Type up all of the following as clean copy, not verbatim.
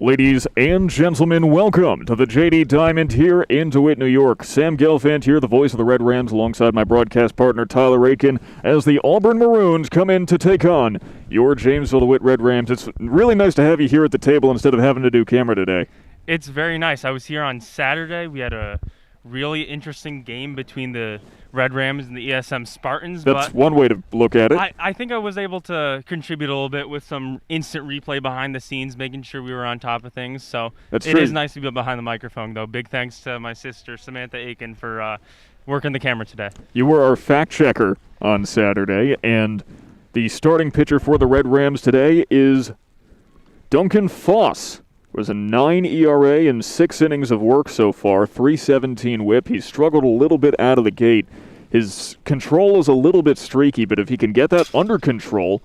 Ladies and gentlemen, welcome to the JD Diamond here in DeWitt, New York. Sam Gelfand here, the voice of the Red Rams, alongside my broadcast partner Tyler Aitken, as the Auburn Maroons come in to take on your Jamesville-DeWitt Red Rams. It's really nice to have you here at the table instead of having to do camera today. It's very nice. I was here on Saturday. We had a really interesting game between the Red Rams and the ESM Spartans. That's one way to look at it. I think I was able to contribute a little bit with some instant replay behind the scenes, making sure we were on top of things. So it is nice to be behind the microphone, though. Big thanks to my sister, Samantha Aitken, for working the camera today. You were our fact checker on Saturday, and the starting pitcher for the Red Rams today is Duncan Foss. It was a 9 ERA in 6 innings of work so far, 3.17 whip. He's struggled a little bit out of the gate. His control is a little bit streaky, but if he can get that under control,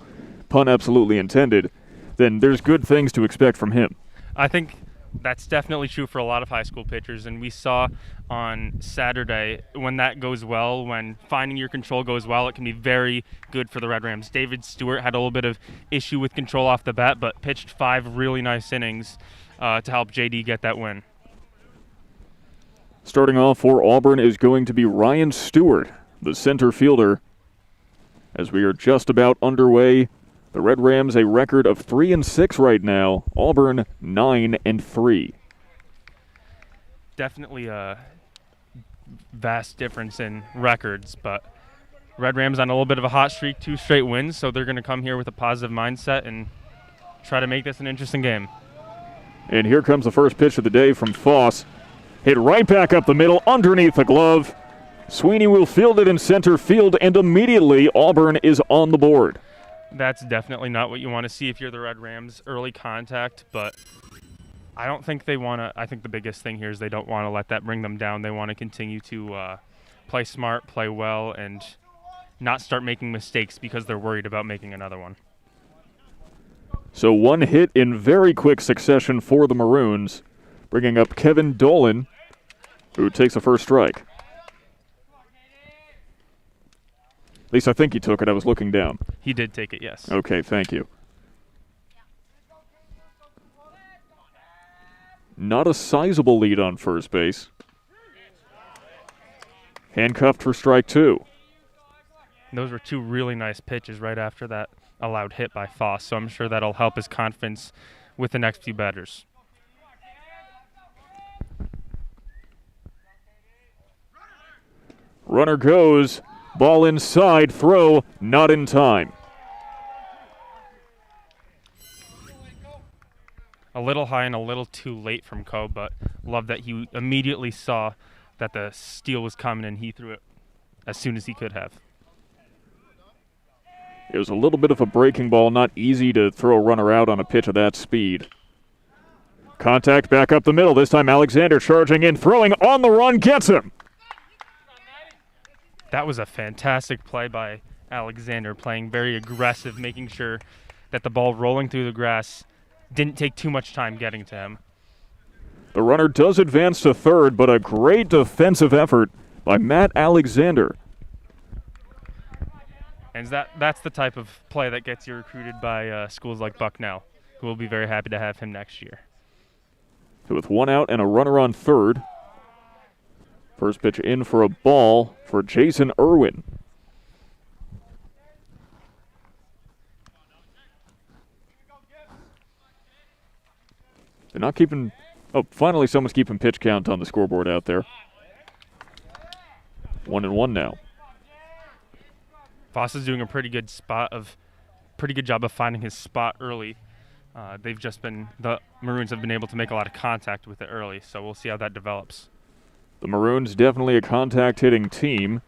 pun absolutely intended, then there's good things to expect from him. I think that's definitely true for a lot of high school pitchers, and we saw on Saturday when that goes well, when finding your control goes well, it can be very good for the Red Rams. David Stewart had a little bit of issue with control off the bat, but pitched 5 really nice innings to help JD get that win. Starting off for Auburn is going to be Ryan Stewart, the center fielder. As we are just about underway, the Red Rams a record of 3-6 right now. Auburn 9-3. Definitely a vast difference in records, but Red Rams on a little bit of a hot streak, 2 straight wins, so they're going to come here with a positive mindset and try to make this an interesting game. And here comes the first pitch of the day from Foss. Hit right back up the middle, underneath the glove. Sweeney will field it in center field, and immediately Auburn is on the board. That's definitely not what you want to see if you're the Red Rams. Early contact, but I don't think they want to. I think the biggest thing here is they don't want to let that bring them down. They want to continue to play smart, play well, and not start making mistakes because they're worried about making another one. So one hit in very quick succession for the Maroons, bringing up Kevin Dolan, who takes the first strike. At least I think he took it. I was looking down. He did take it, yes. Okay, thank you. Not a sizable lead on first base. Handcuffed for strike 2. Those were 2 really nice pitches right after that allowed hit by Foss, so I'm sure that'll help his confidence with the next few batters. Runner goes. Ball inside. Throw not in time. A little high and a little too late from Coe, but love that he immediately saw that the steal was coming and he threw it as soon as he could have. It was a little bit of a breaking ball, not easy to throw a runner out on a pitch of that speed. Contact back up the middle. This time Alexander charging in, throwing on the run, gets him. That was a fantastic play by Alexander, playing very aggressive, making sure that the ball rolling through the grass didn't take too much time getting to him. The runner does advance to third, but a great defensive effort by Matt Alexander. And that's the type of play that gets you recruited by schools like Bucknell, who will be very happy to have him next year. So with 1 out and a runner on third, first pitch in for a ball for Jason Irwin. They're not keeping... Oh, finally someone's keeping pitch count on the scoreboard out there. 1-1 now. Foss is doing a pretty good job of finding his spot early. The Maroons have been able to make a lot of contact with it early, so we'll see how that develops. The Maroons definitely a contact-hitting team.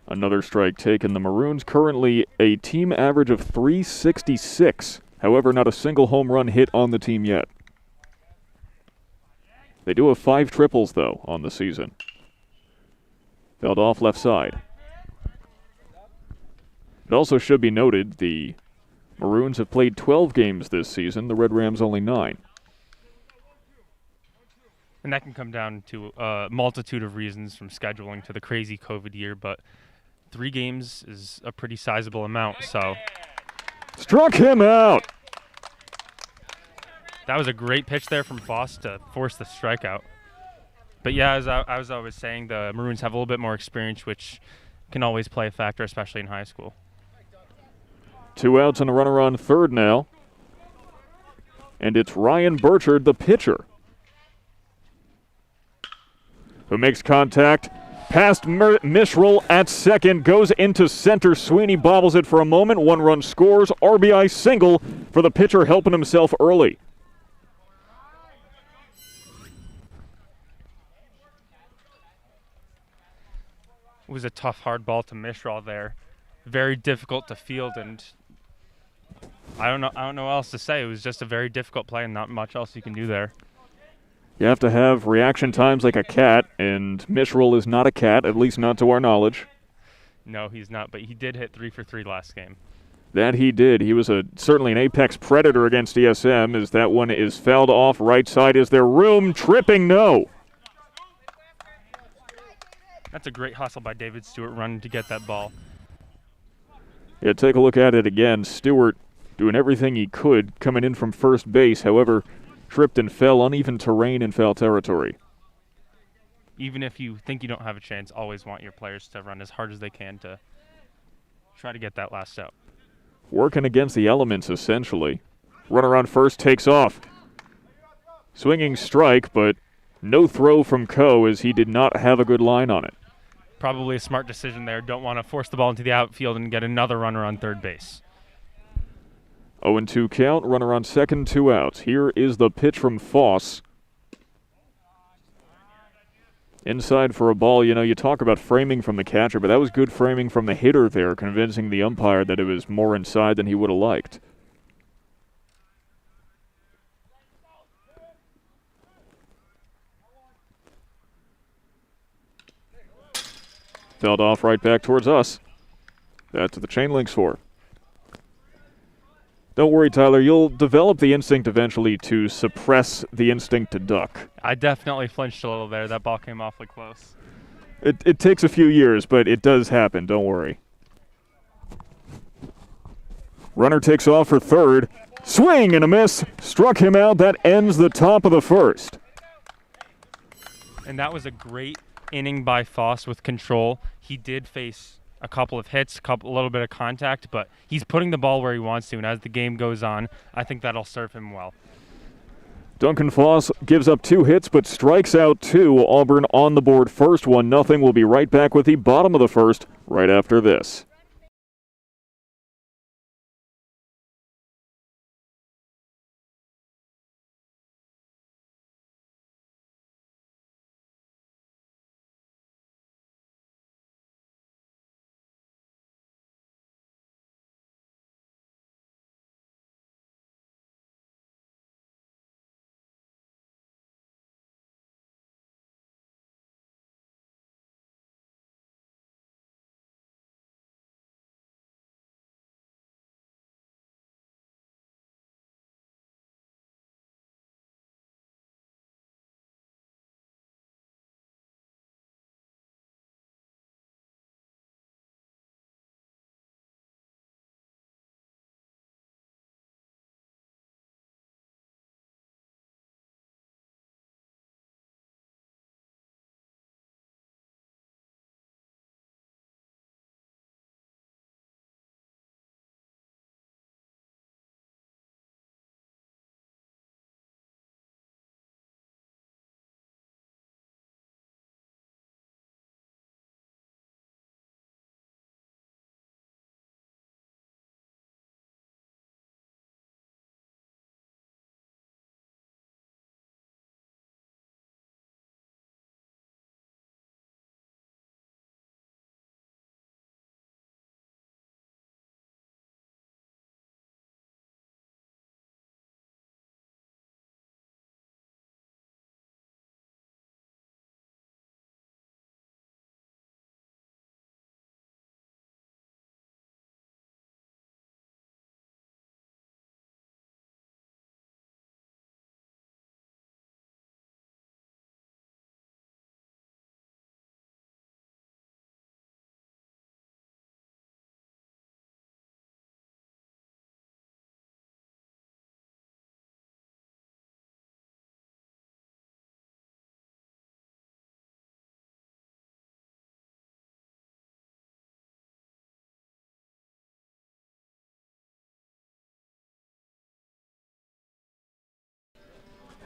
Another strike taken. The Maroons currently a team average of .366. However, not a single home run hit on the team yet. They do have 5 triples, though, on the season. Felled off left side. It also should be noted the Maroons have played 12 games this season, the Red Rams only 9. And that can come down to a multitude of reasons, from scheduling to the crazy COVID year, but 3 games is a pretty sizable amount, so. Struck him out! That was a great pitch there from Foss to force the strikeout. But yeah, as I was always saying, the Maroons have a little bit more experience, which can always play a factor, especially in high school. 2 outs and a runner on third now. And it's Ryan Burchard, the pitcher, who makes contact past Mitchell at second, goes into center. Sweeney bobbles it for a moment. 1 run scores. RBI single for the pitcher, helping himself early. It was a tough, hard ball to Mitchell there. Very difficult to field, and I don't know what else to say. It was just a very difficult play, and not much else you can do there. You have to have reaction times like a cat, and Mitchell is not a cat, at least not to our knowledge. No, he's not, but he did hit 3 for 3 last game. That he did. He was certainly an apex predator against ESM, as that one is fouled off right side. Is there room? Tripping, no. That's a great hustle by David Stewart, running to get that ball. Yeah, take a look at it again. Stewart doing everything he could, coming in from first base. However, tripped and fell, uneven terrain in foul territory. Even if you think you don't have a chance, always want your players to run as hard as they can to try to get that last out. Working against the elements, essentially. Runner on first takes off. Swinging strike, but no throw from Coe, as he did not have a good line on it. Probably a smart decision there. Don't want to force the ball into the outfield and get another runner on third base. 0-2 count, runner on second, 2 outs. Here is the pitch from Foss. Inside for a ball. You know, you talk about framing from the catcher, but that was good framing from the hitter there, convincing the umpire that it was more inside than he would have liked. Felled off right back towards us. That's what the chain link's for. Don't worry, Tyler. You'll develop the instinct eventually to suppress the instinct to duck. I definitely flinched a little there. That ball came awfully close. It takes a few years, but it does happen. Don't worry. Runner takes off for third. Swing and a miss. Struck him out. That ends the top of the first. And that was a great inning by Foss with control. He did face a couple of hits, a little bit of contact, but he's putting the ball where he wants to, and as the game goes on, I think that'll serve him well. Duncan Foss gives up 2 hits but strikes out 2. Auburn on the board first, 1-0. We'll be right back with the bottom of the first right after this.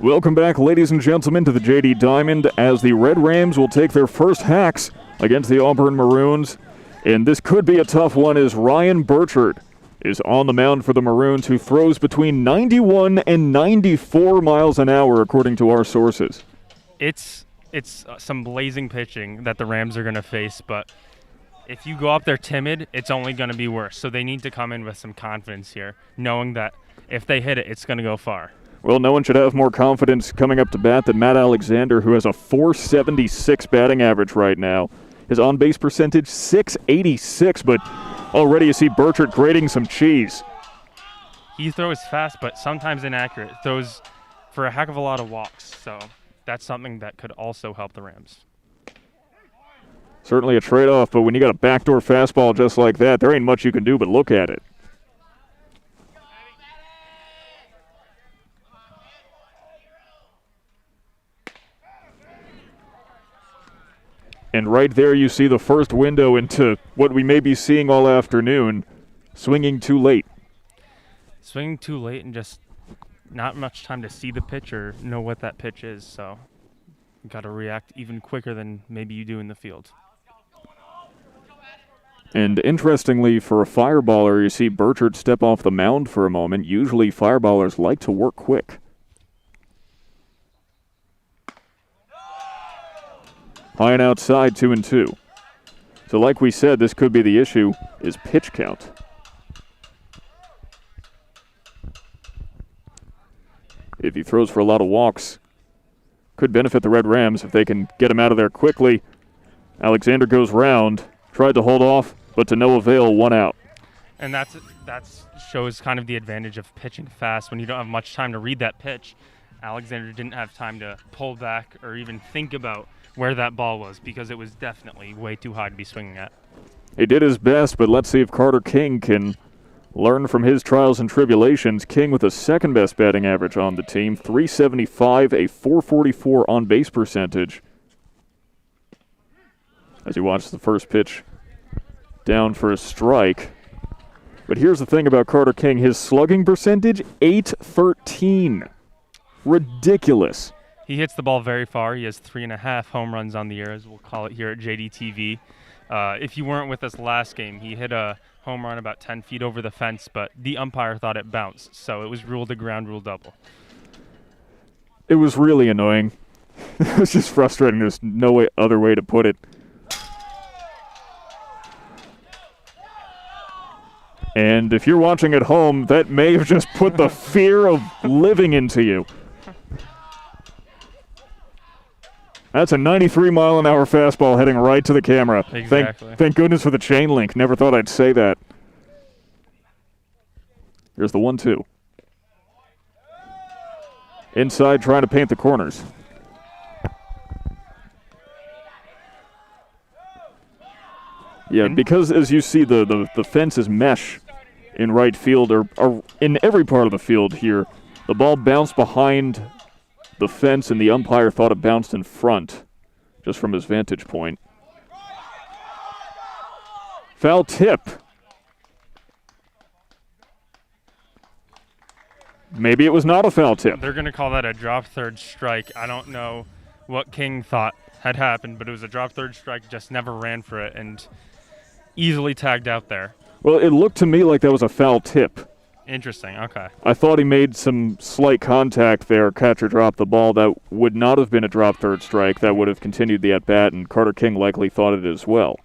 Welcome back, ladies and gentlemen, to the JD Diamond as the Red Rams will take their first hacks against the Auburn Maroons. And this could be a tough one as Ryan Burchard is on the mound for the Maroons, who throws between 91 and 94 miles an hour, according to our sources. It's some blazing pitching that the Rams are going to face, but if you go up there timid, it's only going to be worse. So they need to come in with some confidence here, knowing that if they hit it, it's going to go far. Well, no one should have more confidence coming up to bat than Matt Alexander, who has a .476 batting average right now. His on-base percentage, .686, but already you see Burchard grating some cheese. He throws fast, but sometimes inaccurate. Throws for a heck of a lot of walks, so that's something that could also help the Rams. Certainly a trade-off, but when you got a backdoor fastball just like that, there ain't much you can do but look at it. And right there you see the first window into what we may be seeing all afternoon, swinging too late. Swinging too late and just not much time to see the pitch or know what that pitch is, so you got to react even quicker than maybe you do in the field. And interestingly, for a fireballer, you see Burchard step off the mound for a moment. Usually fireballers like to work quick. High and outside, 2-2. So like we said, this could be the issue, is pitch count. If he throws for a lot of walks, could benefit the Red Rams if they can get him out of there quickly. Alexander goes round, tried to hold off, but to no avail, 1 out. And that shows kind of the advantage of pitching fast when you don't have much time to read that pitch. Alexander didn't have time to pull back or even think about where that ball was because it was definitely way too high to be swinging at. He did his best, but let's see if Carter King can learn from his trials and tribulations. King with the second-best batting average on the team, .375, a .444 on-base percentage. As you watch the first pitch down for a strike. But here's the thing about Carter King. His slugging percentage, .813. Ridiculous. He hits the ball very far. He has 3.5 home runs on the year, as we'll call it here at JDTV. If you weren't with us last game, he hit a home run about 10 feet over the fence, but the umpire thought it bounced, so it was ruled a ground rule double. It was really annoying. It was just frustrating. There's no other way to put it. And if you're watching at home, that may have just put the fear of living into you. That's a 93-mile-an-hour fastball heading right to the camera. Exactly. Thank goodness for the chain link. Never thought I'd say that. Here's the 1-2. Inside, trying to paint the corners. Yeah, because as you see, the fence is mesh in right field, or in every part of the field here. The ball bounced behind the fence, and the umpire thought it bounced in front, just from his vantage point. Foul tip. Maybe it was not a foul tip. They're going to call that a drop third strike. I don't know what King thought had happened, but it was a drop third strike, just never ran for it, and easily tagged out there. Well, it looked to me like that was a foul tip. Interesting, okay. I thought he made some slight contact there. Catcher dropped the ball. That would not have been a drop third strike. That would have continued the at-bat, and Carter King likely thought it as well.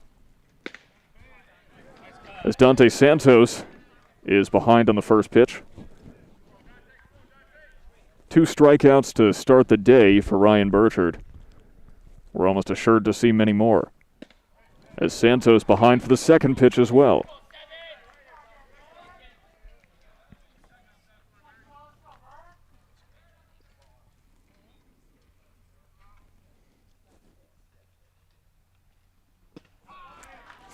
As Dante Santos is behind on the first pitch. 2 strikeouts to start the day for Ryan Burchard. We're almost assured to see many more. As Santos behind for the second pitch as well.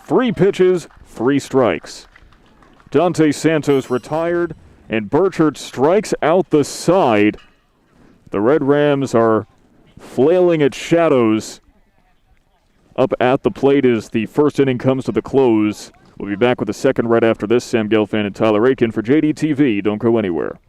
Three pitches, 3 strikes. Dante Santos retired, and Burchard strikes out the side. The Red Rams are flailing at shadows up at the plate as the first inning comes to the close. We'll be back with the second right after this. Sam Gelfand and Tyler Aitken for JDTV. Don't go anywhere.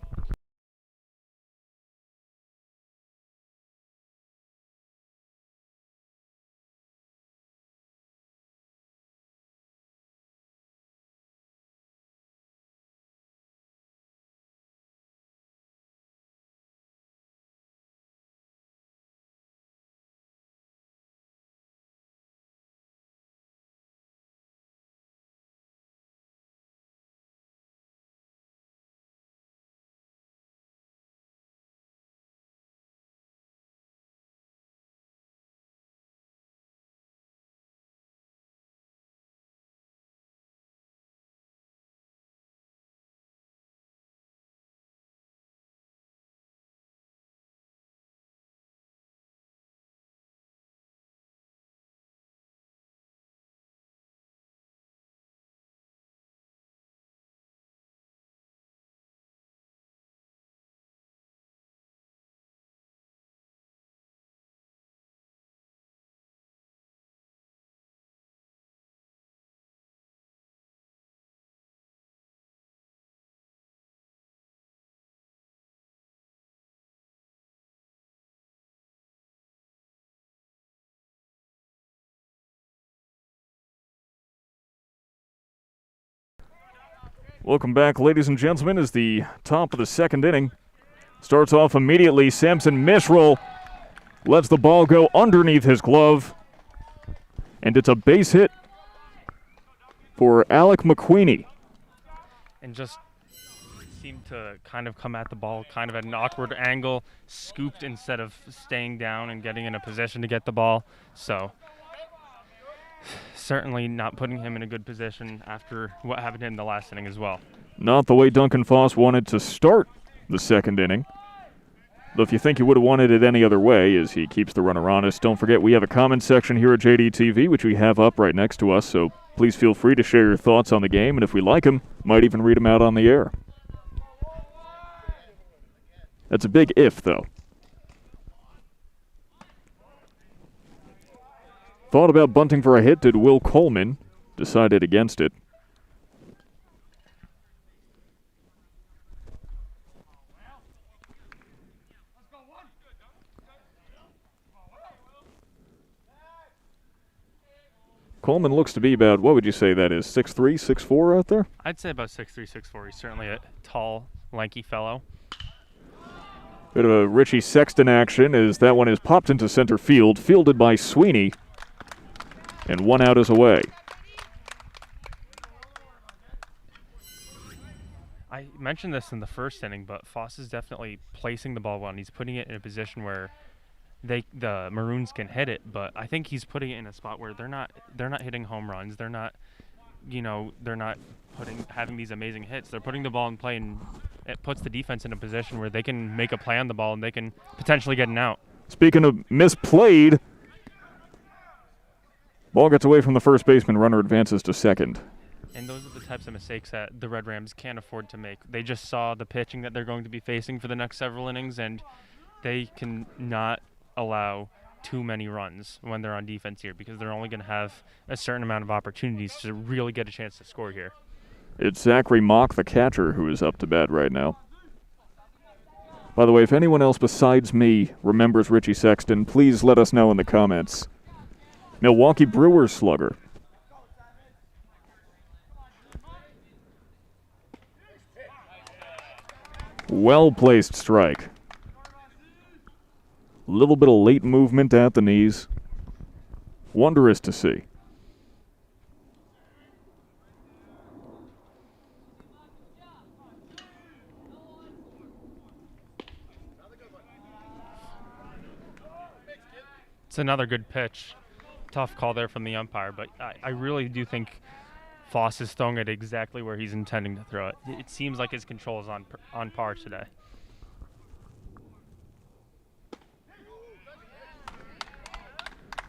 Welcome back, ladies and gentlemen, as the top of the second inning starts off immediately. Samson Mitchell lets the ball go underneath his glove, and it's a base hit for Alec McQueenie. And just seemed to kind of come at the ball kind of at an awkward angle, scooped instead of staying down and getting in a position to get the ball. So certainly not putting him in a good position after what happened to him in the last inning as well. Not the way Duncan Foss wanted to start the second inning. Though if you think he would have wanted it any other way, as he keeps the runner honest, don't forget we have a comment section here at JDTV, which we have up right next to us, so please feel free to share your thoughts on the game, and if we like them, might even read them out on the air. That's a big if, though. Thought about bunting for a hit, did Will Coleman. Decided against it. Coleman looks to be about, what would you say that is, 6'3", 6'4" out there? I'd say about 6'3", 6'4". He's certainly a tall, lanky fellow. Bit of a Richie Sexton action as that one is popped into center field, fielded by Sweeney, and one out is away. I mentioned this in the first inning, but Foss is definitely placing the ball well, and he's putting it in a position where the Maroons can hit it, but I think he's putting it in a spot where they're not hitting home runs. They're not having these amazing hits. They're putting the ball in play, and it puts the defense in a position where they can make a play on the ball and they can potentially get an out. Speaking of misplayed, ball gets away from the first baseman, runner advances to second. And those are the types of mistakes that the Red Rams can't afford to make. They just saw the pitching that they're going to be facing for the next several innings, and they can not allow too many runs when they're on defense here, because they're only going to have a certain amount of opportunities to really get a chance to score here. It's Zachary Mock, the catcher, who is up to bat right now. By the way, if anyone else besides me remembers Richie Sexton, please let us know in the comments. Milwaukee Brewers slugger. Well-placed strike. Little bit of late movement at the knees. Wondrous to see. It's another good pitch. Tough call there from the umpire, but I really do think Foss is throwing it exactly where he's intending to throw it. It seems like his control is on par today.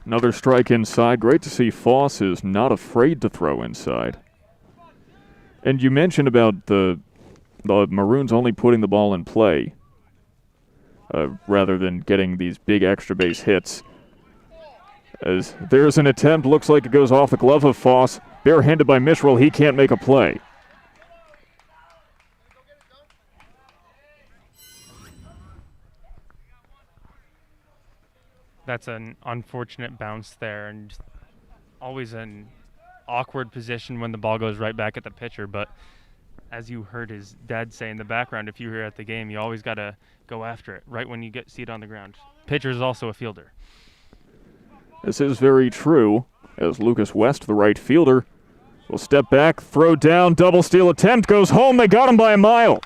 Another strike inside. Great to see Foss is not afraid to throw inside. And you mentioned about the Maroons only putting the ball in play rather than getting these big extra base hits. As there's an attempt, looks like it goes off the glove of Foss. Barehanded by Mitchell, he can't make a play. That's an unfortunate bounce there, and always an awkward position when the ball goes right back at the pitcher. But as you heard his dad say in the background, if you were at the game, you always got to go after it right when you see it on the ground. Pitcher is also a fielder. This is very true, as Lucas West, the right fielder, will step back, throw down, double steal attempt, goes home. They got him by a mile.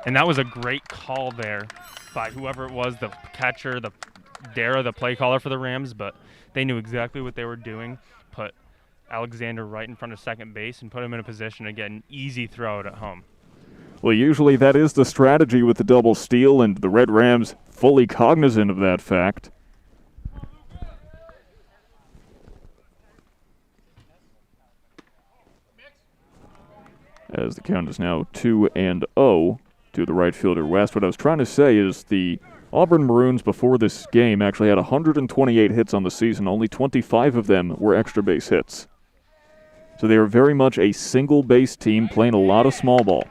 And that was a great call there by whoever it was, the catcher, the play caller for the Rams, but they knew exactly what they were doing. Put Alexander right in front of second base and put him in a position to get an easy throw out at home. Well, usually that is the strategy with the double steal, and the Red Rams fully cognizant of that fact. As the count is now 2-0 to the right fielder West. What I was trying to say is the Auburn Maroons before this game actually had 128 hits on the season. Only 25 of them were extra base hits. So they are very much a single base team playing a lot of small ball.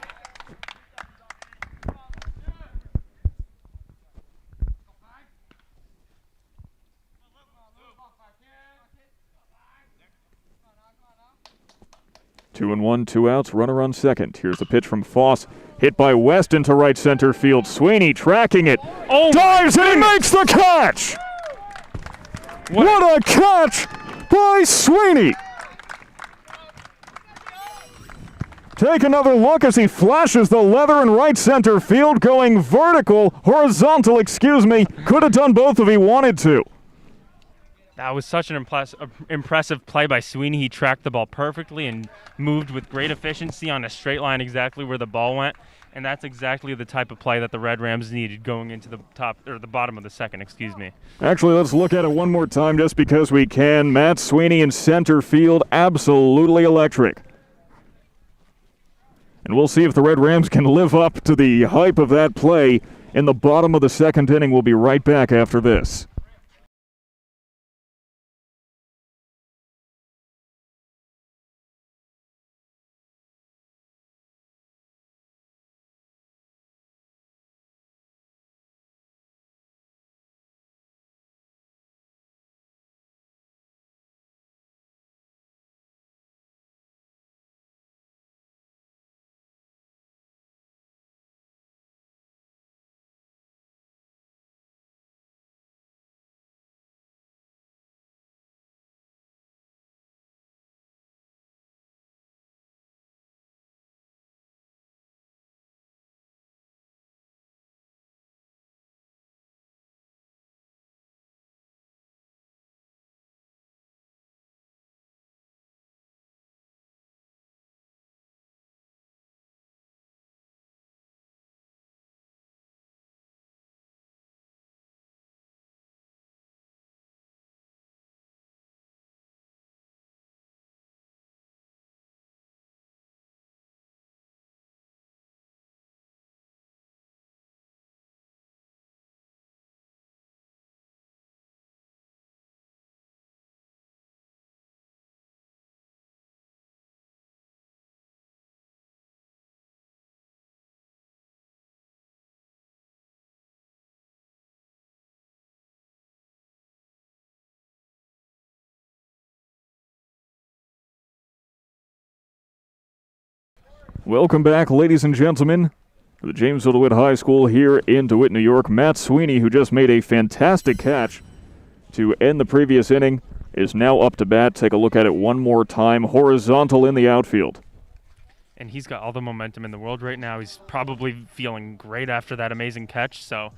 2-1, 2 outs, runner on second. Here's the pitch from Foss. Hit by West into right center field. Sweeney tracking it. Dives and he makes the catch! What a catch by Sweeney! Take another look as he flashes the leather in right center field, going horizontal, Could have done both if he wanted to. That was such an impressive play by Sweeney. He tracked the ball perfectly and moved with great efficiency on a straight line exactly where the ball went. And that's exactly the type of play that the Red Rams needed going into the bottom of the second, Actually, let's look at it one more time just because we can. Matt Sweeney in center field, absolutely electric. And we'll see if the Red Rams can live up to the hype of that play in the bottom of the second inning. We'll be right back after this. Welcome back, ladies and gentlemen, to the Jamesville-DeWitt High School here in DeWitt, New York. Matt Sweeney, who just made a fantastic catch to end the previous inning, is now up to bat. Take a look at it one more time. Horizontal in the outfield. And he's got all the momentum in the world right now. He's probably feeling great after that amazing catch. So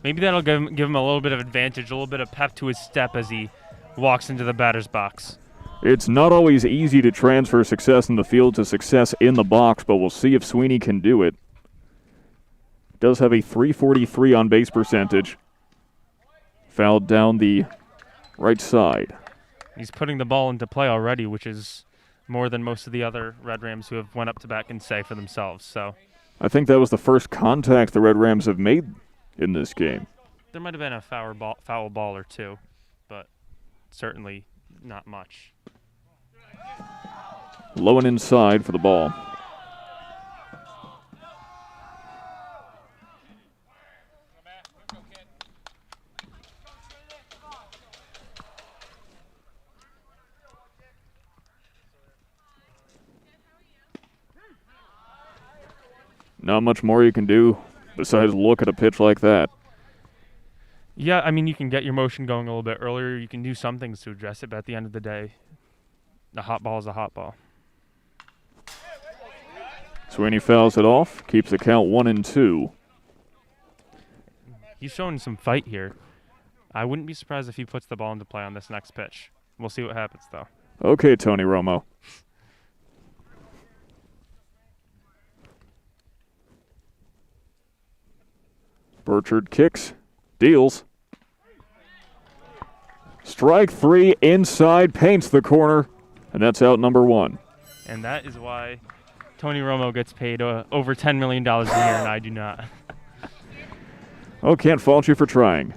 maybe that'll give him a little bit of advantage, a little bit of pep to his step as he walks into the batter's box. It's not always easy to transfer success in the field to success in the box, but we'll see if Sweeney can do it. Does have a .343 on base percentage. Fouled down the right side. He's putting the ball into play already, which is more than most of the other Red Rams who have went up to bat can say for themselves. So I think that was the first contact the Red Rams have made in this game. There might have been a foul ball or two, but certainly not much. Low and inside for the ball. Not much more you can do besides look at a pitch like that. Yeah, I mean, you can get your motion going a little bit earlier. You can do some things to address it, but at the end of the day, a hot ball is a hot ball. Sweeney fouls it off, keeps the count 1-2. He's showing some fight here. I wouldn't be surprised if he puts the ball into play on this next pitch. We'll see what happens, though. Okay, Tony Romo. Burchard kicks, deals. Strike three, inside, paints the corner, and that's out number one. And that is why Tony Romo gets paid over $10 million a year, and I do not. Oh, can't fault you for trying.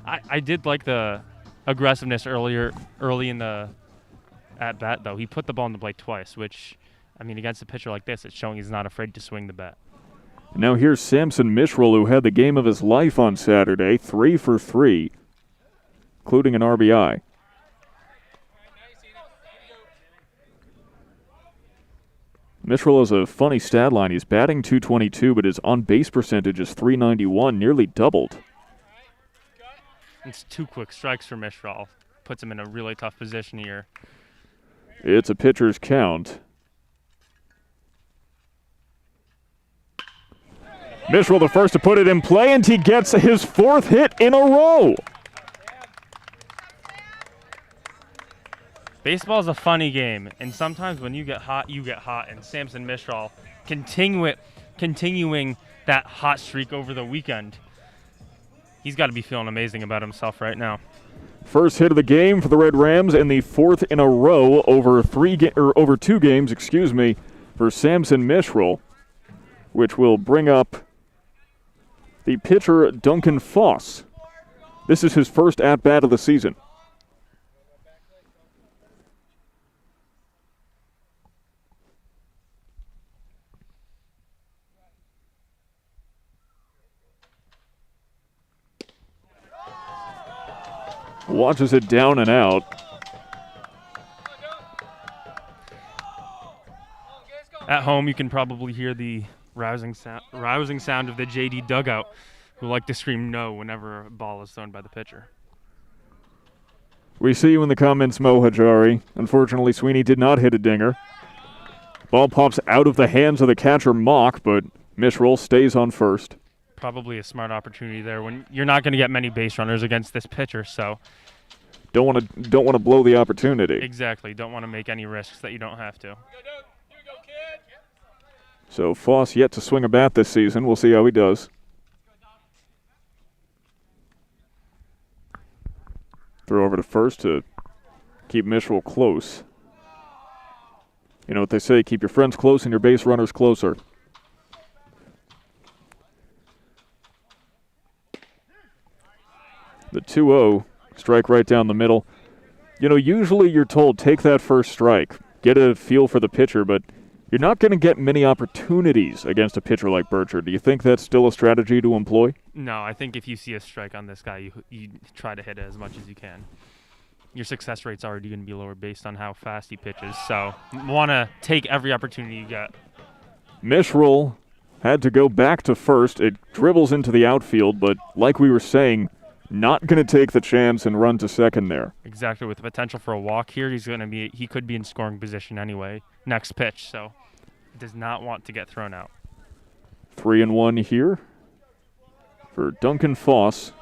I did like the aggressiveness early in the at-bat, though. He put the ball in the plate twice, which, I mean, against a pitcher like this, it's showing he's not afraid to swing the bat. Now here's Samson Mitchell, who had the game of his life on Saturday, 3 for 3, including an RBI. Mitchell has a funny stat line. He's batting .222, but his on-base percentage is .391, nearly doubled. It's 2 quick strikes for Mitchell. Puts him in a really tough position here. It's a pitcher's count. Mitchell the first to put it in play, and he gets his 4th hit in a row. Baseball's a funny game, and sometimes when you get hot, you get hot. And Samson Mitchell continuing that hot streak over the weekend. He's got to be feeling amazing about himself right now. First hit of the game for the Red Rams, and the 4th in a row over 2 games, for Samson Mitchell, which will bring up the pitcher Duncan Foss. This is his first at-bat of the season. Watches it down and out. At home, you can probably hear the rousing sound of the JD dugout, who like to scream no whenever a ball is thrown by the pitcher. We see you in the comments, Mo Hajari. Unfortunately, Sweeney did not hit a dinger. Ball pops out of the hands of the catcher Mock, but Mitchell stays on first. Probably a smart opportunity there when you're not going to get many base runners against this pitcher, so don't want to blow the opportunity. Exactly. Don't want to make any risks that you don't have to. So Foss yet to swing a bat this season. We'll see how he does. Throw over to first to keep Mitchell close. You know what they say, keep your friends close and your base runners closer. The 2-0, strike right down the middle. You know, usually you're told take that first strike, get a feel for the pitcher, but you're not going to get many opportunities against a pitcher like Burchard. Do you think that's still a strategy to employ? No, I think if you see a strike on this guy, you try to hit it as much as you can. Your success rate's already going to be lower based on how fast he pitches, so want to take every opportunity you get. Mitchell had to go back to first. It dribbles into the outfield, but like we were saying, not going to take the chance and run to second there. Exactly. With the potential for a walk here, he could be in scoring position anyway. Next pitch, so does not want to get thrown out. 3-1 here for Duncan Foss.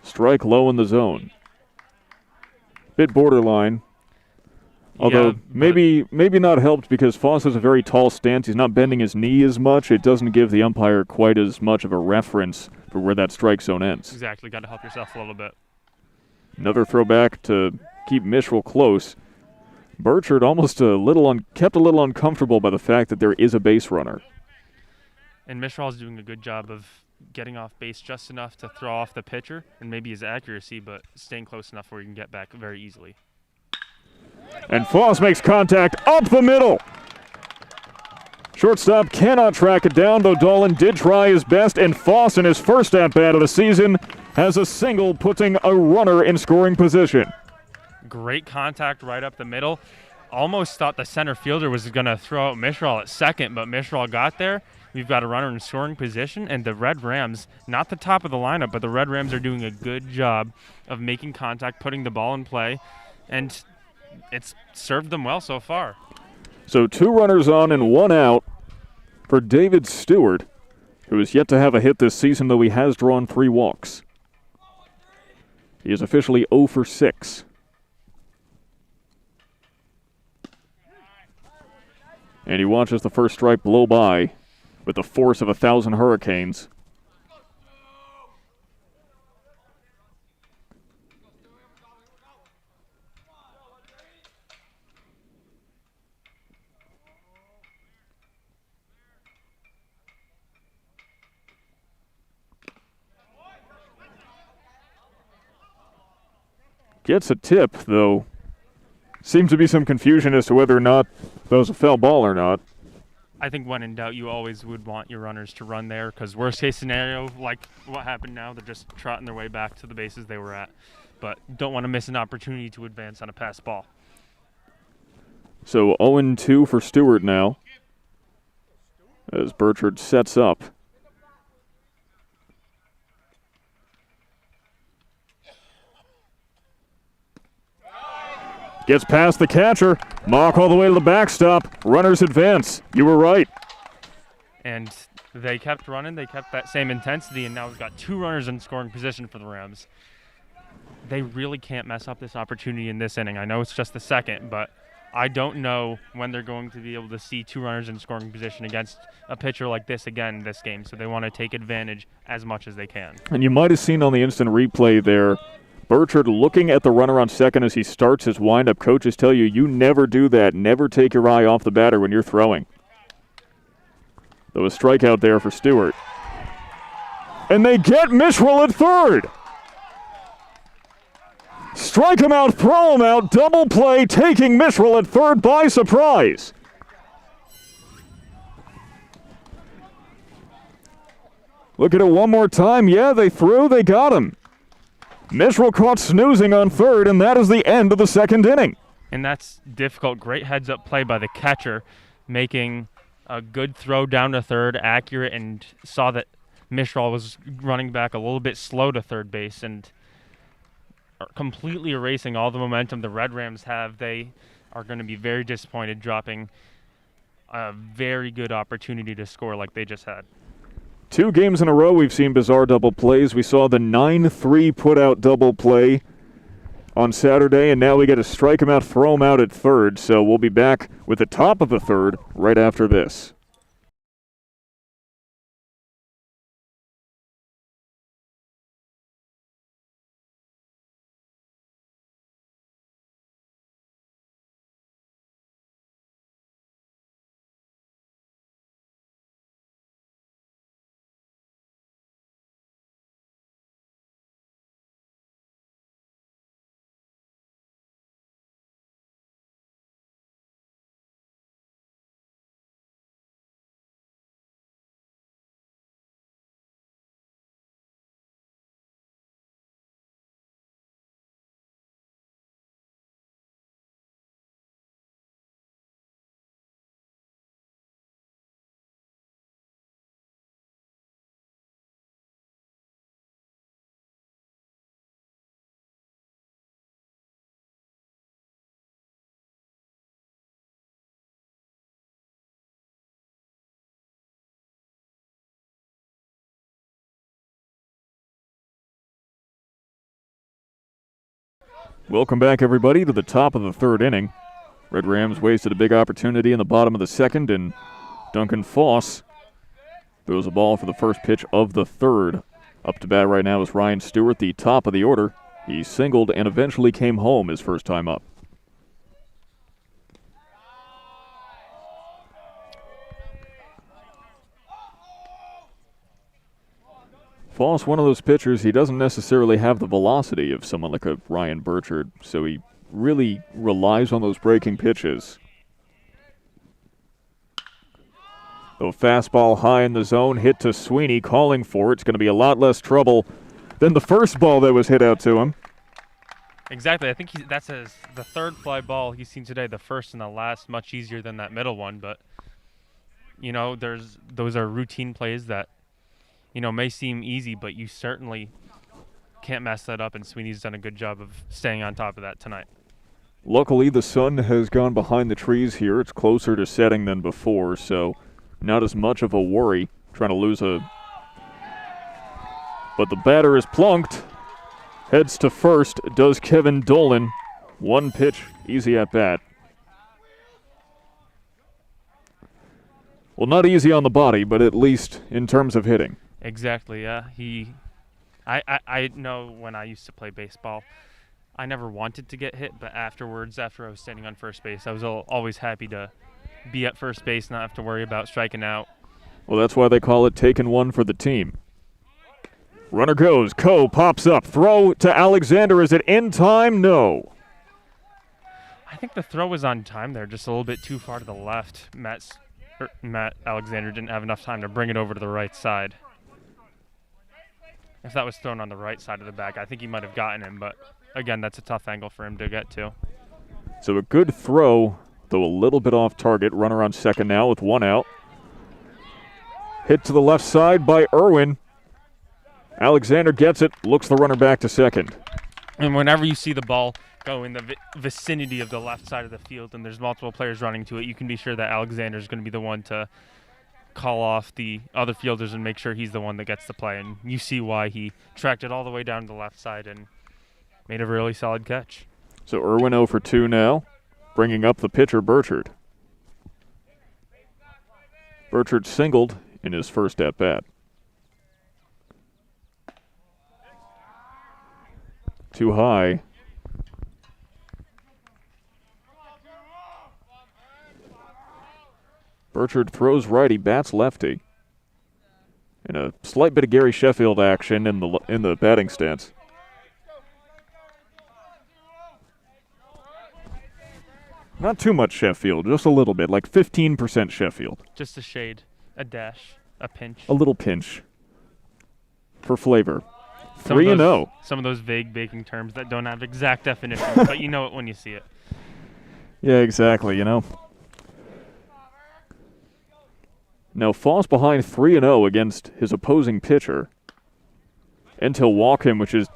Strike low in the zone. Bit borderline. Although Yeah, maybe not helped because Foss has a very tall stance. He's not bending his knee as much. It doesn't give the umpire quite as much of a reference for where that strike zone ends. Exactly. Got to help yourself a little bit. Another throwback to keep Mitchell close. Burchard almost kept a little uncomfortable by the fact that there is a base runner. And Mitchell's doing a good job of getting off base just enough to throw off the pitcher and maybe his accuracy, but staying close enough where he can get back very easily. And Foss makes contact up the middle. Shortstop cannot track it down, though Dolan did try his best, and Foss in his first at-bat of the season has a single, putting a runner in scoring position. Great contact right up the middle. Almost thought the center fielder was going to throw out Mitchell at second, but Mitchell got there. We've got a runner in scoring position, and the Red Rams, not the top of the lineup, but the Red Rams are doing a good job of making contact, putting the ball in play, and it's served them well so far. So 2 runners on and 1 out for David Stewart, who is yet to have a hit this season, though he has drawn 3 walks. He is officially 0 for 6. And he watches the first strike blow by with the force of 1,000 hurricanes. Gets a tip, though. Seems to be some confusion as to whether or not that was a foul ball or not. I think when in doubt, you always would want your runners to run there because worst case scenario, like what happened now, they're just trotting their way back to the bases they were at. But don't want to miss an opportunity to advance on a pass ball. So 0-2 for Stewart now as Burchard sets up. Gets past the catcher. Mock all the way to the backstop. Runners advance. You were right. And they kept running. They kept that same intensity, and now we've got 2 runners in scoring position for the Rams. They really can't mess up this opportunity in this inning. I know it's just the second, but I don't know when they're going to be able to see 2 runners in scoring position against a pitcher like this again in this game, so they want to take advantage as much as they can. And you might have seen on the instant replay there, Burchard looking at the runner on second as he starts his windup. Coaches tell you never do that. Never take your eye off the batter when you're throwing. Though a strikeout there for Stewart. And they get Mitchell at third. Strike him out, throw him out, double play, taking Mitchell at third by surprise. Look at it one more time. Yeah, they threw, they got him. Mitchell caught snoozing on third, and that is the end of the second inning. And that's difficult. Great heads-up play by the catcher, making a good throw down to third, accurate, and saw that Mitchell was running back a little bit slow to third base and completely erasing all the momentum the Red Rams have. They are going to be very disappointed dropping a very good opportunity to score like they just had. 2 games in a row we've seen bizarre double plays. We saw the 9-3 put-out double play on Saturday, and now we get to strike him out, throw him out at third. So we'll be back with the top of the third right after this. Welcome back, everybody, to the top of the third inning. Red Rams wasted a big opportunity in the bottom of the second, and Duncan Foss throws a ball for the first pitch of the third. Up to bat right now is Ryan Stewart, the top of the order. He singled and eventually came home his first time up. Foss, one of those pitchers, he doesn't necessarily have the velocity of someone like a Ryan Burchard, so he really relies on those breaking pitches. Though fastball high in the zone, hit to Sweeney, calling for it. It's going to be a lot less trouble than the first ball that was hit out to him. Exactly. I think that's the third fly ball he's seen today, the first and the last, much easier than that middle one. But, you know, those are routine plays that, you know, may seem easy, but you certainly can't mess that up, and Sweeney's done a good job of staying on top of that tonight. Luckily, the sun has gone behind the trees here. It's closer to setting than before, so not as much of a worry trying to lose a... But the batter is plunked. Heads to first, does Kevin Dolan. One pitch, easy at bat. Well, not easy on the body, but at least in terms of hitting. Exactly, yeah. I know when I used to play baseball, I never wanted to get hit, but afterwards, after I was standing on first base, I was always happy to be at first base, not have to worry about striking out. Well, that's why they call it taking one for the team. Runner goes, Coe pops up, throw to Alexander. Is it in time? No. I think the throw was on time there, just a little bit too far to the left. Matt Alexander didn't have enough time to bring it over to the right side. If that was thrown on the right side of the bag, I think he might have gotten him, but again, that's a tough angle for him to get to. So a good throw, though a little bit off target. Runner on second now with one out. Hit to the left side by Irwin. Alexander gets it, looks the runner back to second. And whenever you see the ball go in the vicinity of the left side of the field and there's multiple players running to it, you can be sure that Alexander is going to be the one to call off the other fielders and make sure he's the one that gets the play. And you see why he tracked it all the way down to the left side and made a really solid catch. So Irwin 0 for 2 now, bringing up the pitcher Burchard. Burchard singled in his first at-bat. Too high. Burchard throws righty, bats lefty. And a slight bit of Gary Sheffield action in the batting stance. Not too much Sheffield, just a little bit, like 15% Sheffield. Just a shade, a dash, a pinch. A little pinch for flavor. 3-0. Some of those vague baking terms that don't have exact definitions, but you know it when you see it. Yeah, exactly, you know. Now Foss behind 3-0 against his opposing pitcher. And he'll walk him, which is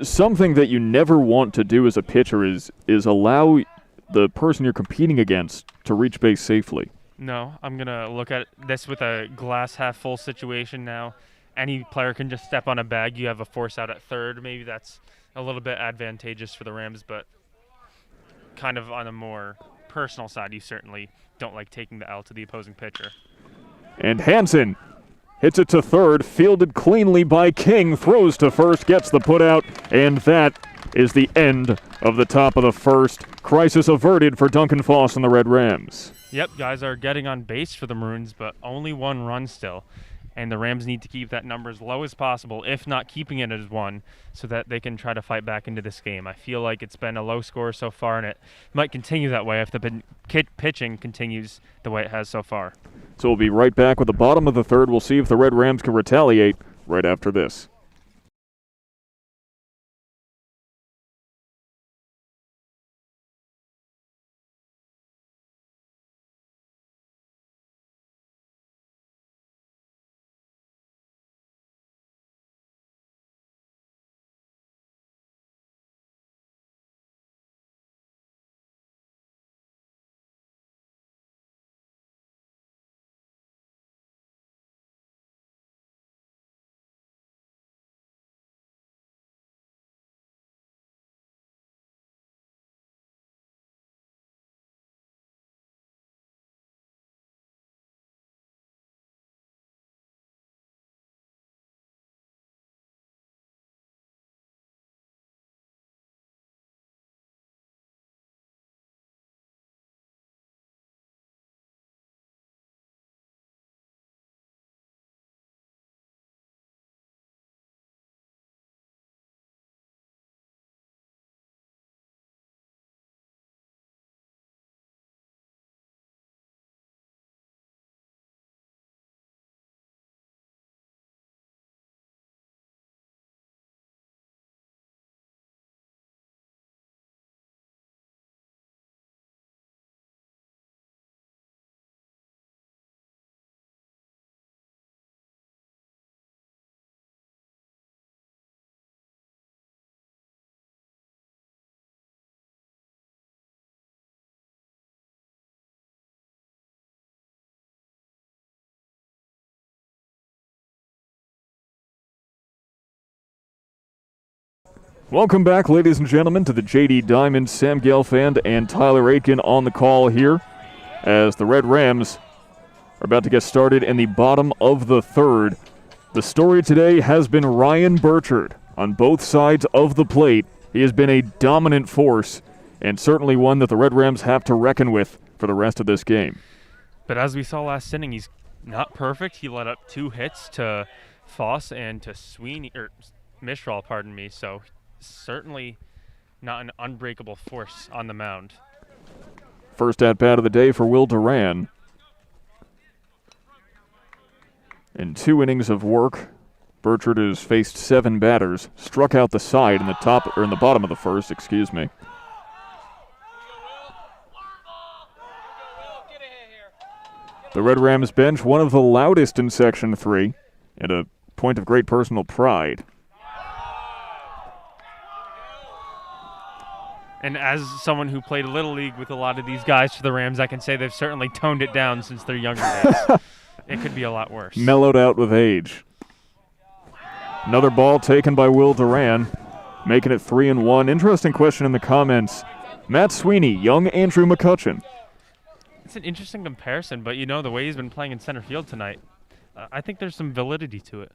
something that you never want to do as a pitcher, is allow the person you're competing against to reach base safely. No, I'm going to look at this with a glass half full situation now. Any player can just step on a bag. You have a force out at third. Maybe that's a little bit advantageous for the Rams, but kind of on a more personal side, you certainly don't like taking the L to the opposing pitcher. And Hansen hits it to third, fielded cleanly by King, throws to first, gets the putout, and that is the end of the top of the first. Crisis averted for Duncan Foss and the Red Rams. Yep, guys are getting on base for the Maroons, but only one run still. And the Rams need to keep that number as low as possible, if not keeping it as one, so that they can try to fight back into this game. I feel like it's been a low score so far, and it might continue that way if the pitching continues the way it has so far. So we'll be right back with the bottom of the third. We'll see if the Red Rams can retaliate right after this. Welcome back, ladies and gentlemen, to the JD Diamond. Sam Gelfand and Tyler Aitken on the call here as the Red Rams are about to get started in the bottom of the third. The story today has been Ryan Burchard on both sides of the plate. He has been a dominant force and certainly one that the Red Rams have to reckon with for the rest of this game. But as we saw last inning, he's not perfect. He let up 2 hits to Foss and to Sweeney, or Mishral, pardon me, so certainly not an unbreakable force on the mound. First at-bat of the day for Will Duran. In 2 innings of work, Burchard has faced 7 batters, struck out the side in the bottom of the first, excuse me. The Red Rams bench, one of the loudest in Section 3, and a point of great personal pride. And as someone who played Little League with a lot of these guys for the Rams, I can say they've certainly toned it down since their younger days. It could be a lot worse. Mellowed out with age. Another ball taken by Will Duran, making it 3-1. Interesting question in the comments. Matt Sweeney, young Andrew McCutcheon. It's an interesting comparison, but the way he's been playing in center field tonight, I think there's some validity to it.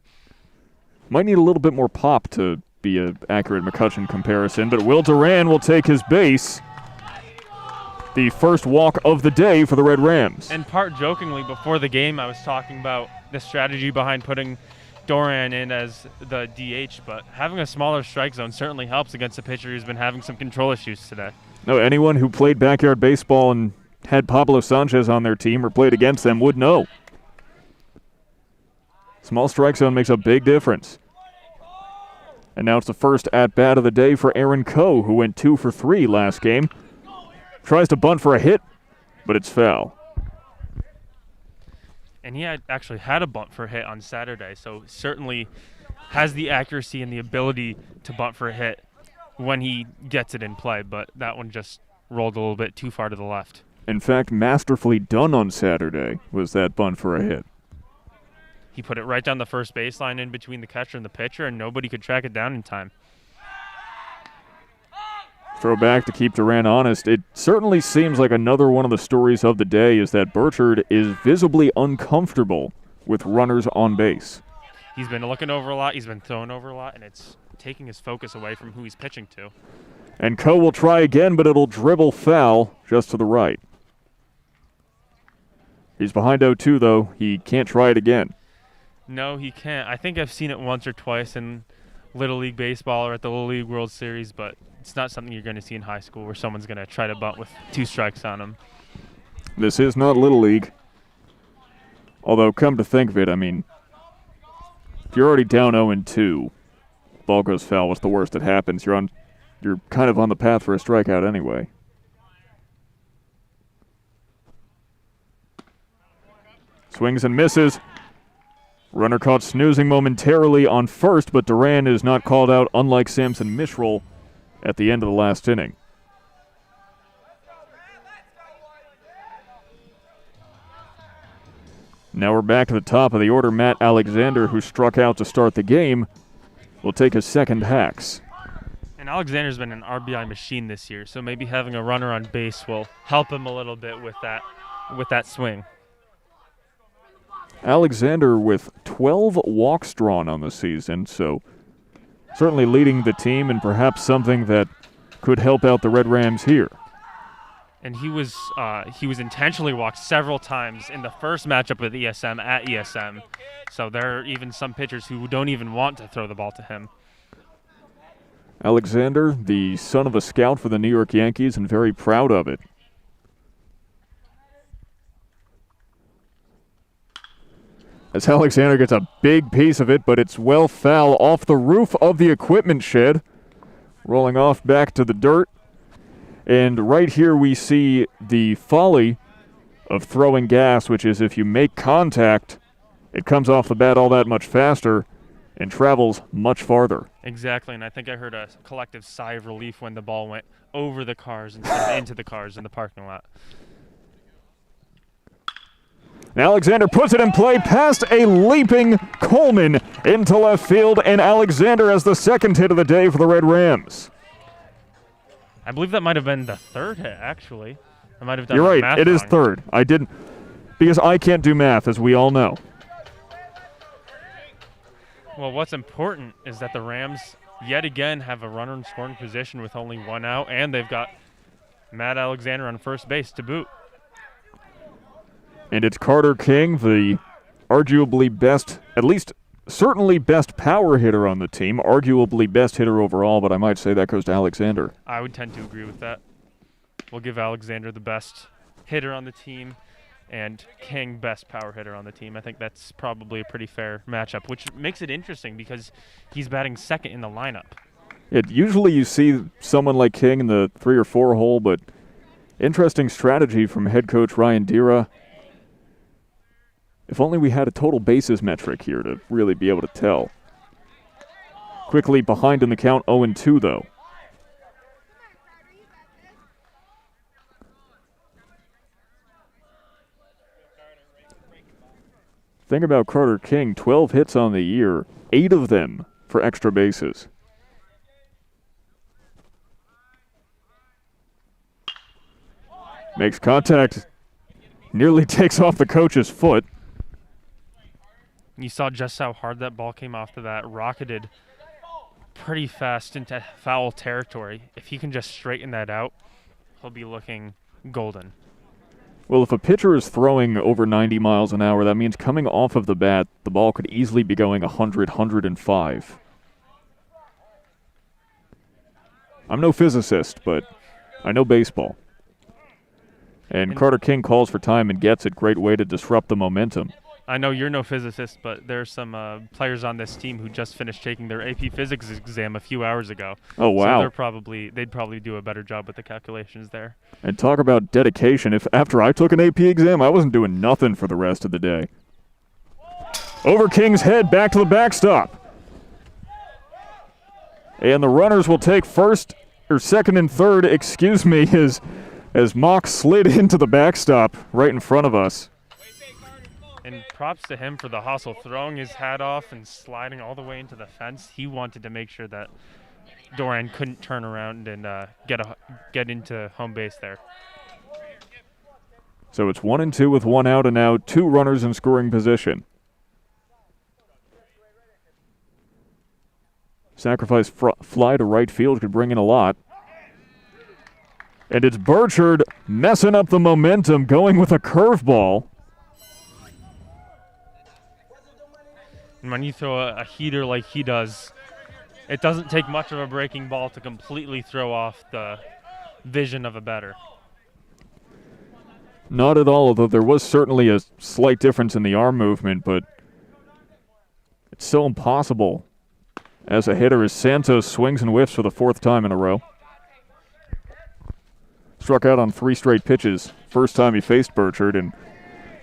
Might need a little bit more pop to be an accurate McCutcheon comparison, but Will Duran will take his base. The first walk of the day for the Red Rams. And part jokingly, before the game, I was talking about the strategy behind putting Duran in as the DH, but having a smaller strike zone certainly helps against a pitcher who's been having some control issues today. No, anyone who played backyard baseball and had Pablo Sanchez on their team or played against them would know. Small strike zone makes a big difference. And now it's the first at-bat of the day for Aaron Coe, who went 2 for 3 last game. Tries to bunt for a hit, but it's foul. And he actually had a bunt for a hit on Saturday, so certainly has the accuracy and the ability to bunt for a hit when he gets it in play, but that one just rolled a little bit too far to the left. In fact, masterfully done on Saturday was that bunt for a hit. He put it right down the first baseline in between the catcher and the pitcher, and nobody could track it down in time. Throw back to keep Duran honest. It certainly seems like another one of the stories of the day is that Burchard is visibly uncomfortable with runners on base. He's been looking over a lot, he's been throwing over a lot, and it's taking his focus away from who he's pitching to. And Coe will try again, but it'll dribble foul just to the right. He's behind 0-2, though. He can't try it again. No, he can't. I think I've seen it once or twice in Little League Baseball or at the Little League World Series, but it's not something you're going to see in high school where someone's going to try to bunt with 2 strikes on him. This is not Little League. Although, come to think of it, I mean, if you're already down 0-2, ball goes foul, what's the worst that happens? You're kind of on the path for a strikeout anyway. Swings and misses. Runner caught snoozing momentarily on first, but Duran is not called out, unlike Samson Mitchell at the end of the last inning. Now we're back to the top of the order. Matt Alexander, who struck out to start the game, will take his second hacks. And Alexander's been an RBI machine this year, so maybe having a runner on base will help him a little bit with that swing. Alexander with 12 walks drawn on the season, so certainly leading the team and perhaps something that could help out the Red Rams here. And he was intentionally walked several times in the first matchup with ESM at ESM. So there are even some pitchers who don't even want to throw the ball to him. Alexander, the son of a scout for the New York Yankees, and very proud of it. As Alexander gets a big piece of it, but it's well foul off the roof of the equipment shed, rolling off back to the dirt. And right here we see the folly of throwing gas, which is if you make contact, it comes off the bat all that much faster and travels much farther. Exactly, and I think I heard a collective sigh of relief when the ball went over the cars instead of into the cars in the parking lot. And Alexander puts it in play past a leaping Coleman into left field, and Alexander has the second hit of the day for the Red Rams. I believe that might have been the third hit, actually. I might have done You're right, math it is wrong. third. I didn't, because I can't do math, as we all know. Well, what's important is that the Rams yet again have a runner in scoring position with only 1 out, and they've got Matt Alexander on first base to boot. And it's Carter King, the arguably best, at least certainly best power hitter on the team, arguably best hitter overall, but I might say that goes to Alexander. I would tend to agree with that. We'll give Alexander the best hitter on the team. and King best power hitter on the team. I think that's probably a pretty fair matchup, which makes it interesting because he's batting second in the lineup. Usually you see someone like King in the 3 or 4 hole, but interesting strategy from head coach Ryan Dira. If only we had a total bases metric here to really be able to tell. Quickly behind in the count, 0-2 though. Thing about Carter King, 12 hits on the year, 8 of them for extra bases. Makes contact, nearly takes off the coach's foot. You saw just how hard that ball came off the bat, rocketed pretty fast into foul territory. If he can just straighten that out, he'll be looking golden. Well, if a pitcher is throwing over 90 miles an hour, that means coming off of the bat, the ball could easily be going 100, 105. I'm no physicist, but I know baseball. And Carter King calls for time and gets it. Great way to disrupt the momentum. I know you're no physicist, but there's some players on this team who just finished taking their AP Physics exam a few hours ago. Oh, wow. So they'd probably do a better job with the calculations there. And talk about dedication. If after I took an AP exam, I wasn't doing nothing for the rest of the day. Over King's head, back to the backstop. And the runners will take second and third, as Mock slid into the backstop right in front of us. And props to him for the hustle, throwing his hat off and sliding all the way into the fence. He wanted to make sure that Doran couldn't turn around and get into home base there. So it's 1-2 with 1 out, and now 2 runners in scoring position. Sacrifice fly to right field could bring in a lot. And it's Burchard messing up the momentum, going with a curveball. And when you throw a heater like he does, it doesn't take much of a breaking ball to completely throw off the vision of a batter. Not at all, although there was certainly a slight difference in the arm movement, but it's so impossible as a hitter as Santos swings and whiffs for the 4th time in a row. Struck out on 3 straight pitches, first time he faced Burchard, and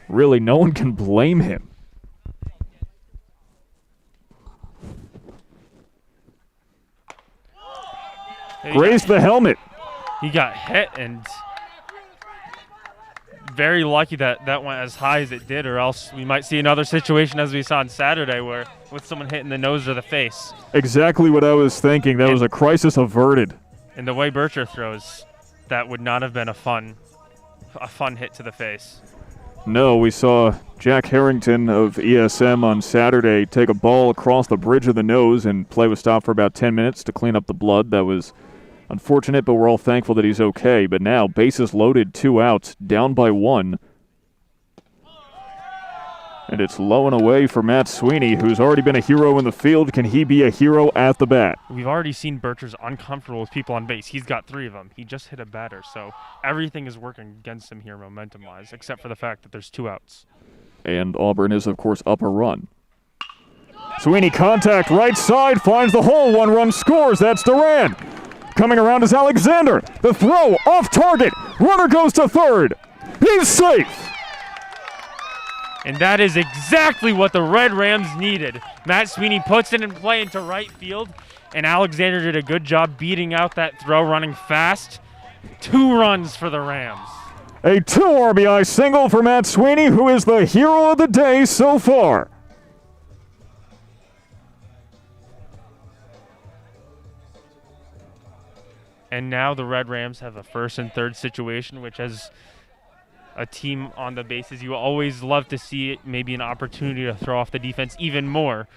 really no one can blame him. Grazed the helmet. He got hit, and very lucky that went as high as it did, or else we might see another situation as we saw on Saturday with someone hitting the nose or the face. Exactly what I was thinking. That was a crisis averted. And the way Burchard throws, that would not have been a fun hit to the face. No, we saw Jack Harrington of ESM on Saturday take a ball across the bridge of the nose, and play was stopped for about 10 minutes to clean up the blood. That was unfortunate, but we're all thankful that he's okay. But now, bases loaded, 2 outs, down by 1. And it's low and away for Matt Sweeney, who's already been a hero in the field. Can he be a hero at the bat? We've already seen Burchard's uncomfortable with people on base. He's got 3 of them. He just hit a batter, so everything is working against him here momentum-wise, except for the fact that there's 2 outs. And Auburn is, of course, up a run. Sweeney contact, right side, finds the hole, 1 run scores. That's Duran. Coming around is Alexander. The throw off target. Runner goes to third. He's safe. And that is exactly what the Red Rams needed. Matt Sweeney puts it in play into right field, and Alexander did a good job beating out that throw, running fast. 2 runs for the Rams. A 2 RBI single for Matt Sweeney, who is the hero of the day so far. And now the Red Rams have a 1st and 3rd situation, which has a team on the bases. You always love to see it, maybe an opportunity to throw off the defense even more,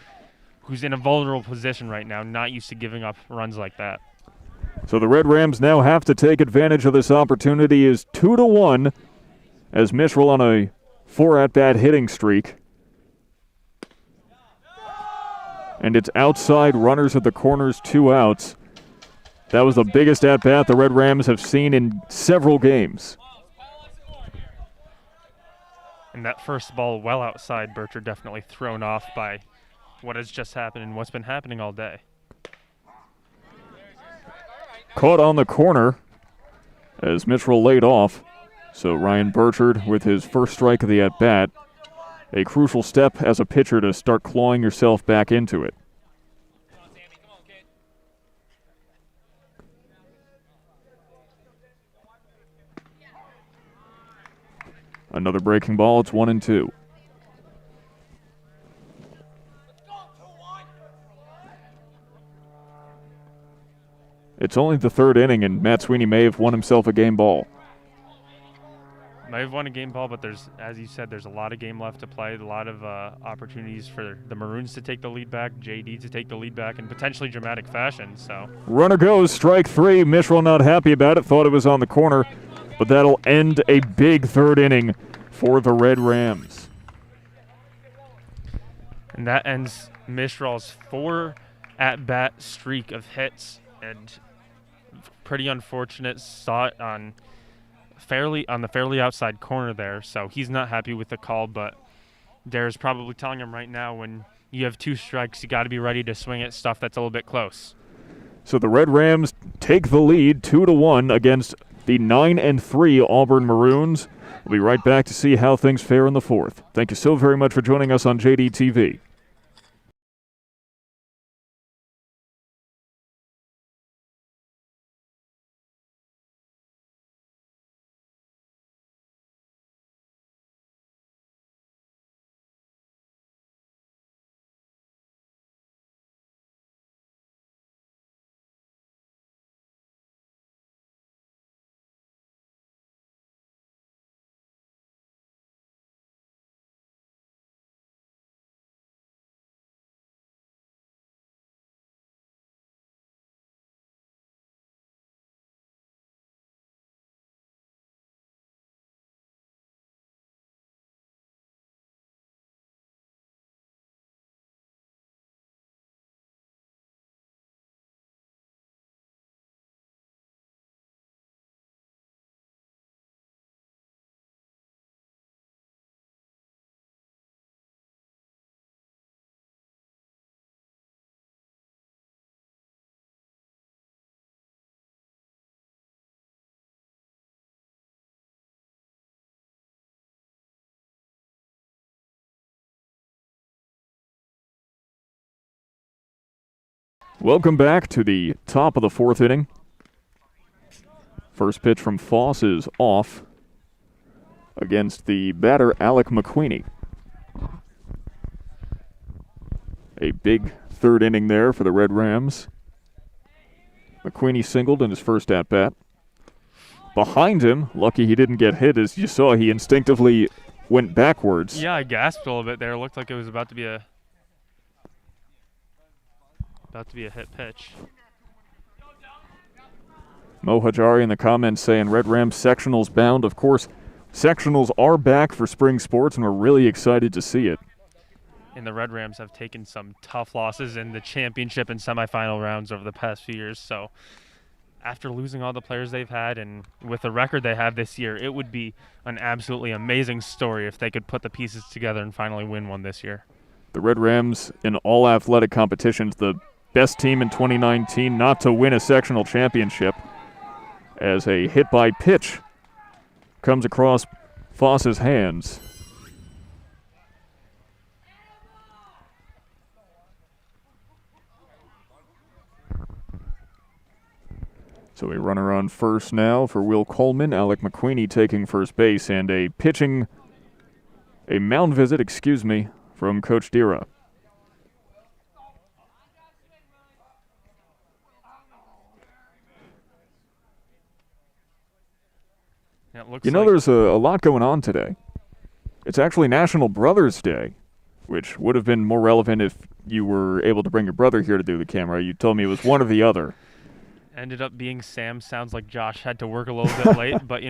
who's in a vulnerable position right now, not used to giving up runs like that. So the Red Rams now have to take advantage of this opportunity. Is 2-1 as Mitchell on a 4 at-bat hitting streak. And it's outside, runners at the corners, 2 outs. That was the biggest at-bat the Red Rams have seen in several games. And that first ball well outside, Burchard definitely thrown off by what has just happened and what's been happening all day. Caught on the corner as Mitchell laid off. So Ryan Burchard with his first strike of the at-bat. A crucial step as a pitcher to start clawing yourself back into it. Another breaking ball. It's 1-2. It's only the third inning, and Matt Sweeney may have won himself a game ball. May have won a game ball, but there's, as you said, there's a lot of game left to play, a lot of opportunities for the Maroons to take the lead back, JD to take the lead back in potentially dramatic fashion. So runner goes, strike three. Mitchell not happy about it, thought it was on the corner, but that'll end a big third inning for the Red Rams. And that ends Mistral,'s 4 at-bat streak of hits, and pretty unfortunate, saw it on the fairly outside corner there, so he's not happy with the call, but Dare's probably telling him right now, when you have 2 strikes, you got to be ready to swing at stuff that's a little bit close. So the Red Rams take the lead 2-1 against the 9-3 Auburn Maroons. We'll be right back to see how things fare in the fourth. Thank you so very much for joining us on JD TV. Welcome back to the top of the fourth inning. First pitch from Foss is off against the batter Alec McQueenie. A big third inning there for the Red Rams. McQueenie singled in his first at-bat. Behind him, lucky he didn't get hit, as you saw, he instinctively went backwards. Yeah, I gasped a little bit there. It looked like it was about to be a hit pitch. Mo Hajari in the comments saying Red Rams sectionals bound. Of course, sectionals are back for spring sports, and we're really excited to see it. And the Red Rams have taken some tough losses in the championship and semifinal rounds over the past few years. So after losing all the players they've had and with the record they have this year, it would be an absolutely amazing story if they could put the pieces together and finally win one this year. The Red Rams in all athletic competitions, the best team in 2019 not to win a sectional championship, as a hit by pitch comes across Foss's hands. So a runner on first now for Will Coleman, Alec McQueenie taking first base, and a mound visit, from Coach Dira. There's a lot going on today. It's actually National Brothers Day, which would have been more relevant if you were able to bring your brother here to do the camera. You told me it was one or the other. Ended up being Sam. Sounds like Josh had to work a little bit late, but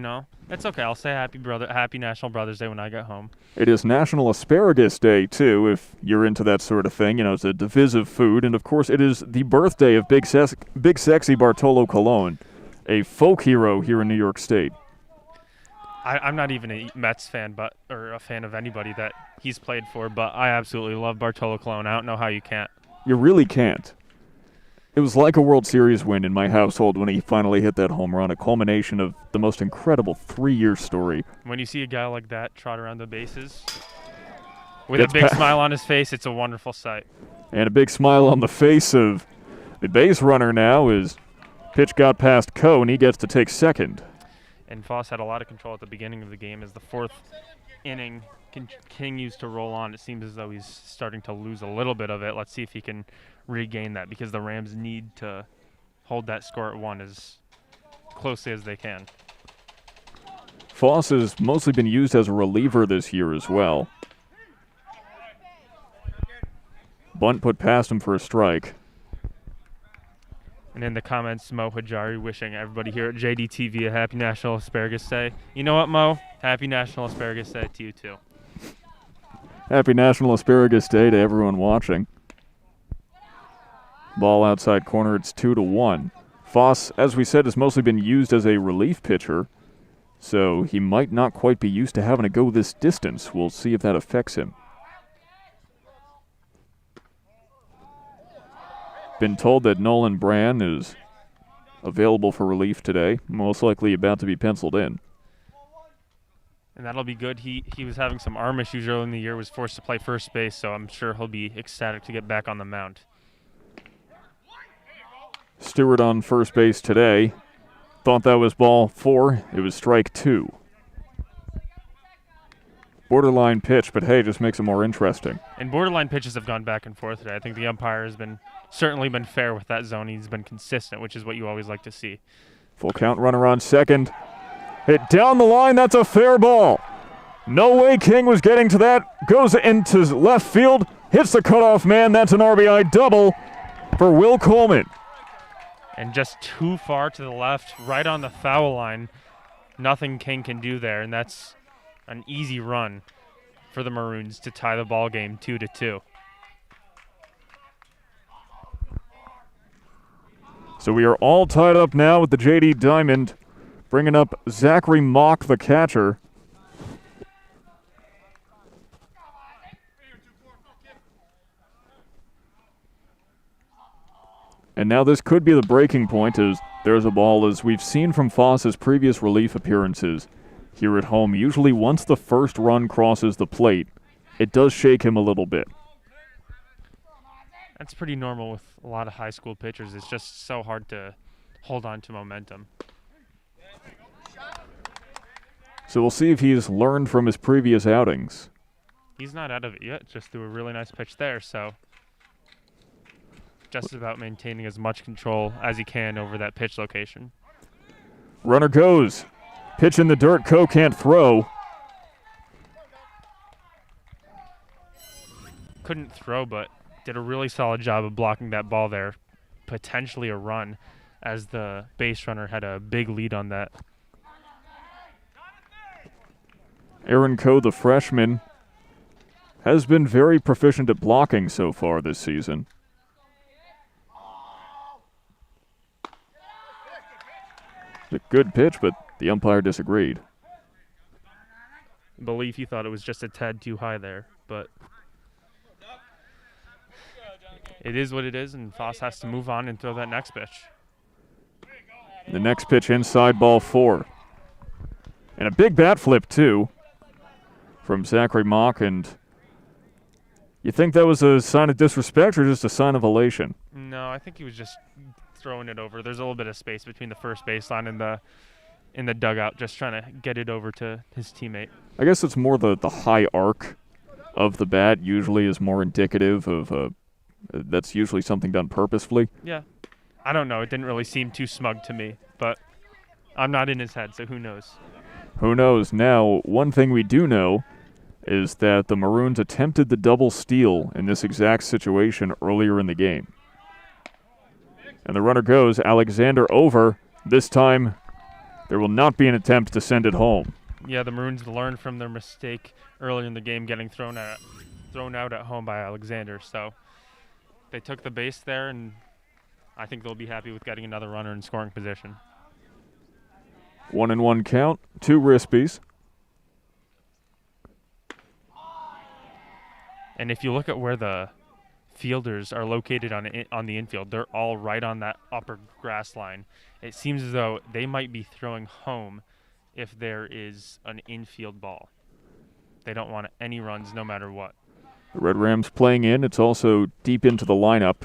that's okay. I'll say happy National Brothers Day when I get home. It is National Asparagus Day too, if you're into that sort of thing. It's a divisive food, and of course it is the birthday of Big Sexy Bartolo Colon, a folk hero here in New York State. I'm not even a Mets fan, or a fan of anybody that he's played for, but I absolutely love Bartolo Colon. I don't know how you can't. You really can't. It was like a World Series win in my household when he finally hit that home run, a culmination of the most incredible 3-year story. When you see a guy like that trot around the bases with a big smile on his face, it's a wonderful sight. And a big smile on the face of the base runner now as pitch got past Coe, and he gets to take second. And Foss had a lot of control at the beginning of the game as the fourth inning continues to roll on. It seems as though he's starting to lose a little bit of it. Let's see if he can regain that, because the Rams need to hold that score at 1 as closely as they can. Foss has mostly been used as a reliever this year as well. Bunt put past him for a strike. And in the comments, Mo Hajari wishing everybody here at JDTV a happy National Asparagus Day. You know what, Mo? Happy National Asparagus Day to you, too. Happy National Asparagus Day to everyone watching. Ball outside corner, it's 2-1. Foss, as we said, has mostly been used as a relief pitcher, so he might not quite be used to having to go this distance. We'll see if that affects him. Been told that Nolan Brand is available for relief today, most likely about to be penciled in. And that'll be good. He was having some arm issues early in the year, was forced to play first base, so I'm sure he'll be ecstatic to get back on the mound. Stewart on first base today. Thought that was ball 4. It was strike 2. Borderline pitch, but hey, just makes it more interesting. And borderline pitches have gone back and forth today. I think the umpire has certainly been fair with that zone. He's been consistent, which is what you always like to see. Full count, runner on second. Hit down the line, that's a fair ball. No way King was getting to that. Goes into left field, hits the cutoff man. That's an RBI double for Will Coleman. And just too far to the left, right on the foul line. Nothing King can do there, and that's an easy run for the Maroons to tie the ball game 2-2. So we are all tied up now with the JD Diamond, bringing up Zachary Mock, the catcher. And now this could be the breaking point, as there's a ball, as we've seen from Foss's previous relief appearances here at home. Usually once the first run crosses the plate, it does shake him a little bit. That's pretty normal with a lot of high school pitchers. It's just so hard to hold on to momentum. So we'll see if he's learned from his previous outings. He's not out of it yet, just threw a really nice pitch there, so just about maintaining as much control as he can over that pitch location. Runner goes. Pitch in the dirt, Coe can't throw. Couldn't throw, but did a really solid job of blocking that ball there. Potentially a run, as the base runner had a big lead on that. Aaron Coe, the freshman, has been very proficient at blocking so far this season. A good pitch, but the umpire disagreed. I believe he thought it was just a tad too high there, but it is what it is, and Foss has to move on and throw that next pitch. The next pitch inside, ball 4. And a big bat flip, too, from Zachary Mock. And you think that was a sign of disrespect or just a sign of elation? No, I think he was just throwing it over. There's a little bit of space between the first baseline and in the dugout, just trying to get it over to his teammate. I guess it's more the high arc of the bat usually is more indicative of that's usually something done purposefully. Yeah. I don't know. It didn't really seem too smug to me, but I'm not in his head, so who knows? Who knows? Now, one thing we do know is that the Maroons attempted the double steal in this exact situation earlier in the game. And the runner goes, Alexander over. This time, there will not be an attempt to send it home. Yeah, the Maroons learned from their mistake earlier in the game, getting thrown out at home by Alexander. So they took the base there, and I think they'll be happy with getting another runner in scoring position. 1-1 count, 2 Rispies. And if you look at where the fielders are located on the infield, they're all right on that upper grass line. It seems as though they might be throwing home if there is an infield ball. They don't want any runs no matter what. The Red Rams playing in. It's also deep into the lineup.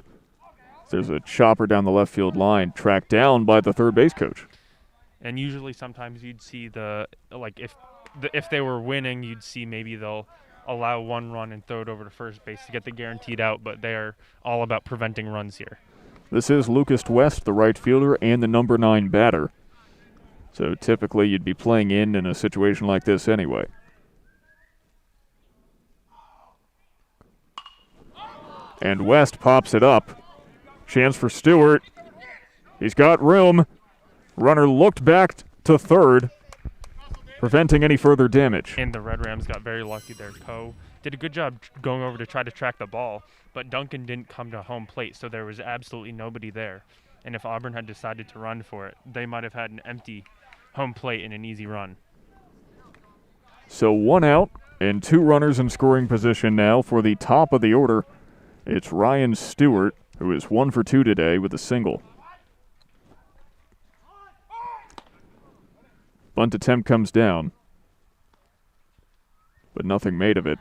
There's a chopper down the left field line, tracked down by the third base coach. And usually sometimes you'd see if they were winning, you'd see maybe they'll allow one run and throw it over to first base to get the guaranteed out, but they're all about preventing runs here. This is Lucas West, the right fielder, and the number 9 batter. So typically you'd be playing in a situation like this anyway. And West pops it up. Chance for Stewart. He's got room. Runner looked back to third, preventing any further damage. And the Red Rams got very lucky there. Poe did a good job going over to try to track the ball, but Duncan didn't come to home plate, so there was absolutely nobody there. And if Auburn had decided to run for it, they might have had an empty home plate and an easy run. So 1 out and 2 runners in scoring position now for the top of the order. It's Ryan Stewart, who is 1 for 2 today with a single. Bunt attempt comes down, but nothing made of it.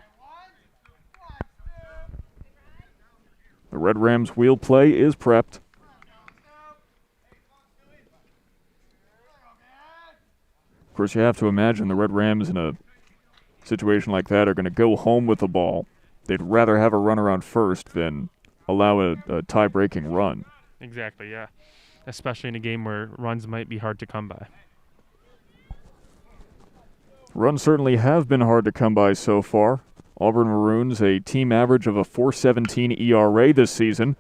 The Red Rams wheel play is prepped. Of course, you have to imagine the Red Rams in a situation like that are going to go home with the ball. They'd rather have a runner on first than allow a tie-breaking run. Exactly, yeah. Especially in a game where runs might be hard to come by. Runs certainly have been hard to come by so far. Auburn Maroons, a team average of a .417 ERA this season.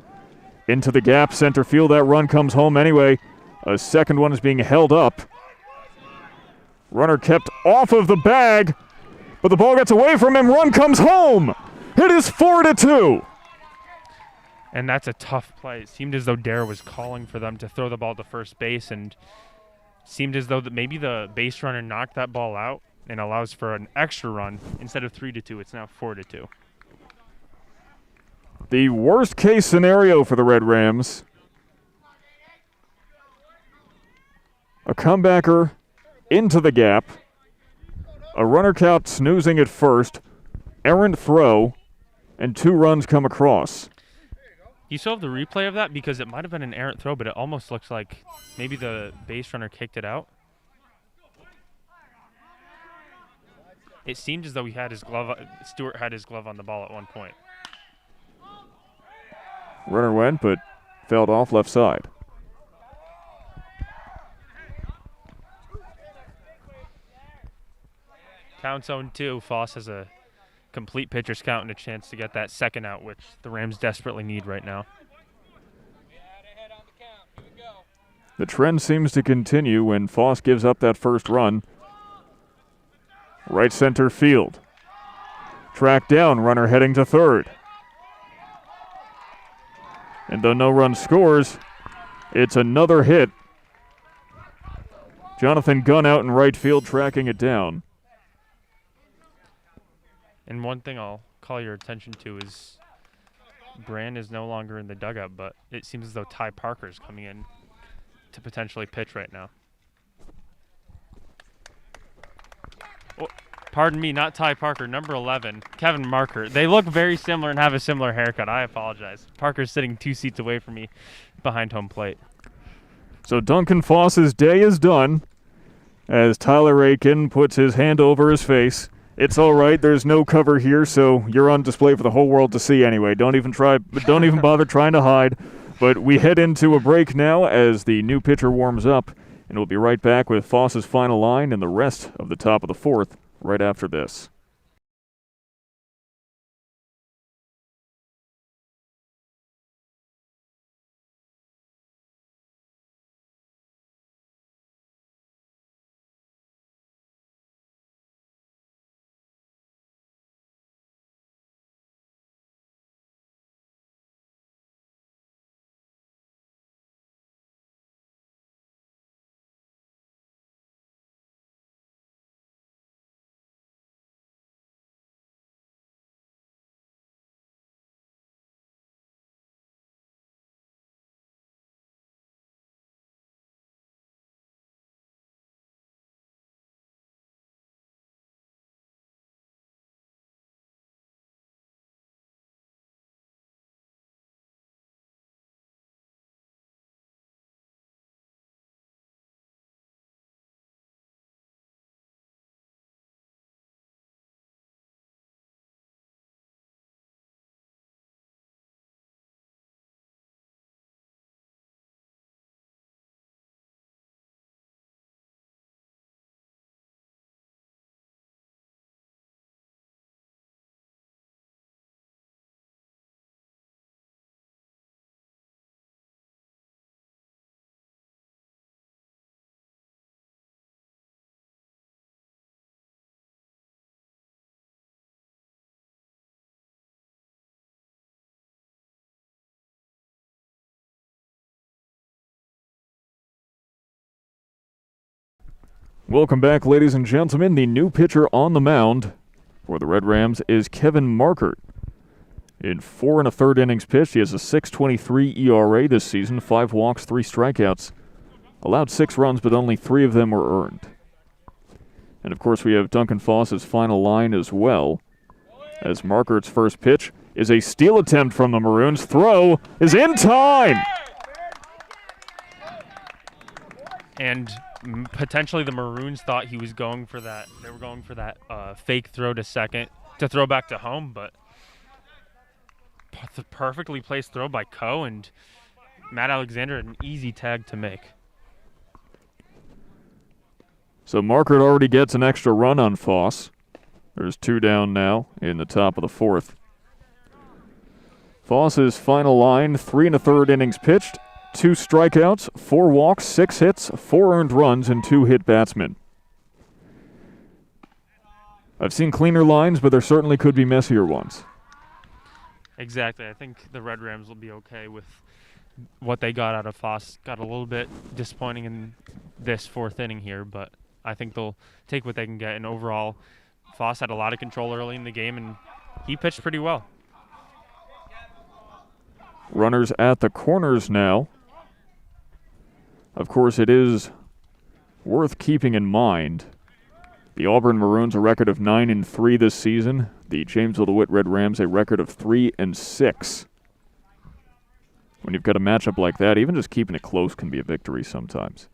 Into the gap, center field. That run comes home anyway. A second one is being held up. Runner kept off of the bag, but the ball gets away from him. Run comes home. It is 4-2. And that's a tough play. It seemed as though Dare was calling for them to throw the ball to first base, and seemed as though that maybe the base runner knocked that ball out and allows for an extra run. Instead of 3-2, it's now 4-2. The worst case scenario for the Red Rams. A comebacker into the gap. A runner count snoozing at first. Errant throw, and 2 runs come across. You still have the replay of that because it might have been an errant throw, but it almost looks like maybe the base runner kicked it out. It seemed as though he had his glove. Stewart had his glove on the ball at one point. Runner went, but failed off left side. Count's 0-2. Foss has a complete pitcher's count and a chance to get that second out, which the Rams desperately need right now. The trend seems to continue when Foss gives up that first run. Right center field. Track down, runner heading to third. And though no run scores, it's another hit. Jonathan Gunn out in right field tracking it down. And one thing I'll call your attention to is Brand is no longer in the dugout, but it seems as though Ty Parker is coming in to potentially pitch right now. Oh, pardon me, not Ty Parker, number 11, Kevin Markert. They look very similar and have a similar haircut. I apologize. Parker's sitting 2 seats away from me behind home plate. So Duncan Foss's day is done as Tyler Aitken puts his hand over his face. It's all right. There's no cover here, so you're on display for the whole world to see anyway. Don't even bother trying to hide. But we head into a break now as the new pitcher warms up, and we'll be right back with Foss's final line and the rest of the top of the fourth right after this. Welcome back, ladies and gentlemen. The new pitcher on the mound for the Red Rams is Kevin Markert. In 4 1/3 innings pitched, he has a 6.23 ERA this season, 5 walks, 3 strikeouts. Allowed 6 runs, but only 3 of them were earned. And of course, we have Duncan Foss's final line as well, as Markert's first pitch is a steal attempt from the Maroons. Throw is in time! And potentially the Maroons thought he was going for that. They were going for that fake throw to second to throw back to home, but the perfectly placed throw by Coe, and Matt Alexander had an easy tag to make. So Markert already gets an extra run on Foss. There's 2 down now in the top of the 4th. Foss's final line, 3 1/3 innings pitched, 2 strikeouts, 4 walks, 6 hits, 4 earned runs, and 2 hit batsmen. I've seen cleaner lines, but there certainly could be messier ones. Exactly. I think the Red Rams will be okay with what they got out of Foss. Got a little bit disappointing in this 4th inning here, but I think they'll take what they can get. And overall, Foss had a lot of control early in the game, and he pitched pretty well. Runners at the corners now. Of course, it is worth keeping in mind the Auburn Maroons a record of 9-3 this season. The Jamesville-DeWitt Red Rams a record of 3-6. When you've got a matchup like that, even just keeping it close can be a victory sometimes.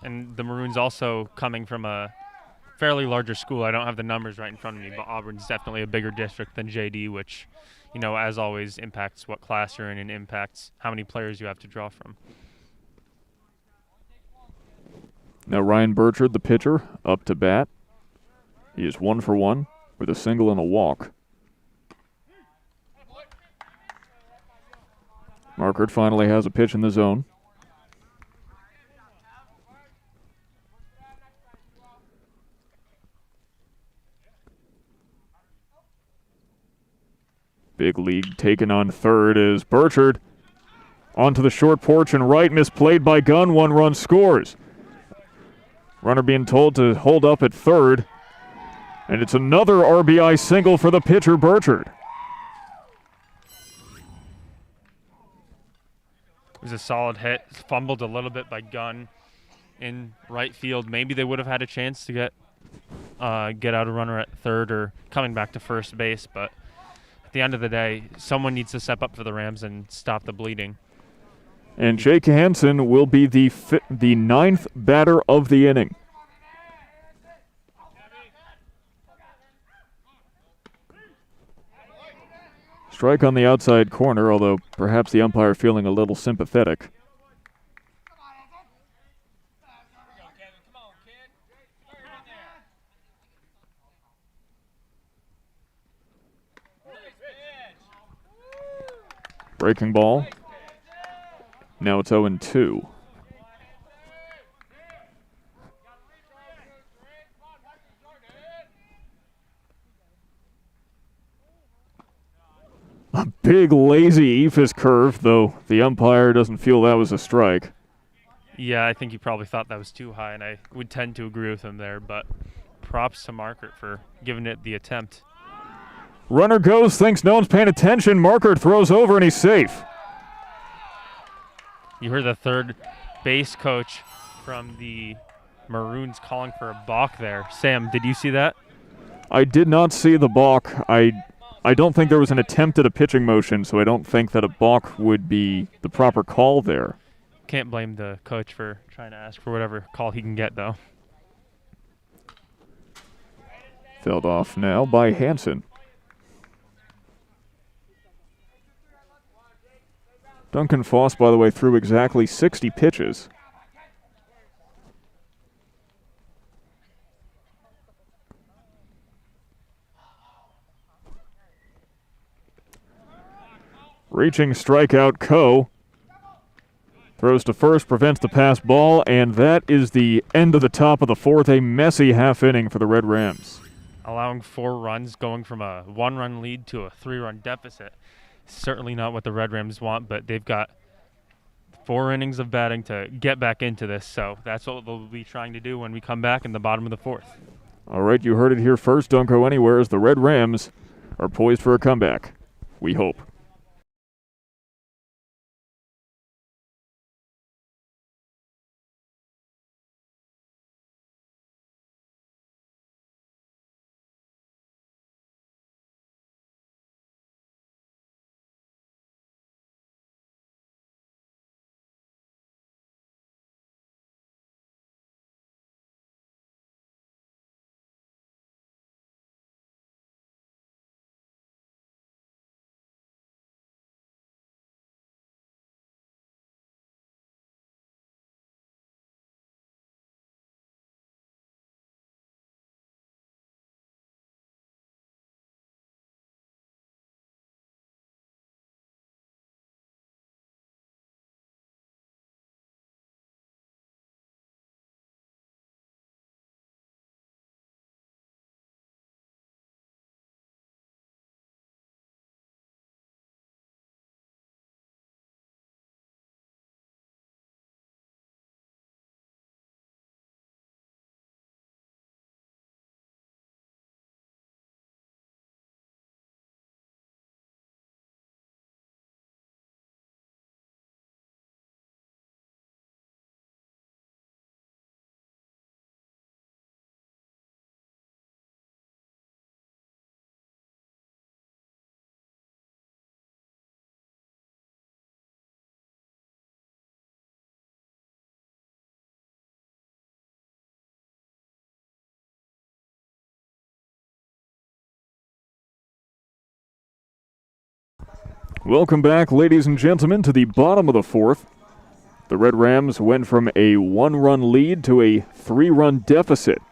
And the Maroons also coming from a fairly larger school. I don't have the numbers right in front of me, but Auburn's definitely a bigger district than JD, which, you know, as always, impacts what class you're in and impacts how many players you have to draw from. Now Ryan Burchard, the pitcher, up to bat. He is 1 for 1 with a single and a walk. Markert finally has a pitch in the zone. Big league taken on third is Burchard. Onto the short porch and right, misplayed by Gunn. 1 run scores. Runner being told to hold up at third. And it's another RBI single for the pitcher, Burchard. It was a solid hit. Fumbled a little bit by Gunn in right field. Maybe they would have had a chance to get out a runner at third or coming back to first base, but at the end of the day, someone needs to step up for the Rams and stop the bleeding. And Jake Hansen will be the 9th batter of the inning. Strike on the outside corner, although perhaps the umpire feeling a little sympathetic. Breaking ball. Now it's 0-2. A big, lazy eephus curve, though the umpire doesn't feel that was a strike. Yeah, I think he probably thought that was too high, and I would tend to agree with him there, but props to Markert for giving it the attempt. Runner goes, thinks no one's paying attention. Markert throws over, and he's safe. You heard the third base coach from the Maroons calling for a balk there. Sam, did you see that? I did not see the balk. I don't think there was an attempt at a pitching motion, so I don't think that a balk would be the proper call there. Can't blame the coach for trying to ask for whatever call he can get, though. Felled off now by Hansen. Duncan Foss, by the way, threw exactly 60 pitches. Reaching strikeout, Coe. Throws to first, prevents the pass ball, and that is the end of the top of the 4th. A messy half inning for the Red Rams. Allowing 4 runs, going from a 1-run lead to a 3-run deficit. Certainly not what the Red Rams want, but they've got 4 innings of batting to get back into this. So that's what they'll be trying to do when we come back in the bottom of the 4th. All right, you heard it here first. Don't go anywhere as the Red Rams are poised for a comeback. We hope. Welcome back, ladies and gentlemen, to the bottom of the 4th. The Red Rams went from a 1-run lead to a 3-run deficit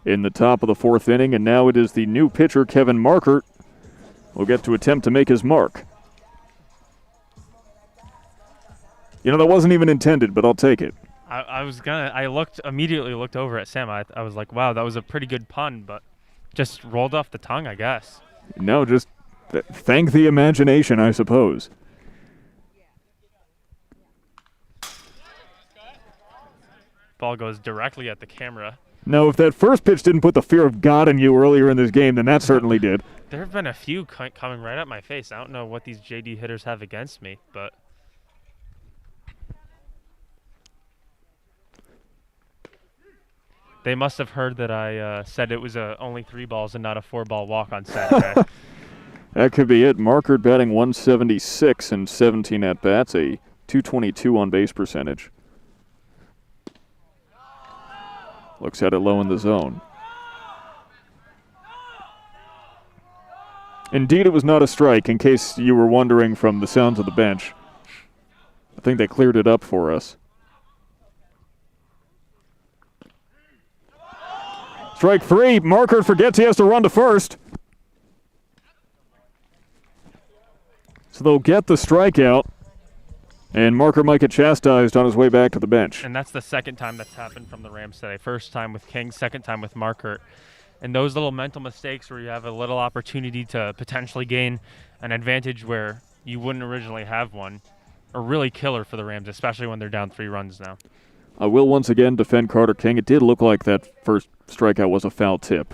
in the top of the 4th inning, and now it is the new pitcher, Kevin Markert, will get to attempt to make his mark. You know, that wasn't even intended, but I'll take it. I immediately looked over at Sam. I was like, wow, that was a pretty good pun, but just rolled off the tongue, I guess. No, just thank the imagination, I suppose. Ball goes directly at the camera. No, if that first pitch didn't put the fear of God in you earlier in this game, then that certainly did. There have been a few coming right at my face. I don't know what these JD hitters have against me, but they must have heard that I said it was only 3 balls and not a 4-ball walk on Saturday. That could be it. Markert batting 176 and 17 at-bats, a .222 on-base percentage. Looks at it low in the zone. Indeed, it was not a strike, in case you were wondering from the sounds of the bench. I think they cleared it up for us. Strike 3. Markert forgets he has to run to first. So they'll get the strikeout, and Markert might get chastised on his way back to the bench. And that's the second time that's happened from the Rams today. First time with King, second time with Markert. And those little mental mistakes where you have a little opportunity to potentially gain an advantage where you wouldn't originally have one are really killer for the Rams, especially when they're down 3 runs now. I will once again defend Carter King. It did look like that first strikeout was a foul tip.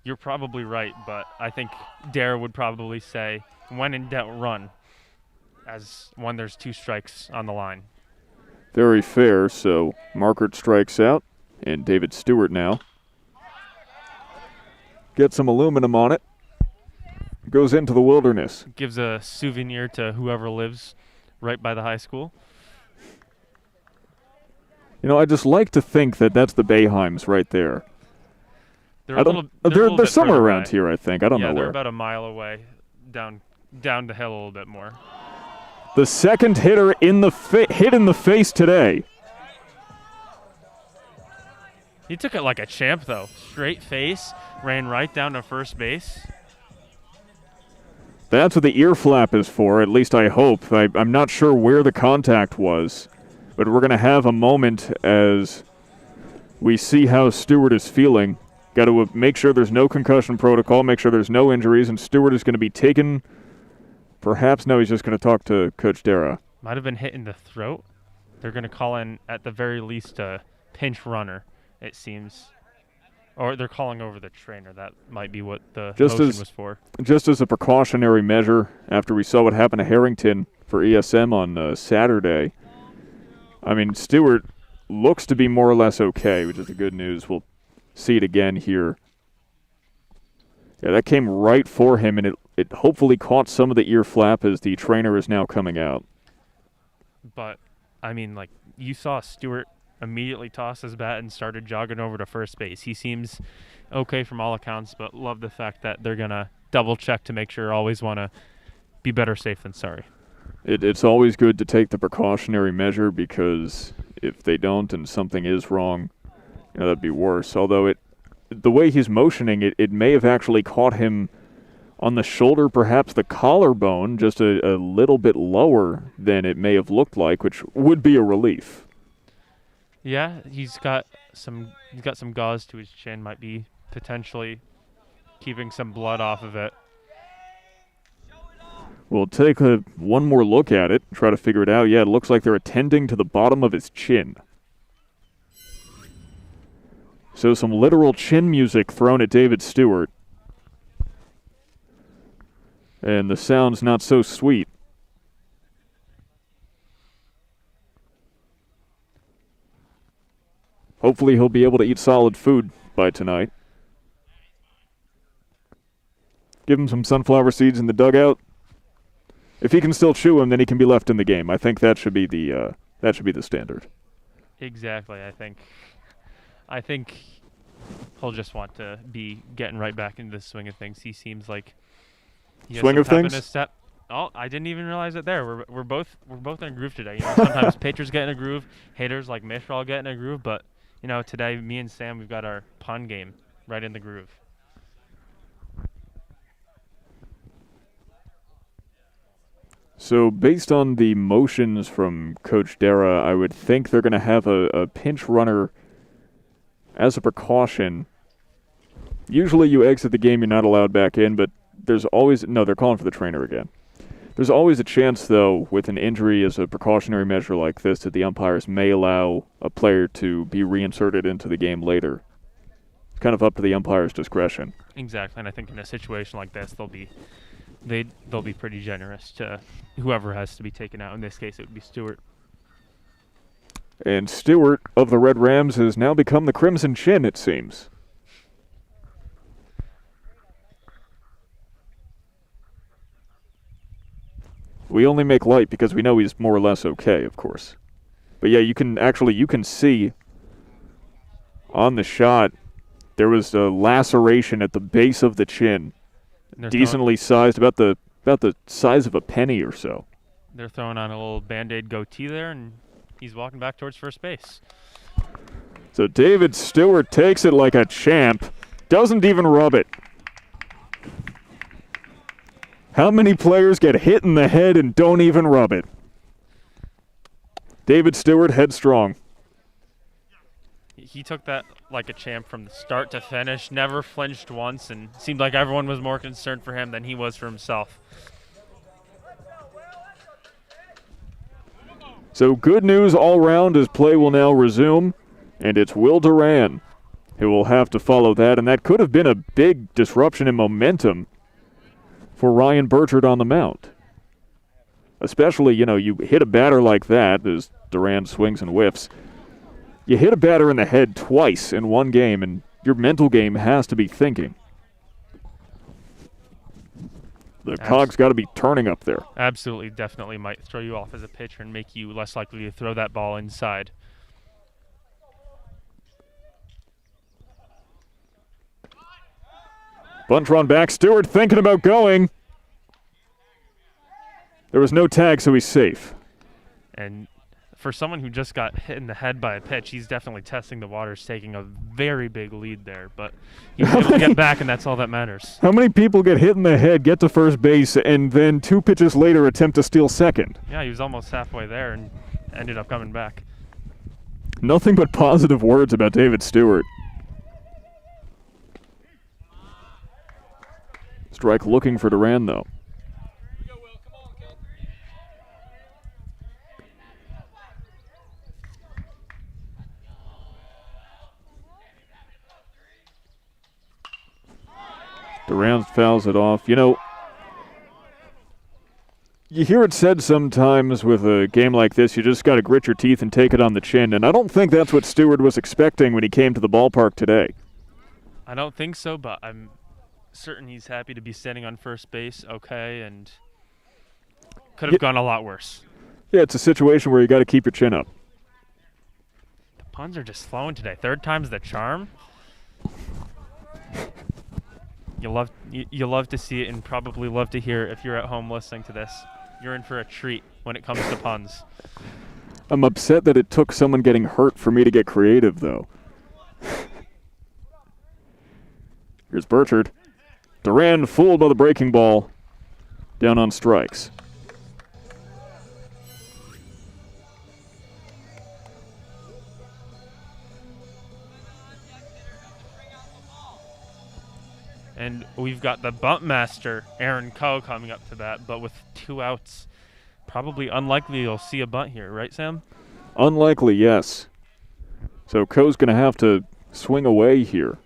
You're probably right, but I think Dare would probably say, when in doubt, run, as when there's 2 strikes on the line. Very fair, so Markert strikes out, and David Stewart now gets some aluminum on it. Goes into the wilderness. Gives a souvenir to whoever lives right by the high school. You know, I just like to think that that's the Boeheims right there. They're somewhere around here, I think. I don't know where. Yeah, they're about a mile away, down the hill a little bit more. The second hitter in the hit in the face today. He took it like a champ, though. Straight face, ran right down to first base. That's what the ear flap is for, at least I hope. I'm not sure where the contact was, but we're going to have a moment as we see how Stewart is feeling. Got to make sure there's no concussion protocol, make sure there's no injuries, and Stewart is going to be taken Perhaps no, he's just going to talk to Coach Dara. Might have been hit in the throat. They're going to call in, at the very least, a pinch runner, it seems. Or they're calling over the trainer. That might be what the motion was for. Just as a precautionary measure, after we saw what happened to Harrington for ESM on Saturday, I mean, Stewart looks to be more or less okay, which is the good news. We'll see it again here. Yeah, that came right for him, and it hopefully caught some of the ear flap as the trainer is now coming out. But, I mean, like, you saw Stewart immediately toss his bat and started jogging over to first base. He seems okay from all accounts, but love the fact that they're going to double-check to make sure. Always want to be better safe than sorry. It's always good to take the precautionary measure, because if they don't and something is wrong, that'd be worse. Although the way he's motioning, it may have actually caught him on the shoulder, perhaps the collarbone, just a little bit lower than it may have looked like, which would be a relief. Yeah, he's got some gauze to his chin, might be potentially keeping some blood off of it. We'll take one more look at it, try to figure it out. Yeah, it looks like they're attending to the bottom of his chin. So some literal chin music thrown at David Stewart. And the sound's not so sweet. Hopefully he'll be able to eat solid food by tonight. Give him some sunflower seeds in the dugout. If he can still chew them, then he can be left in the game. I think that should be the standard. Exactly. I think he'll just want to be getting right back into the swing of things. He seems like he has swing some of pep in things. his step. Oh, I didn't even realize it there. We're both in a groove today. Sometimes pitchers get in a groove, hitters like Mish all get in a groove, but today me and Sam, we've got our pun game right in the groove. So based on the motions from Coach Dara, I would think they're going to have a pinch runner as a precaution. Usually you exit the game, you're not allowed back in, but there's always – no, they're calling for the trainer again. There's always a chance, though, with an injury as a precautionary measure like this, that the umpires may allow a player to be reinserted into the game later. It's kind of up to the umpire's discretion. Exactly, and I think in a situation like this, they'll be pretty generous to whoever has to be taken out. In this case, it would be Stewart. And Stewart of the Red Rams has now become the Crimson Chin, it seems. We only make light because we know he's more or less okay, of course. But yeah, you can see on the shot there was a laceration at the base of the chin. Decently sized, about the size of a penny or so. They're throwing on a little Band-Aid goatee there, and he's walking back towards first base. So David Stewart takes it like a champ, doesn't even rub it. How many players get hit in the head and don't even rub it? David Stewart, headstrong. He took that like a champ from the start to finish, never flinched once, and seemed like everyone was more concerned for him than he was for himself. So good news all round as play will now resume, and it's Will Duran who will have to follow that, and that could have been a big disruption in momentum for Ryan Burchard on the mound. Especially, you hit a batter like that as Duran swings and whiffs. You hit a batter in the head twice in one game, and your mental game has to be thinking. The cog's got to be turning up there. Absolutely, definitely might throw you off as a pitcher and make you less likely to throw that ball inside. Bunch run back. Stewart thinking about going. There was no tag, so he's safe. And for someone who just got hit in the head by a pitch, he's definitely testing the waters, taking a very big lead there. But he's able to get back, and that's all that matters. How many people get hit in the head, get to first base, and then 2 pitches later attempt to steal second? Yeah, he was almost halfway there and ended up coming back. Nothing but positive words about David Stewart. Strike looking for Duran, though. Durant fouls it off. You know, you hear it said sometimes with a game like this, you just got to grit your teeth and take it on the chin, and I don't think that's what Stewart was expecting when he came to the ballpark today. I don't think so, but I'm certain he's happy to be standing on first base, okay, and could have gone a lot worse. Yeah, it's a situation where you got to keep your chin up. The puns are just flowing today. Third time's the charm. You love to see it and probably love to hear it if you're at home listening to this. You're in for a treat when it comes to puns. I'm upset that it took someone getting hurt for me to get creative, though. Here's Burchard. Duran fooled by the breaking ball. Down on strikes. And we've got the bunt master, Aaron Coe, coming up to bat, but with 2 outs, probably unlikely you'll see a bunt here, right, Sam? Unlikely, yes. So Coe's going to have to swing away here.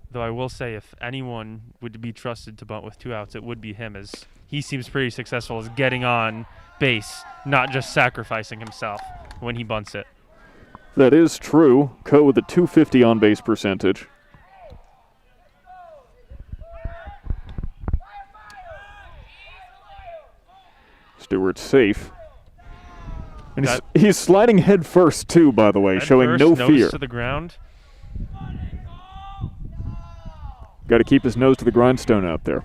Though I will say, if anyone would be trusted to bunt with 2 outs, it would be him, as he seems pretty successful as getting on base, not just sacrificing himself when he bunts it. That is true. Coe with a .250 on-base percentage. Stewart's safe. And he's sliding head first, too, by the way, showing no fear. Nose to the ground. Got to keep his nose to the grindstone out there.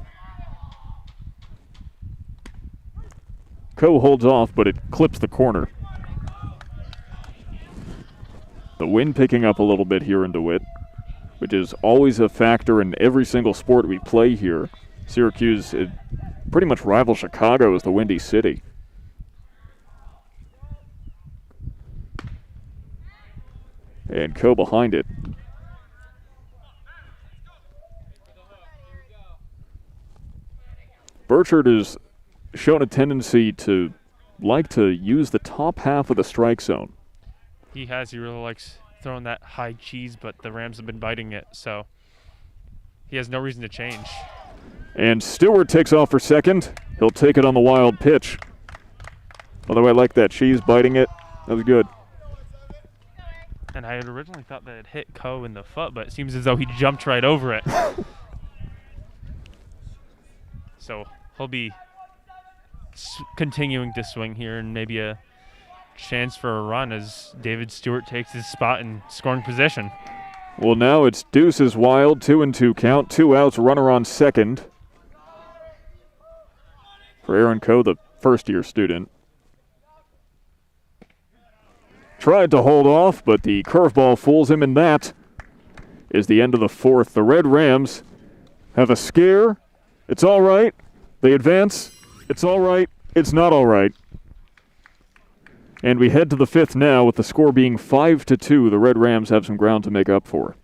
Coe holds off, but it clips the corner. The wind picking up a little bit here in DeWitt, which is always a factor in every single sport we play here. Syracuse pretty much rivals Chicago as the Windy City. And Coe behind it. Burchard has shown a tendency to like to use the top half of the strike zone. He has. He really likes throwing that high cheese, but the Rams have been biting it, so he has no reason to change. And Stewart takes off for second. He'll take it on the wild pitch. Although I like that cheese biting it. That was good. And I had originally thought that it hit Coe in the foot, but it seems as though he jumped right over it. So he'll be continuing to swing here, and maybe a chance for a run as David Stewart takes his spot in scoring position. Well, now it's Deuces wild, 2-2 count, 2 outs, runner on second. For Aaron Coe, the first-year student. Tried to hold off, but the curveball fools him, and that is the end of the fourth. The Red Rams have a scare. It's all right. They advance. It's all right. It's not all right. And we head to the fifth now with the score being 5-2. The Red Rams have some ground to make up for.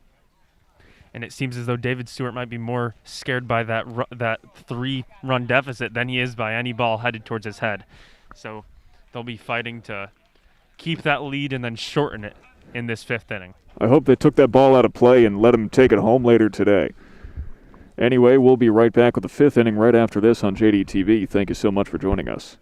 And it seems as though David Stewart might be more scared by that 3-run deficit than he is by any ball headed towards his head. So they'll be fighting to keep that lead and then shorten it in this fifth inning. I hope they took that ball out of play and let him take it home later today. Anyway, we'll be right back with the fifth inning right after this on JDTV. Thank you so much for joining us.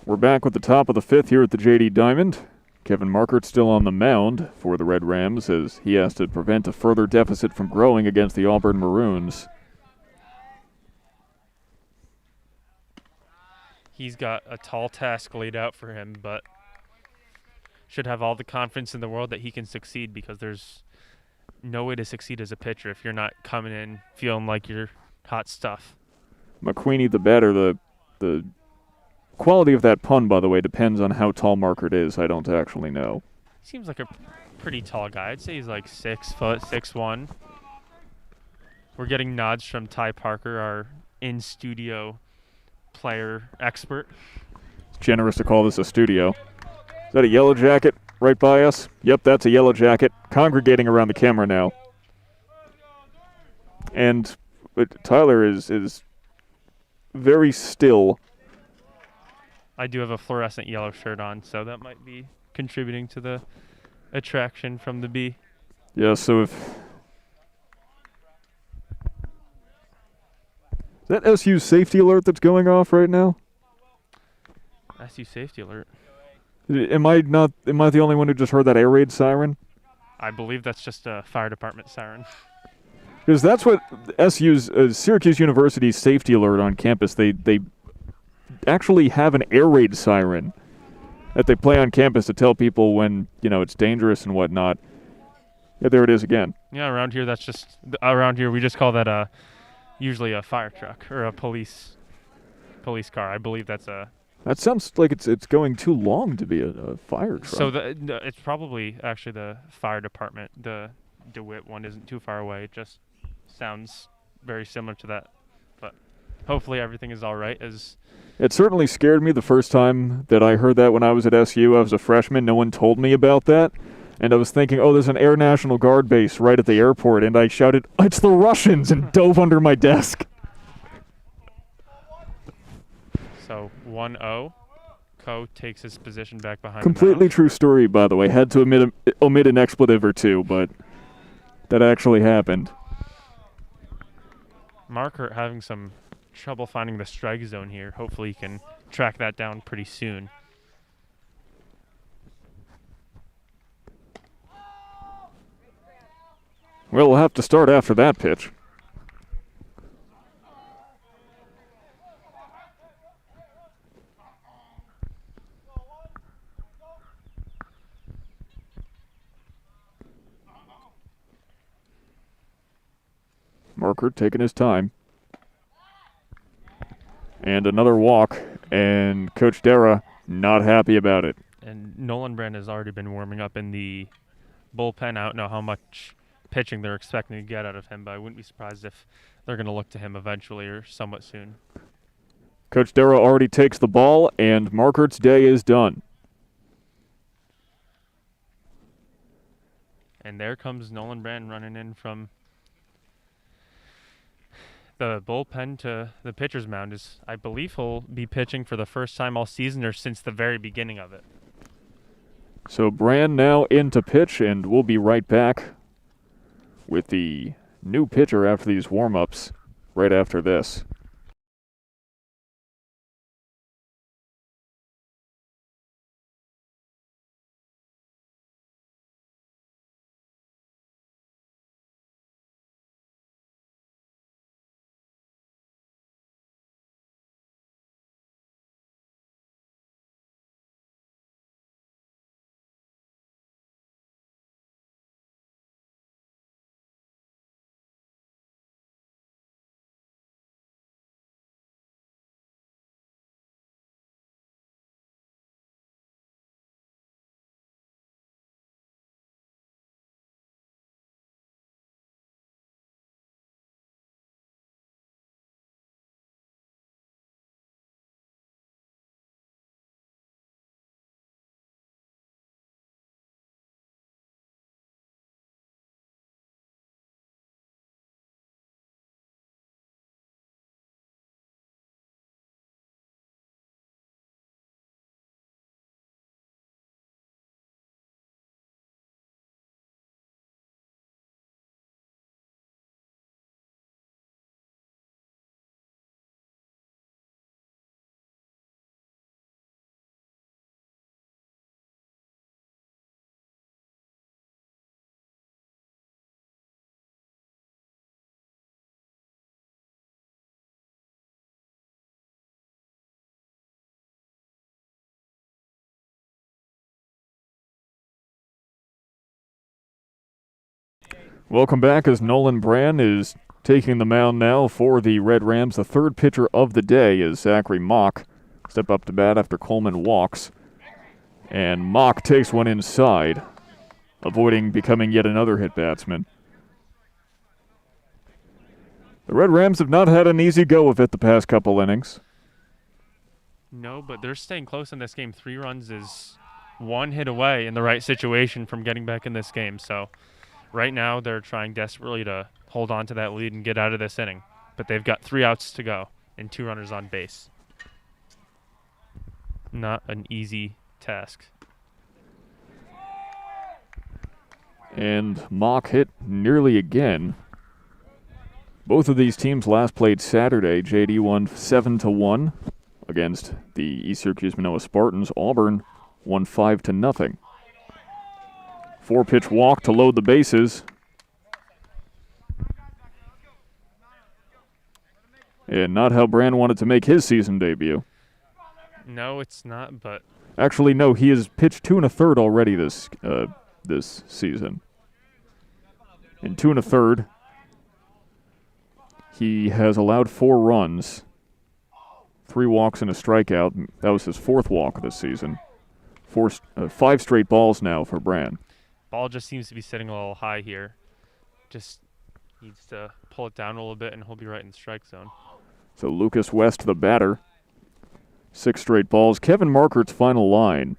We're back with the top of the fifth here at the J.D. Diamond. Kevin Markert still on the mound for the Red Rams as he has to prevent a further deficit from growing against the Auburn Maroons. He's got a tall task laid out for him, but should have all the confidence in the world that he can succeed, because there's no way to succeed as a pitcher if you're not coming in feeling like you're hot stuff. McQueenie the batter, the quality of that pun, by the way, depends on how tall Markert is. I don't actually know. Seems like a pretty tall guy. I'd say he's like 6 foot, 6'1". We're getting nods from Ty Parker, our in-studio player expert. It's generous to call this a studio. Is that a yellow jacket right by us? Yep, that's a yellow jacket. Congregating around the camera now. And Tyler is very still. I do have a fluorescent yellow shirt on, so that might be contributing to the attraction from the bee. Yeah, so if... Is that SU's safety alert that's going off right now? SU safety alert. Am I the only one who just heard that air raid siren? I believe that's just a fire department siren. Because that's what SU's Syracuse University's safety alert on campus. They actually have an air raid siren that they play on campus to tell people when it's dangerous and whatnot. Yeah, there it is again. Yeah, around here we just call that usually a fire truck or a police car. I believe that's a. That sounds like it's going too long to be a fire truck. So it's probably actually the fire department. The DeWitt one isn't too far away. It just sounds very similar to that. But hopefully everything is all right. It certainly scared me the first time that I heard that when I was at SU. I was a freshman. No one told me about that. And I was thinking, oh, there's an Air National Guard base right at the airport. And I shouted, "It's the Russians!" and dove under my desk. So 1-0. Co takes his position back behind. Completely true story, by the way. Had to omit an expletive or two, but that actually happened. Markert having some trouble finding the strike zone here. Hopefully he can track that down pretty soon. Well, we'll have to start after that pitch. Markert taking his time. And another walk, and Coach Dara not happy about it. And Nolan Brand has already been warming up in the bullpen. I don't know how much pitching they're expecting to get out of him, but I wouldn't be surprised if they're going to look to him eventually or somewhat soon. Coach Dara already takes the ball, and Markert's day is done. And there comes Nolan Brand running in from the bullpen to the pitcher's mound. I believe he'll be pitching for the first time all season or since the very beginning of it. So Brand now in to pitch, and we'll be right back with the new pitcher after these warm-ups right after this. Welcome back as Nolan Brand is taking the mound now for the Red Rams. The third pitcher of the day is Zachary Mock. Step up to bat after Coleman walks. And Mock takes one inside, avoiding becoming yet another hit batsman. The Red Rams have not had an easy go of it the past couple innings. No, but they're staying close in this game. 3 runs is 1 hit away in the right situation from getting back in this game. So right now they're trying desperately to hold on to that lead and get out of this inning. But they've got 3 outs to go and 2 runners on base. Not an easy task. And Mock hit nearly again. Both of these teams last played Saturday. JD won 7-1 against the East Syracuse Manoa Spartans. Auburn won 5-0. 4-pitch walk to load the bases. And not how Brand wanted to make his season debut. No, it's not, but... Actually, no, he has pitched 2 1/3 already this season. In 2 1/3, he has allowed 4 runs, 3 walks and a strikeout. That was his 4th walk this season. 5 straight balls now for Brand. Ball just seems to be sitting a little high here. Just needs to pull it down a little bit, and he'll be right in the strike zone. So Lucas West, the batter. 6 straight balls. Kevin Markert's final line.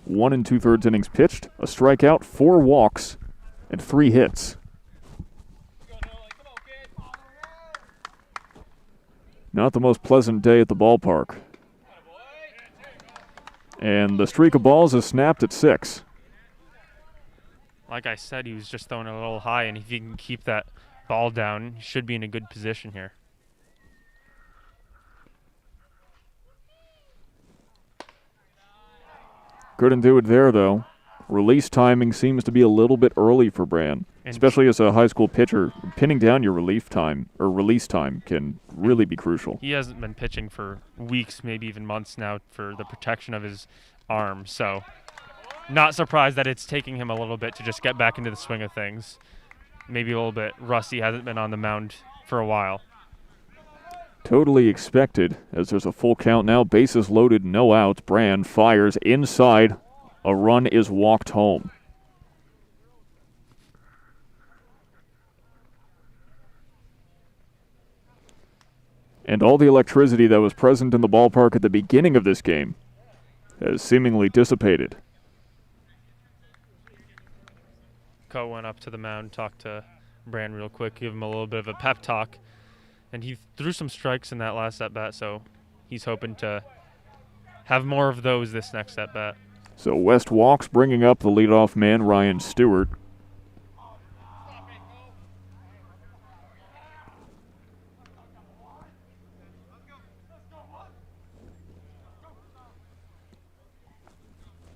1 2/3 innings pitched, a strikeout, 4 walks, and 3 hits. Not the most pleasant day at the ballpark. And the streak of balls is snapped at 6. Like I said, he was just throwing it a little high, and if he can keep that ball down, he should be in a good position here. Couldn't do it there, though. Release timing seems to be a little bit early for Brand, especially as a high school pitcher. Pinning down your release time can really be crucial. He hasn't been pitching for weeks, maybe even months now, for the protection of his arm. So not surprised that it's taking him a little bit to just get back into the swing of things. Maybe a little bit rusty, hasn't been on the mound for a while. Totally expected, as there's a full count now. Bases loaded, no outs. Brand fires inside. A run is walked home. And all the electricity that was present in the ballpark at the beginning of this game has seemingly dissipated. Co went up to the mound, talked to Brand real quick, give him a little bit of a pep talk. And he threw some strikes in that last at-bat, so he's hoping to have more of those this next at-bat. So West walks, bringing up the leadoff man, Ryan Stewart.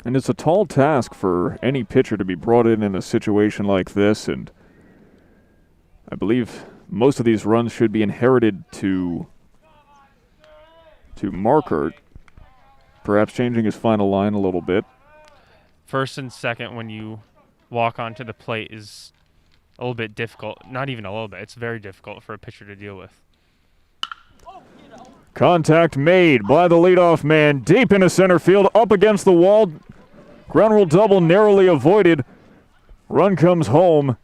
And it's a tall task for any pitcher to be brought in a situation like this, and I believe most of these runs should be inherited to Markert, perhaps changing his final line a little bit. First and second when you walk onto the plate is a little bit difficult. Not even a little bit. It's very difficult for a pitcher to deal with. Contact made by the leadoff man deep into center field, up against the wall. Ground rule double narrowly avoided. Run comes home.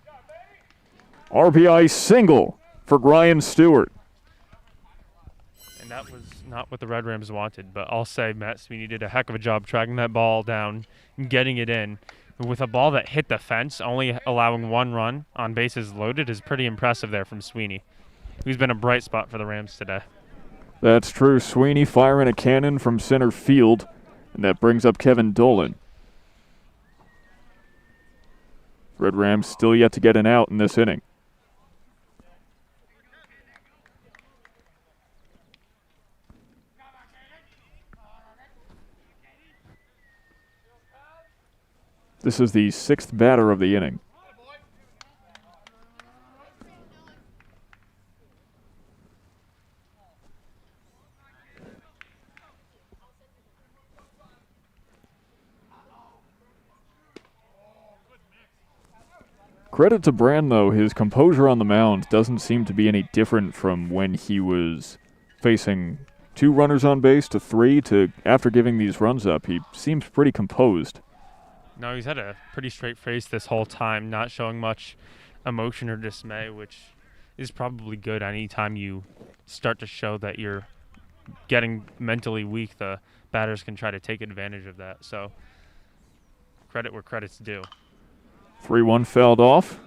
RBI single for Ryan Stewart. And that was not what the Red Rams wanted, but I'll say Matt Sweeney did a heck of a job tracking that ball down and getting it in. With a ball that hit the fence, only allowing 1 run on bases loaded is pretty impressive there from Sweeney, who's been a bright spot for the Rams today. That's true. Sweeney firing a cannon from center field, and that brings up Kevin Dolan. Red Rams still yet to get an out in this inning. This is the 6th batter of the inning. Credit to Brand, though, his composure on the mound doesn't seem to be any different from when he was facing 2 runners on base to 3 to after giving these runs up. He seems pretty composed. No, he's had a pretty straight face this whole time, not showing much emotion or dismay, which is probably good. Anytime you start to show that you're getting mentally weak, the batters can try to take advantage of that. So credit where credit's due. 3-1 fouled off.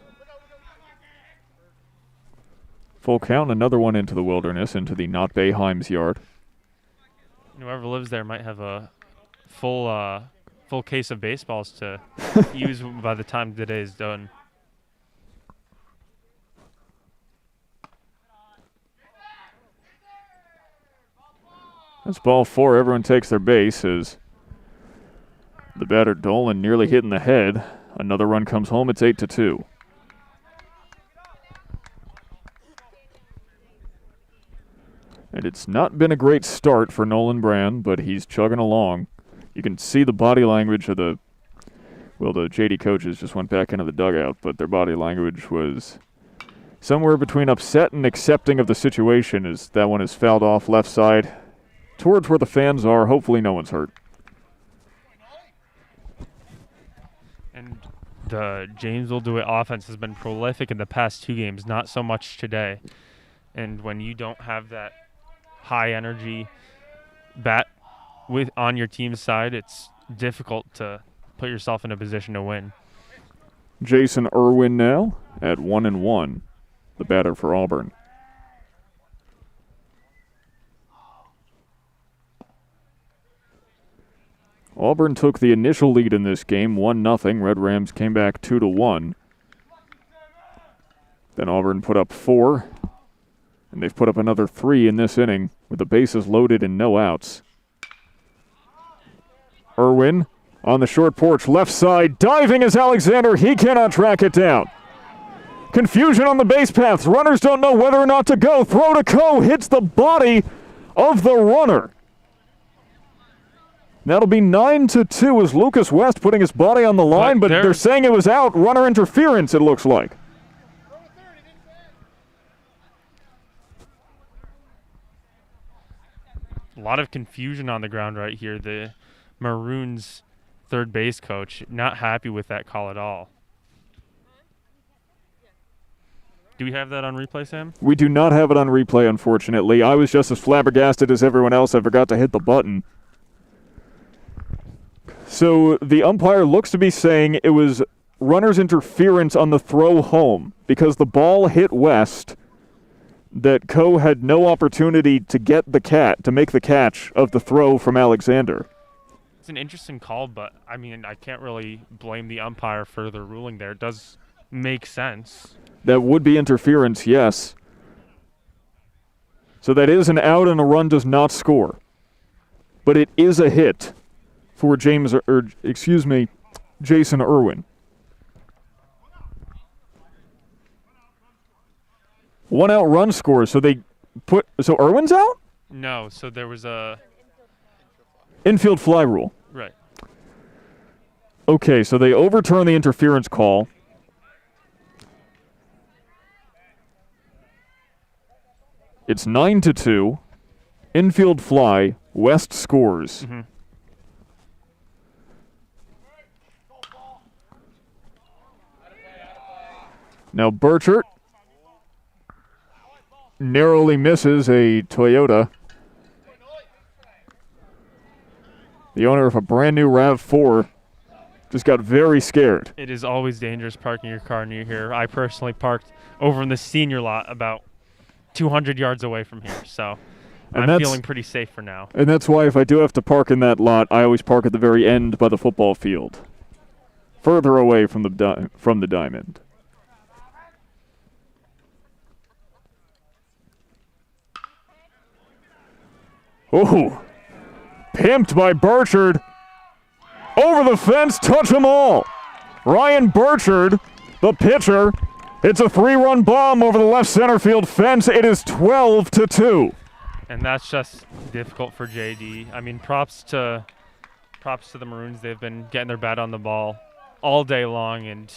Full count, another one into the wilderness, into the Not Bayheim's yard. Whoever lives there might have a full case of baseballs to use by the time the day is done. That's ball 4. Everyone takes their base as the batter Dolan nearly hit in the head. Another run comes home. It's 8-2. And it's not been a great start for Nolan Brand, but he's chugging along. You can see the body language of the JD coaches just went back into the dugout, but their body language was somewhere between upset and accepting of the situation as that one is fouled off left side towards where the fans are. Hopefully no one's hurt. And the Jamesville-DeWitt offense has been prolific in the past 2 games, not so much today. And when you don't have that high energy bat on your team's side, it's difficult to put yourself in a position to win. Jason Irwin now at 1-1, the batter for Auburn. Auburn took the initial lead in this game, 1-0. Red Rams came back 2-1. Then Auburn put up 4, and they've put up another 3 in this inning with the bases loaded and no outs. Irwin on the short porch, left side, diving is Alexander. He cannot track it down. Confusion on the base paths. Runners don't know whether or not to go. Throw to Coe, hits the body of the runner. That'll be 9-2 as Lucas West putting his body on the line, but they're saying it was out. Runner interference, it looks like. A lot of confusion on the ground right here. The Maroons third base coach not happy with that call at all. Do we have that on replay, Sam? We do not have it on replay, unfortunately. I was just as flabbergasted as everyone else. I forgot to hit the button. So the umpire looks to be saying it was runner's interference on the throw home because the ball hit West, that Coe had no opportunity to get to make the catch of the throw from Alexander. It's an interesting call, but I mean, I can't really blame the umpire for the ruling there. It does make sense. That would be interference, yes. So that is an out and a run does not score. But it is a hit for Jason Irwin. One out run scores, so Irwin's out? No, so there was a infield fly rule. Right. Okay, so they overturn the interference call. It's 9-2. Infield fly. West scores. Mm-hmm. Now Burchard narrowly misses a Toyota. The owner of a brand new RAV4 just got very scared. It is always dangerous parking your car near here. I personally parked over in the senior lot about 200 yards away from here, so I'm feeling pretty safe for now. And that's why if I do have to park in that lot, I always park at the very end by the football field, further away from the diamond. Oh, pimped by Burchard. Over the fence, touch them all. Ryan Burchard, the pitcher, hits a 3-run bomb over the left center field fence. It is 12-2. And that's just difficult for JD. I mean, props to the Maroons. They've been getting their bat on the ball all day long, and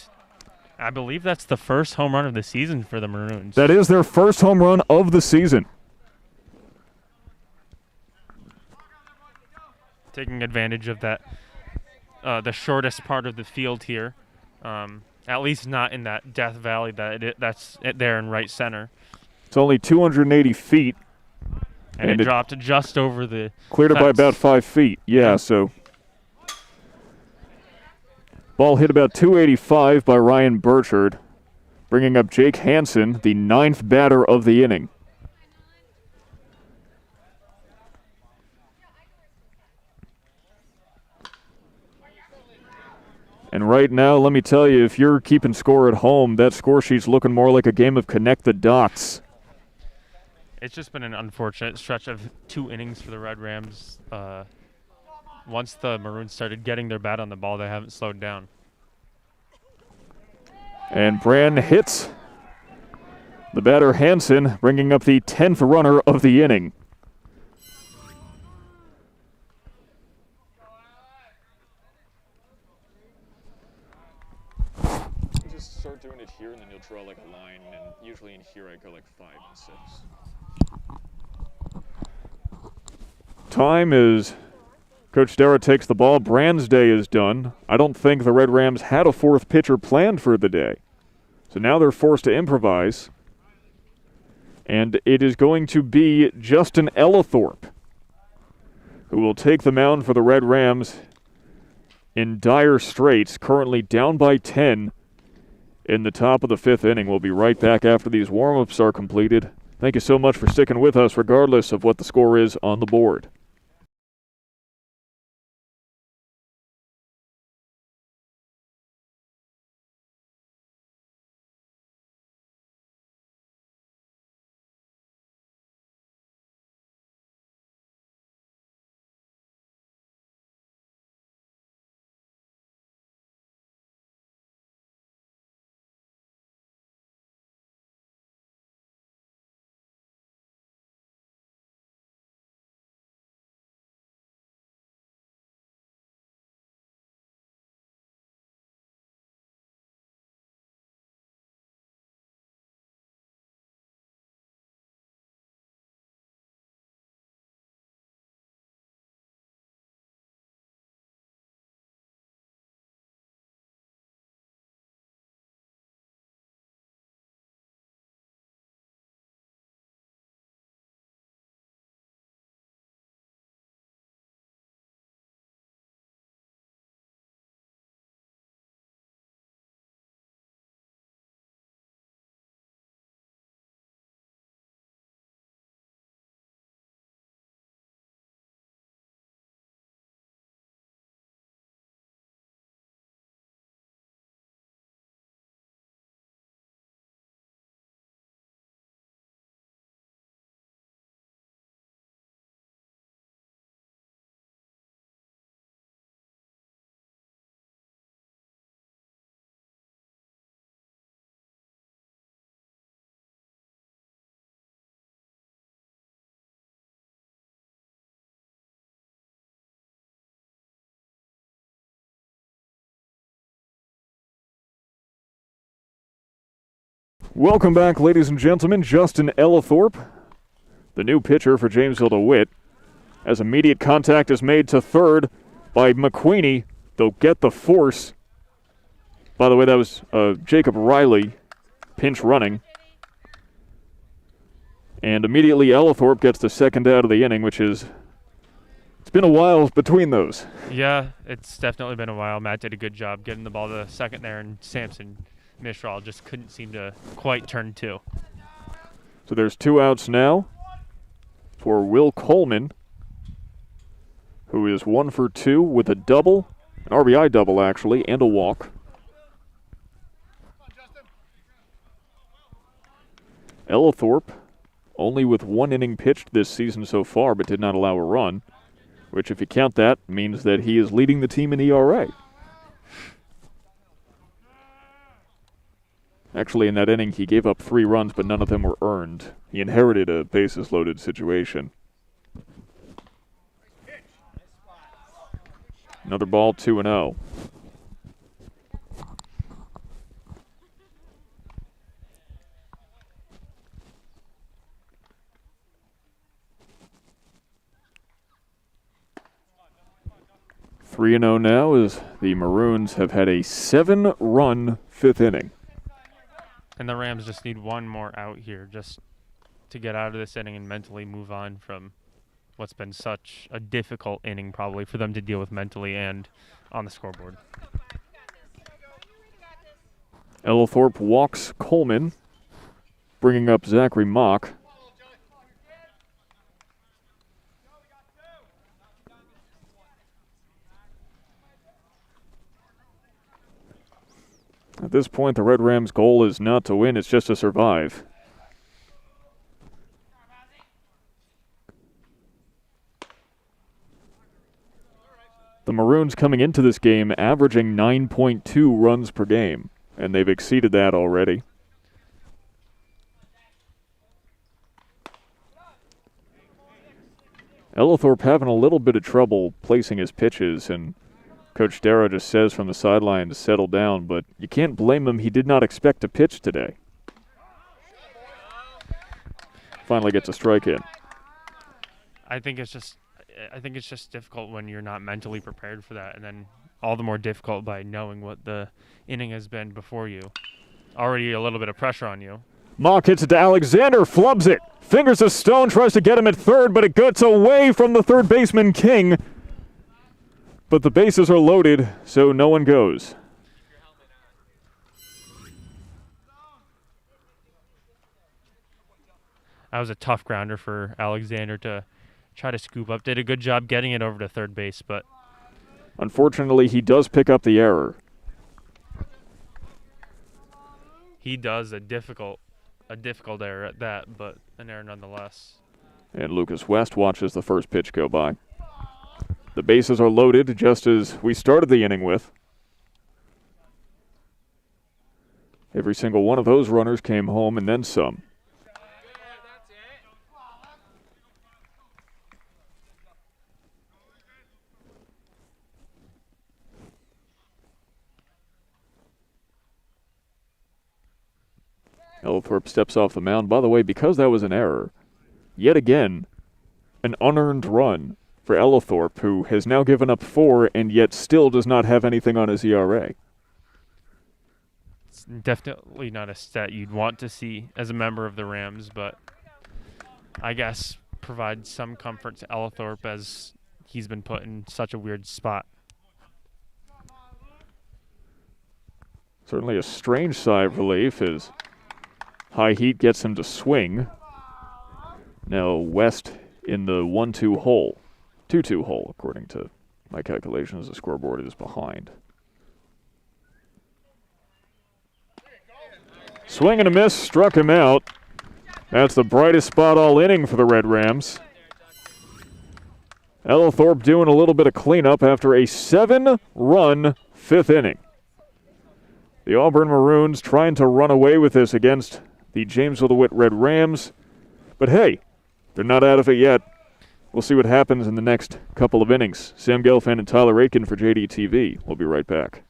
I believe that's the first home run of the season for the Maroons. That is their first home run of the season. Taking advantage of that, the shortest part of the field here. At least not in that Death Valley that's there in right center. It's only 280 feet. And it dropped just over the cleared it by about 5 feet. Yeah, so ball hit about 285 by Ryan Burchard, bringing up Jake Hansen, the 9th batter of the inning. And right now, let me tell you, if you're keeping score at home, that score sheet's looking more like a game of connect the dots. It's just been an unfortunate stretch of 2 innings for the Red Rams. Once the Maroons started getting their bat on the ball, they haven't slowed down. And Brand hits the batter Hansen, bringing up the 10th runner of the inning. Just start doing it here, and then you'll draw like a line, and usually in here I go like 5 and 6. Time is, Coach Dara takes the ball. Brand's day is done. I don't think the Red Rams had a 4th pitcher planned for the day. So now they're forced to improvise. And it is going to be Justin Ellithorpe, who will take the mound for the Red Rams in dire straits, currently down by 10 in the top of the 5th inning. We'll be right back after these warm-ups are completed. Thank you so much for sticking with us, regardless of what the score is on the board. Welcome back, ladies and gentlemen. Justin Ellithorpe, the new pitcher for Jamesville-DeWitt, as immediate contact is made to third by McQueenie. They'll get the force. By the way, that was Jacob Riley pinch running. And immediately Ellithorpe gets the second out of the inning, which is, it's been a while between those. Yeah, it's definitely been a while. Matt did a good job getting the ball to the second there, and Samson Mitchell just couldn't seem to quite turn 2. So there's 2 outs now for Will Coleman, who is 1 for 2 with a double, an RBI double actually, and a walk. Ellithorpe, only with 1 inning pitched this season so far, but did not allow a run, which if you count that, means that he is leading the team in ERA. Actually, in that inning, he gave up 3 runs, but none of them were earned. He inherited a bases-loaded situation. Another ball, 2-0. 3-0 now as the Maroons have had a 7-run fifth inning. And the Rams just need one more out here just to get out of this inning and mentally move on from what's been such a difficult inning probably for them to deal with mentally and on the scoreboard. Ellithorpe walks Coleman, bringing up Zachary Mock. At this point, the Red Rams' goal is not to win, it's just to survive. The Maroons coming into this game averaging 9.2 runs per game, and they've exceeded that already. Ellithorpe having a little bit of trouble placing his pitches, and Coach Darrow just says from the sideline to settle down, but you can't blame him. He did not expect to pitch today. Finally gets a strike in. I think it's just difficult when you're not mentally prepared for that, and then all the more difficult by knowing what the inning has been before you. Already a little bit of pressure on you. Mock hits it to Alexander, flubs it. Fingers a stone, tries to get him at third, but it gets away from the third baseman, King. But the bases are loaded, so no one goes. That was a tough grounder for Alexander to try to scoop up. Did a good job getting it over to third base, but unfortunately, he does pick up the error. He does a difficult error at that, but an error nonetheless. And Lucas West watches the first pitch go by. The bases are loaded, just as we started the inning with. Every single one of those runners came home and then some. Ellithorpe steps off the mound. By the way, because that was an error, yet again, an unearned run for Ellithorpe, who has now given up 4 and yet still does not have anything on his ERA. It's definitely not a stat you'd want to see as a member of the Rams, but I guess provides some comfort to Ellithorpe as he's been put in such a weird spot. Certainly a strange sigh of relief as high heat gets him to swing. Now West in the 1-2 hole. 2-2 hole, according to my calculations. The scoreboard is behind. Swing and a miss, struck him out. That's the brightest spot all inning for the Red Rams. Ellithorpe doing a little bit of cleanup after a 7-run fifth inning. The Auburn Maroons trying to run away with this against the Jamesville-DeWitt Red Rams. But hey, they're not out of it yet. We'll see what happens in the next couple of innings. Sam Gelfand and Tyler Aitken for JDTV. We'll be right back.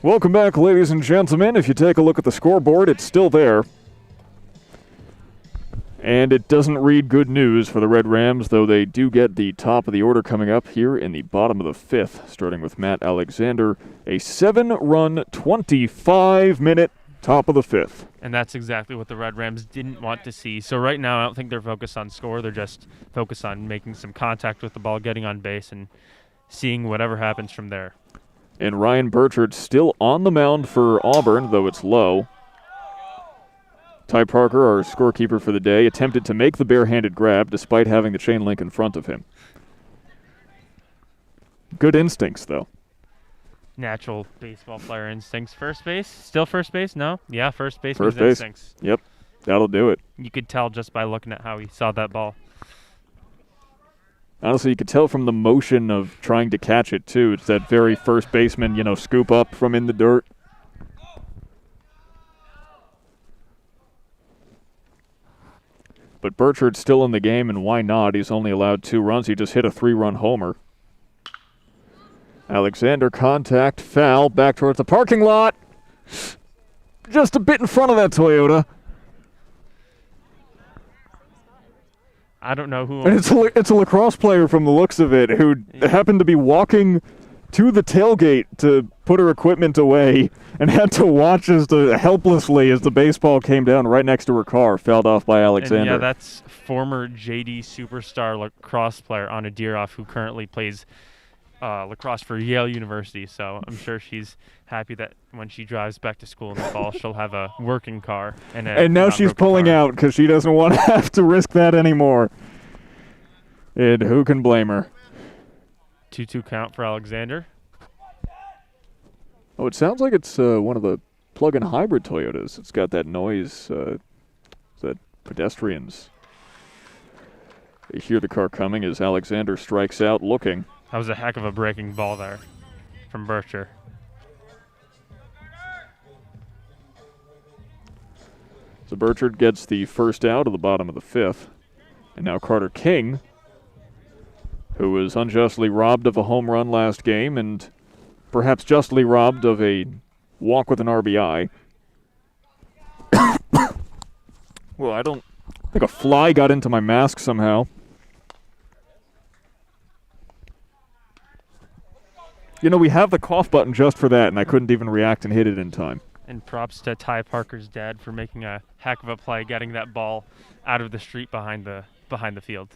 Welcome back, ladies and gentlemen. If you take a look at the scoreboard, it's still there. And it doesn't read good news for the Red Rams, though they do get the top of the order coming up here in the bottom of the fifth, starting with Matt Alexander. A 7-run, 25-minute top of the fifth. And that's exactly what the Red Rams didn't want to see. So right now, I don't think they're focused on score. They're just focused on making some contact with the ball, getting on base, and seeing whatever happens from there. And Ryan Burchard still on the mound for Auburn, though it's low. Ty Parker, our scorekeeper for the day, attempted to make the barehanded grab despite having the chain link in front of him. Good instincts, though. Natural baseball player instincts. First base? Still first base? No? Yeah, first base. Instincts. Yep, that'll do it. You could tell just by looking at how he saw that ball. Honestly, you could tell from the motion of trying to catch it, too. It's that very first baseman, scoop up from in the dirt. But Burchard's still in the game, and why not? He's only allowed 2 runs. He just hit a 3-run homer. Alexander, contact, foul, back towards the parking lot. Just a bit in front of that Toyota. I don't know who. And it's a lacrosse player from the looks of it who happened to be walking to the tailgate to put her equipment away and had to watch helplessly as the baseball came down right next to her car, fouled off by Alexander. And yeah, that's former JD superstar lacrosse player Anna Dieroff, who currently plays lacrosse for Yale University. So I'm sure she's happy that when she drives back to school in the fall, she'll have a working car. And now she's pulling out because she doesn't want to have to risk that anymore. And who can blame her? 2-2 count for Alexander. Oh, it sounds like it's one of the plug-in hybrid Toyotas. It's got that noise that pedestrians. They hear the car coming as Alexander strikes out looking. That was a heck of a breaking ball there from Burchard. So Burchard gets the first out of the bottom of the fifth. And now Carter King, who was unjustly robbed of a home run last game and perhaps justly robbed of a walk with an RBI. Well, I think a fly got into my mask somehow. We have the cough button just for that, and I couldn't even react and hit it in time. And props to Ty Parker's dad for making a heck of a play, getting that ball out of the street behind the field.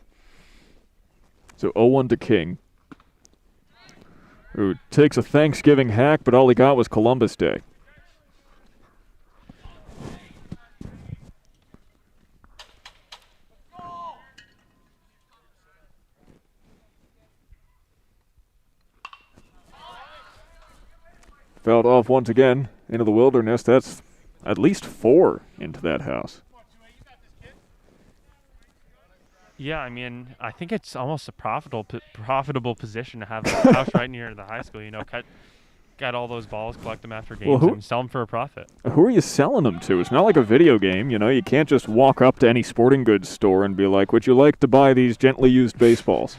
So 0-1 to King, who takes a Thanksgiving hack, but all he got was Columbus Day. Fouled off once again into the wilderness. That's at least 4 into that house. Yeah, I mean, I think it's almost a profitable position to have a house right near the high school. Get all those balls, collect them after games, and sell them for a profit. Who are you selling them to? It's not like a video game. You can't just walk up to any sporting goods store and be like, would you like to buy these gently used baseballs?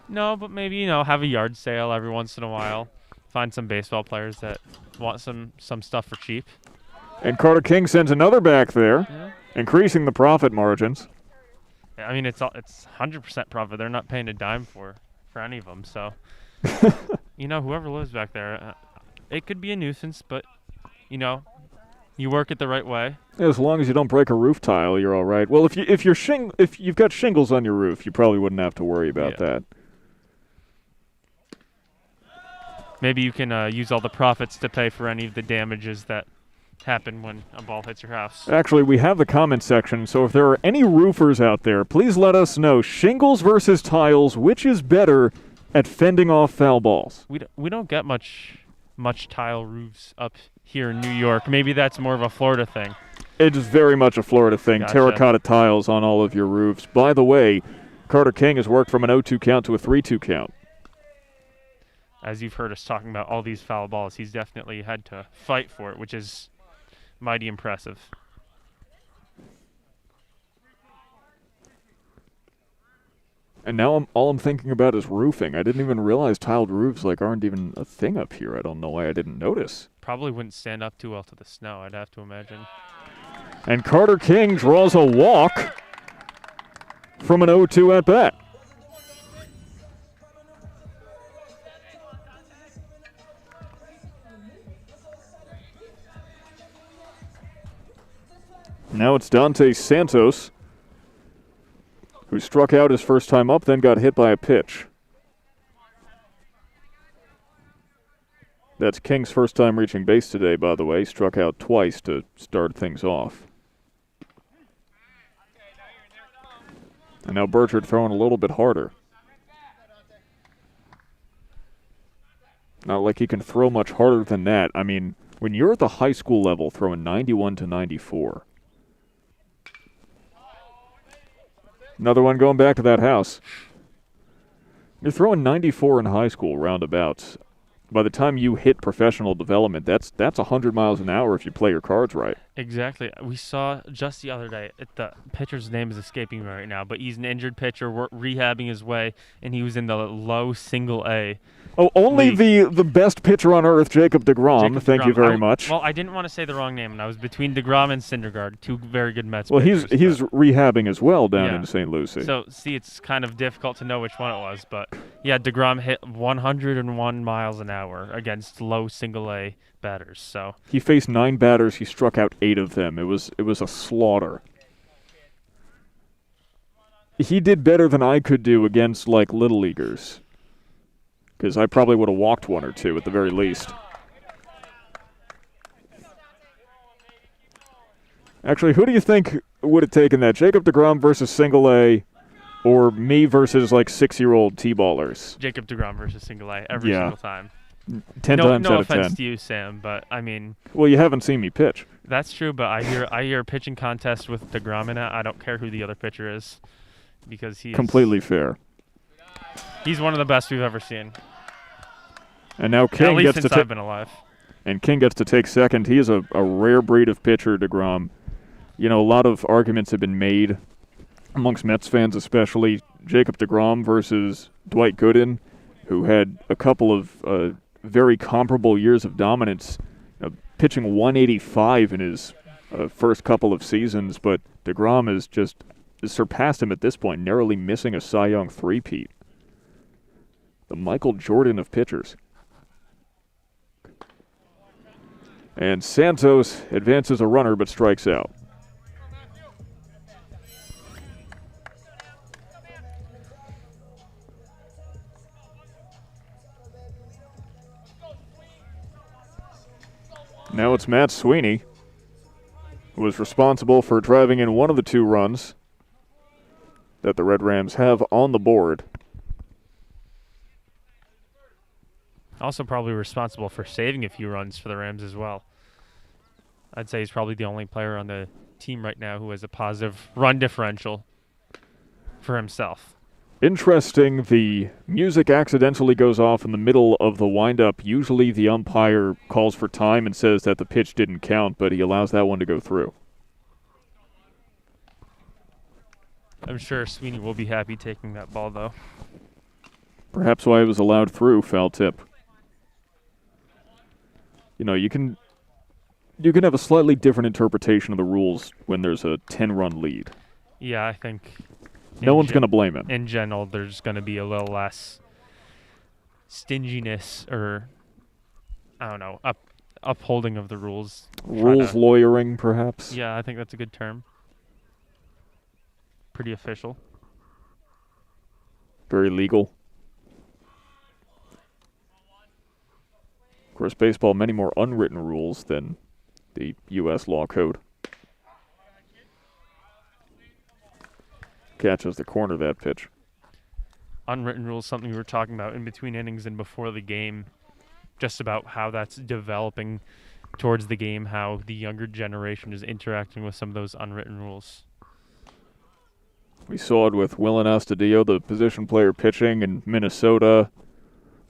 No, but maybe, have a yard sale every once in a while. Find some baseball players that want some stuff for cheap. And Carter King sends another back there, increasing the profit margins. I mean, it's 100% profit. They're not paying a dime for any of them. So, whoever lives back there, it could be a nuisance, but, you work it the right way. As long as you don't break a roof tile, you're all right. Well, if you've got shingles on your roof, you probably wouldn't have to worry about that. Maybe you can use all the profits to pay for any of the damages that happen when a ball hits your house. Actually, we have the comment section, so if there are any roofers out there, please let us know. Shingles versus tiles, which is better at fending off foul balls? We don't get much tile roofs up here in New York. Maybe that's more of a Florida thing. It is very much a Florida thing. Gotcha. Terracotta tiles on all of your roofs. By the way, Carter King has worked from an 0-2 count to a 3-2 count. As you've heard us talking about all these foul balls, he's definitely had to fight for it, which is mighty impressive. And now all I'm thinking about is roofing. I didn't even realize tiled roofs aren't even a thing up here. I don't know why I didn't notice. Probably wouldn't stand up too well to the snow, I'd have to imagine. And Carter King draws a walk from an 0-2 at bat. Now it's Dante Santos, who struck out his first time up, then got hit by a pitch. That's King's first time reaching base today, by the way. Struck out twice to start things off. And now Burchard throwing a little bit harder. Not like he can throw much harder than that. I mean, when you're at the high school level throwing 91 to 94. Another one going back to that house. You're throwing 94 in high school roundabouts. By the time you hit professional development, that's 100 miles an hour if you play your cards right. Exactly. We saw just the other day, the pitcher's name is escaping me right now, but he's an injured pitcher rehabbing his way, and he was in the low single A. Oh, only the best pitcher on earth, Jacob DeGrom. Thank you very much. Well, I didn't want to say the wrong name, and I was between DeGrom and Syndergaard, two very good Mets pitchers. Well, he's rehabbing as well down yeah. in St. Lucie. So, see, it's kind of difficult to know which one it was, but yeah, DeGrom hit 101 miles an hour against low single A batters. So he faced 9 batters. He struck out 8 of them. It was a slaughter. He did better than I could do against little leaguers, because I probably would have walked 1 or 2 at the very least. Actually, who do you think would have taken that? Jacob DeGrom versus single A, or me versus 6-year-old T-ballers? Jacob DeGrom versus single A every single time. 10 times out of 10. No offense to you, Sam, but I mean. Well, you haven't seen me pitch. That's true, but I hear a pitching contest with DeGrom in it. I don't care who the other pitcher is, because he's completely fair. He's one of the best we've ever seen. And now King at least gets since to I've been alive. And King gets to take second. He is a rare breed of pitcher, DeGrom. You know, a lot of arguments have been made amongst Mets fans, especially Jacob DeGrom versus Dwight Gooden, who had a couple of very comparable years of dominance, pitching 185 in his first couple of seasons, but DeGrom has just surpassed him at this point, narrowly missing a Cy Young three-peat. The Michael Jordan of pitchers. And Santos advances a runner but strikes out. Now it's Matt Sweeney, who was responsible for driving in one of the 2 runs that the Red Rams have on the board. Also probably responsible for saving a few runs for the Rams as well. I'd say he's probably the only player on the team right now who has a positive run differential for himself. Interesting, the music accidentally goes off in the middle of the windup. Usually the umpire calls for time and says that the pitch didn't count, but he allows that one to go through. I'm sure Sweeney will be happy taking that ball, though. Perhaps why it was allowed through, foul tip. You know, you can have a slightly different interpretation of the rules when there's a 10-run lead. Yeah, I think no one's going to blame him. In general, there's going to be a little less stinginess or, I don't know, upholding of the rules. Rules lawyering, perhaps? Yeah, I think that's a good term. Pretty official. Very legal. Of course, baseball, many more unwritten rules than the U.S. law code. Catches the corner of that pitch. Unwritten rules, something we were talking about in between innings and before the game, just about how that's developing towards the game, how the younger generation is interacting with some of those unwritten rules. We saw it with Willen Astudillo, the position player pitching in Minnesota.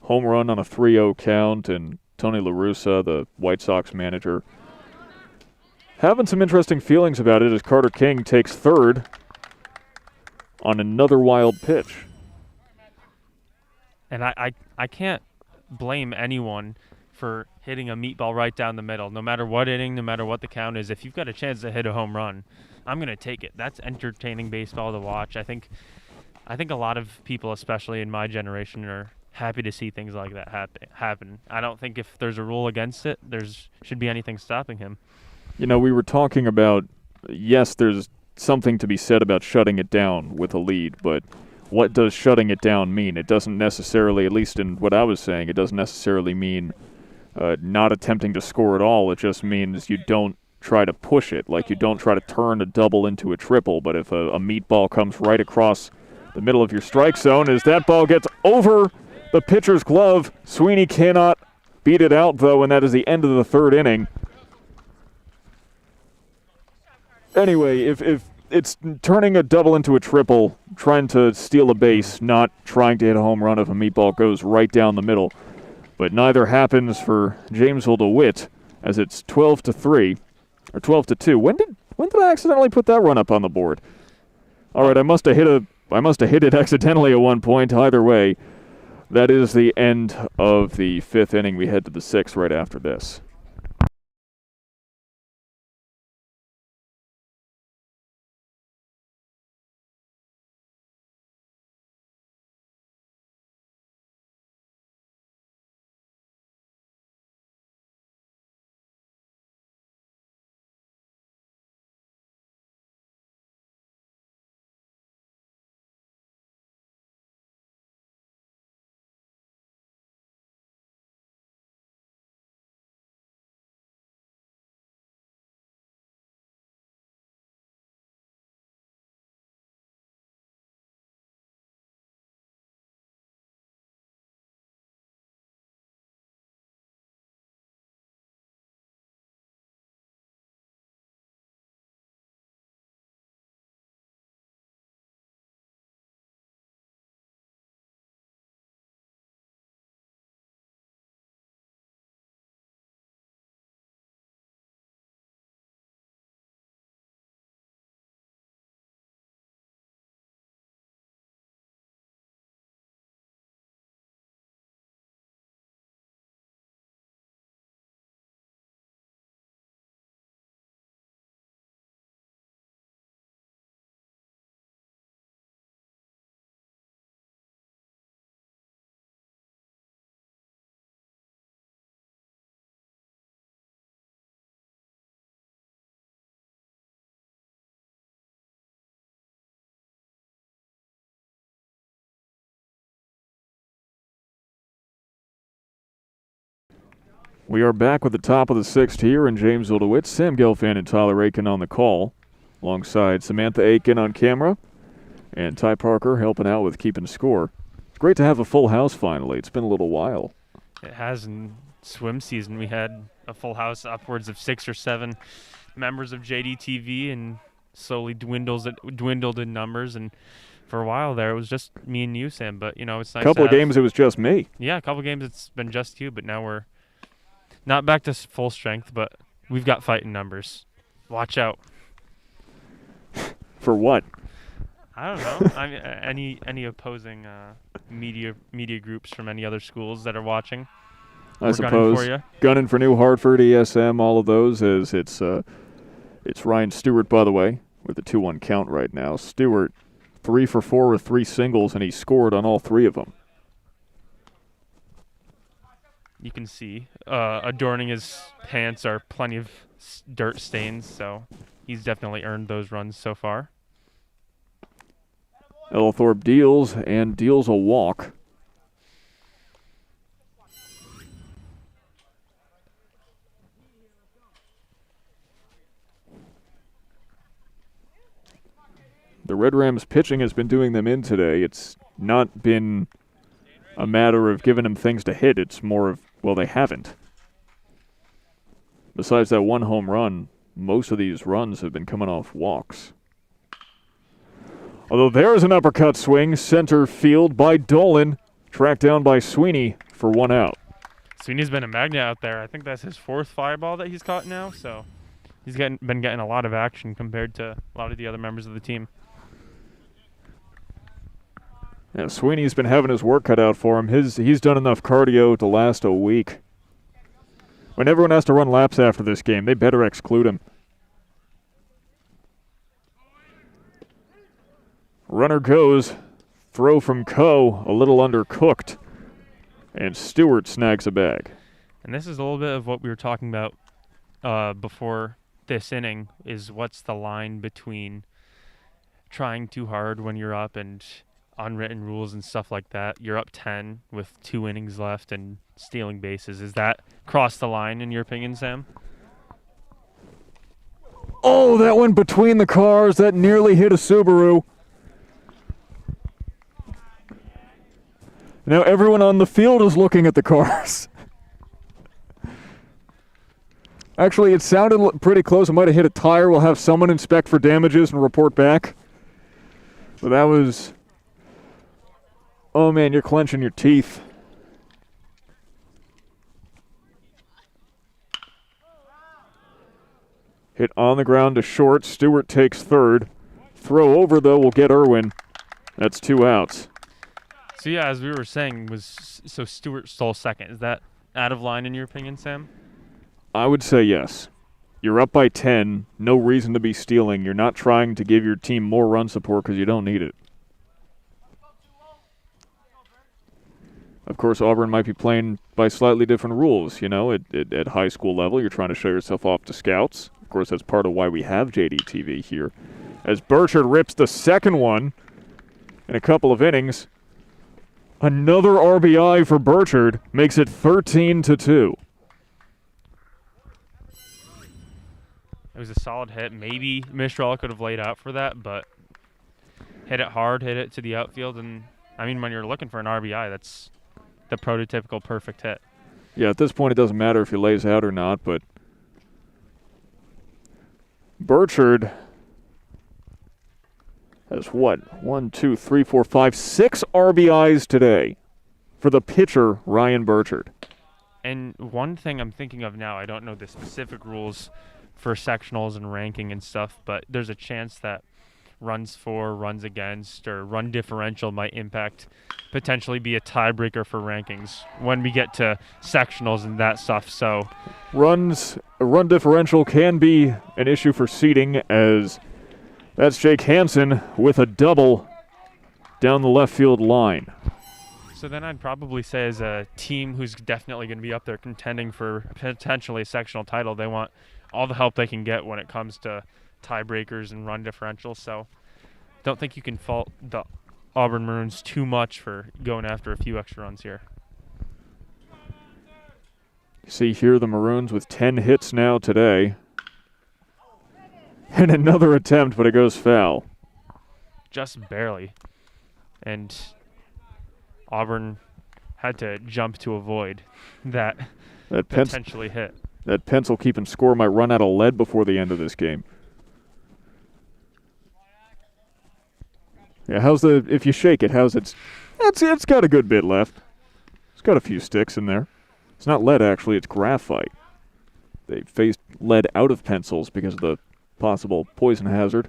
Home run on a 3-0 count, and Tony La Russa, the White Sox manager, having some interesting feelings about it as Carter King takes third on another wild pitch. And I can't blame anyone for hitting a meatball right down the middle. No matter what inning, no matter what the count is, if you've got a chance to hit a home run, I'm going to take it. That's entertaining baseball to watch. I think a lot of people, especially in my generation, are happy to see things like that happen. I don't think if there's a rule against it, there's should be anything stopping him. You know, we were talking about, yes, there's something to be said about shutting it down with a lead, but what does shutting it down mean? It doesn't necessarily, at least in what I was saying, it doesn't necessarily mean not attempting to score at all. It just means you don't try to push it, like you don't try to turn a double into a triple, but if a meatball comes right across the middle of your strike zone, as that ball gets over the pitcher's glove, Sweeney cannot beat it out, though, and that is the end of the third inning. Anyway, if it's turning a double into a triple, trying to steal a base, not trying to hit a home run if a meatball goes right down the middle. But neither happens for Jamesville-DeWitt, as it's 12-3, or 12-2. When did I accidentally put that run up on the board? All right, I must have hit it accidentally at one point. Either way, that is the end of the fifth inning. We head to the sixth right after this. We are back with the top of the sixth here in Jamesville-DeWitt. Sam Gelfand and Tyler Aitken on the call, alongside Samantha Aitken on camera, and Ty Parker helping out with keeping score. It's great to have a full house finally. It's been a little while. It has. In swim season, we had a full house, upwards of 6 or 7 members of JDTV, and slowly dwindled in numbers. And for a while there, it was just me and you, Sam. But, it's nice. A couple of games, it was just me. Yeah, a couple of games, it's been just you. But now we're not back to full strength, but we've got fighting numbers. Watch out. For what? I don't know. I mean, any opposing media groups from any other schools that are watching? I suppose. Gunning for New Hartford, ESM, all of those. As it's Ryan Stewart, by the way, with a 2-1 count right now. Stewart, 3 for 4 with 3 singles, and he scored on all 3 of them. You can see adorning his pants are plenty of dirt stains, so he's definitely earned those runs so far. Ellithorpe deals a walk. The Red Rams pitching has been doing them in today. It's not been a matter of giving them things to hit. It's more of, well, they haven't. Besides that one home run, most of these runs have been coming off walks. Although there's an uppercut swing, center field by Dolan, tracked down by Sweeney for 1 out. Sweeney's been a magnet out there. I think that's his 4th fly ball that he's caught now, so he's been getting a lot of action compared to a lot of the other members of the team. Yeah, Sweeney's been having his work cut out for him. He's done enough cardio to last a week. When everyone has to run laps after this game, they better exclude him. Runner goes. Throw from Coe, a little undercooked. And Stewart snags a bag. And this is a little bit of what we were talking about before this inning, is what's the line between trying too hard when you're up and unwritten rules and stuff like that. You're up 10 with 2 innings left and stealing bases. Is that cross the line in your opinion, Sam? Oh, that went between the cars. That nearly hit a Subaru. Now everyone on the field is looking at the cars. Actually, it sounded pretty close. It might have hit a tire. We'll have someone inspect for damages and report back. But that was... Oh, man, you're clenching your teeth. Hit on the ground to short. Stewart takes third. Throw over, though, will get Irwin. That's 2 outs. So, yeah, as we were saying, so Stewart stole second. Is that out of line in your opinion, Sam? I would say yes. You're up by 10. No reason to be stealing. You're not trying to give your team more run support because you don't need it. Of course, Auburn might be playing by slightly different rules. You know, at high school level, you're trying to show yourself off to scouts. Of course, that's part of why we have JDTV here. As Burchard rips the second one in a couple of innings, another RBI for Burchard makes it 13-2. It was a solid hit. Maybe Mistral could have laid out for that, but hit it hard, hit it to the outfield. And, I mean, when you're looking for an RBI, that's the prototypical perfect hit. Yeah, at this point, it doesn't matter if he lays out or not, but Burchard has what? 1, 2, 3, 4, 5, 6 RBIs today for the pitcher, Ryan Burchard. And one thing I'm thinking of now, I don't know the specific rules for sectionals and ranking and stuff, but there's a chance that runs for, runs against, or run differential might potentially be a tiebreaker for rankings when we get to sectionals and that stuff. So run differential can be an issue for seeding, as that's Jake Hansen with a double down the left field line. So then I'd probably say, as a team who's definitely going to be up there contending for potentially a sectional title, they want all the help they can get when it comes to tiebreakers and run differentials. So don't think you can fault the Auburn Maroons too much for going after a few extra runs here. You see here the Maroons with 10 hits now today. And another attempt, but it goes foul. Just barely. And Auburn had to jump to avoid that potentially hit. That pencil keeping score might run out of lead before the end of this game. Yeah, if you shake it, it's got a good bit left. It's got a few sticks in there. It's not lead, actually, it's graphite. They phased lead out of pencils because of the possible poison hazard.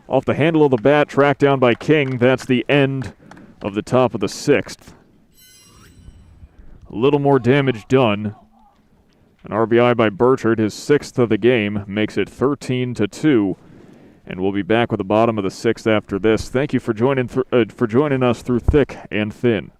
Off the handle of the bat, tracked down by King. That's the end of the top of the 6th. A little more damage done. An RBI by Burchard, his 6th of the game, makes it 13-2. And we'll be back with the bottom of the 6th after this. Thank you for joining us through thick and thin.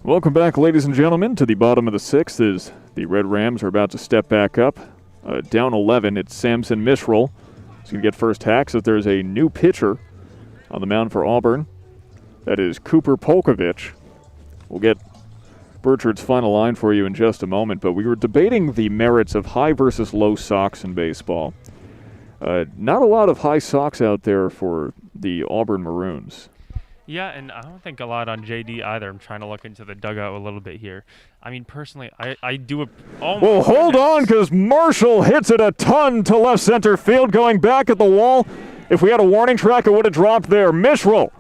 Welcome back, ladies and gentlemen, to the bottom of the sixth as the Red Rams are about to step back up. Down 11, it's Samson Mitchell. He's going to get first hacks as there's a new pitcher on the mound for Auburn. That is Cooper Polkovich. We'll get Burchard's final line for you in just a moment, but we were debating the merits of high versus low socks in baseball. Not a lot of high socks out there for the Auburn Maroons. Yeah, and I don't think a lot on JD either. I'm trying to look into the dugout a little bit here. I mean, personally, I do a... Oh, well, hold on, because Marshall hits it a ton to left center field, going back at the wall. If we had a warning track, it would have dropped there. Mitchell,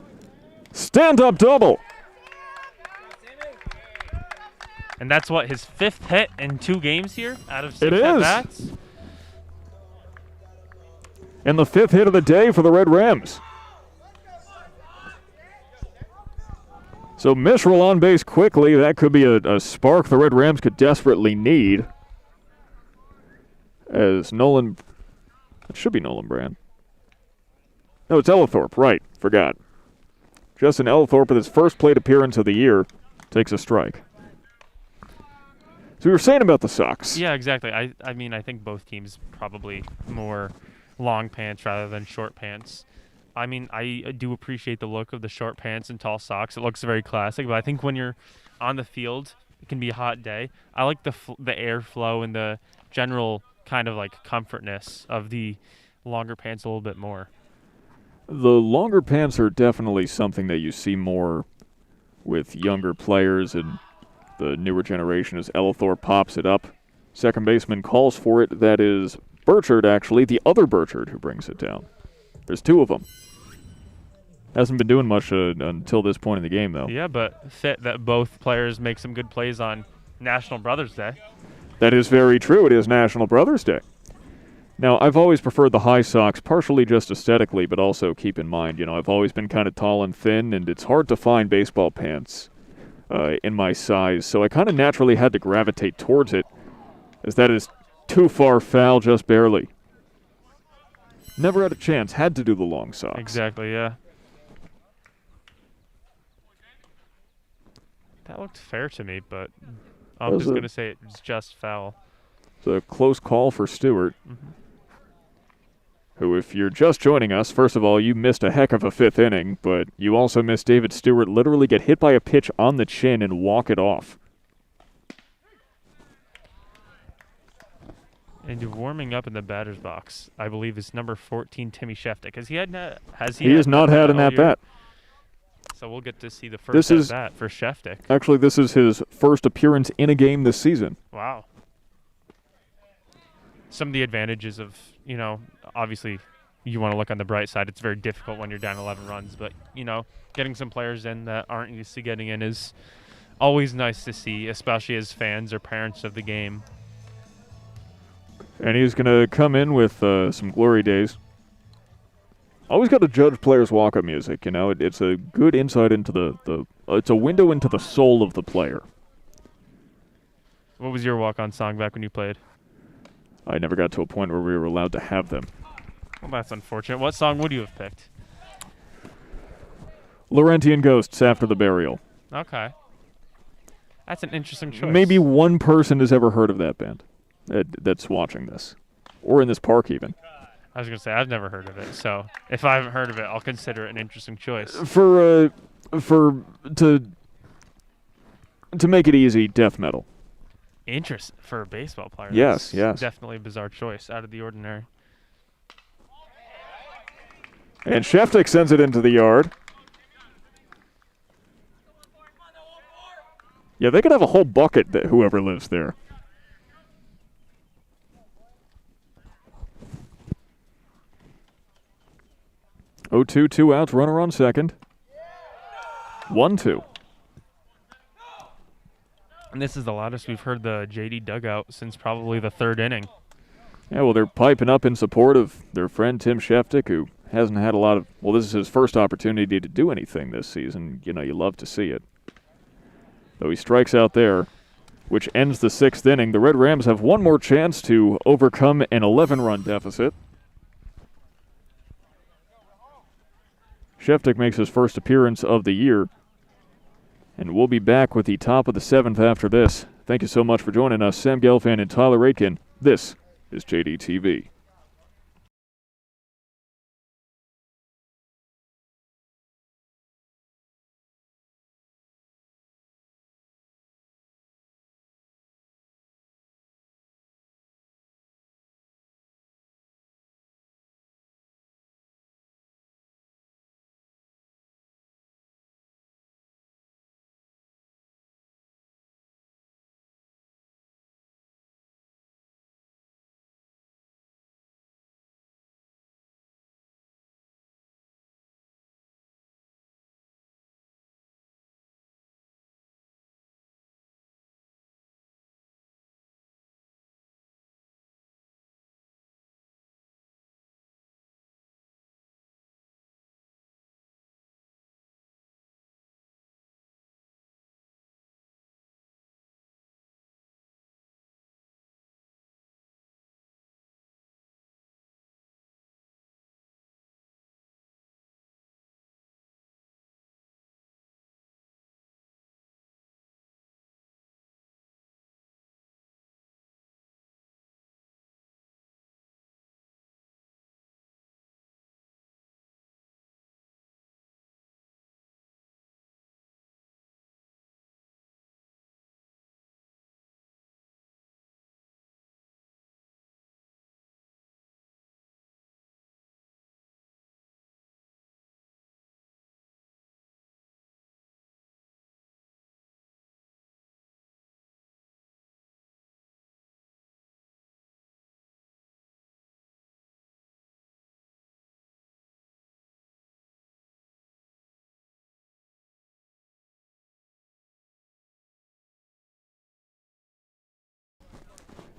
stand-up double. And that's what, his 5th hit in 2 games here out of 6 it is. at-bats? And the 5th hit of the day for the Red Rams. So Mitchell on base quickly. That could be a spark the Red Rams could desperately need. As Nolan... It should be Nolan Brand. No, it's Ellithorpe. Right. Forgot. Justin Ellithorpe, with his first plate appearance of the year, takes a strike. So we were saying about the Sox. Yeah, exactly. I mean, I think both teams probably more long pants rather than short pants. I mean, I do appreciate the look of the short pants and tall socks. It looks very classic, but I think when you're on the field, it can be a hot day. I like the airflow and the general kind of like comfortness of the longer pants a little bit more. The longer pants are definitely something that you see more with younger players and the newer generation as Ellithorpe pops it up. Second baseman calls for it. That is Burchard, actually, the other Burchard who brings it down. There's 2 of them. Hasn't been doing much until this point in the game, though. Yeah, but fit that both players make some good plays on National Brothers Day. That is very true. It is National Brothers Day. Now, I've always preferred the high socks, partially just aesthetically, but also keep in mind, I've always been kind of tall and thin, and it's hard to find baseball pants in my size, so I kind of naturally had to gravitate towards it, as that is too far foul, just barely. Never had a chance, had to do the long socks. Exactly, yeah. That looked fair to me, but I'm just going to say it's just foul. It's a close call for Stewart, who, if you're just joining us, first of all, you missed a heck of a 5th inning, but you also missed David Stewart literally get hit by a pitch on the chin and walk it off. And you're warming up in the batter's box, I believe, is number 14, Timmy Sheftick. Has he has not had an at-bat. So we'll get to see the first at-bat for Sheftick. Actually, this is his first appearance in a game this season. Wow. Some of the advantages of, obviously you want to look on the bright side. It's very difficult when you're down 11 runs. But, getting some players in that aren't used to getting in is always nice to see, especially as fans or parents of the game. And he's going to come in with some glory days. Always got to judge players' walk-up music, It's a good insight into it's a window into the soul of the player. What was your walk-on song back when you played? I never got to a point where we were allowed to have them. Well, that's unfortunate. What song would you have picked? Laurentian Ghosts, After the Burial. Okay. That's an interesting choice. Maybe one person has ever heard of that band that's watching this. Or in this park, even. I was going to say, I've never heard of it. So if I haven't heard of it, I'll consider it an interesting choice. To make it easy, death metal. Interest for a baseball player. Yes, That's yes. Definitely a bizarre choice, out of the ordinary. And Sheftick sends it into the yard. Yeah, they could have a whole bucket, that whoever lives there. Oh, 2 outs, runner on second. 1-2. And this is the loudest we've heard the JD dugout since probably the 3rd inning. Yeah, well, they're piping up in support of their friend Tim Sheftick, who hasn't had a lot of... Well, this is his first opportunity to do anything this season. You love to see it. Though he strikes out there, which ends the 6th inning. The Red Rams have one more chance to overcome an 11-run deficit. Sheftick makes his first appearance of the year. And we'll be back with the top of the 7th after this. Thank you so much for joining us. Sam Gelfand and Tyler Aitken. This is JDTV.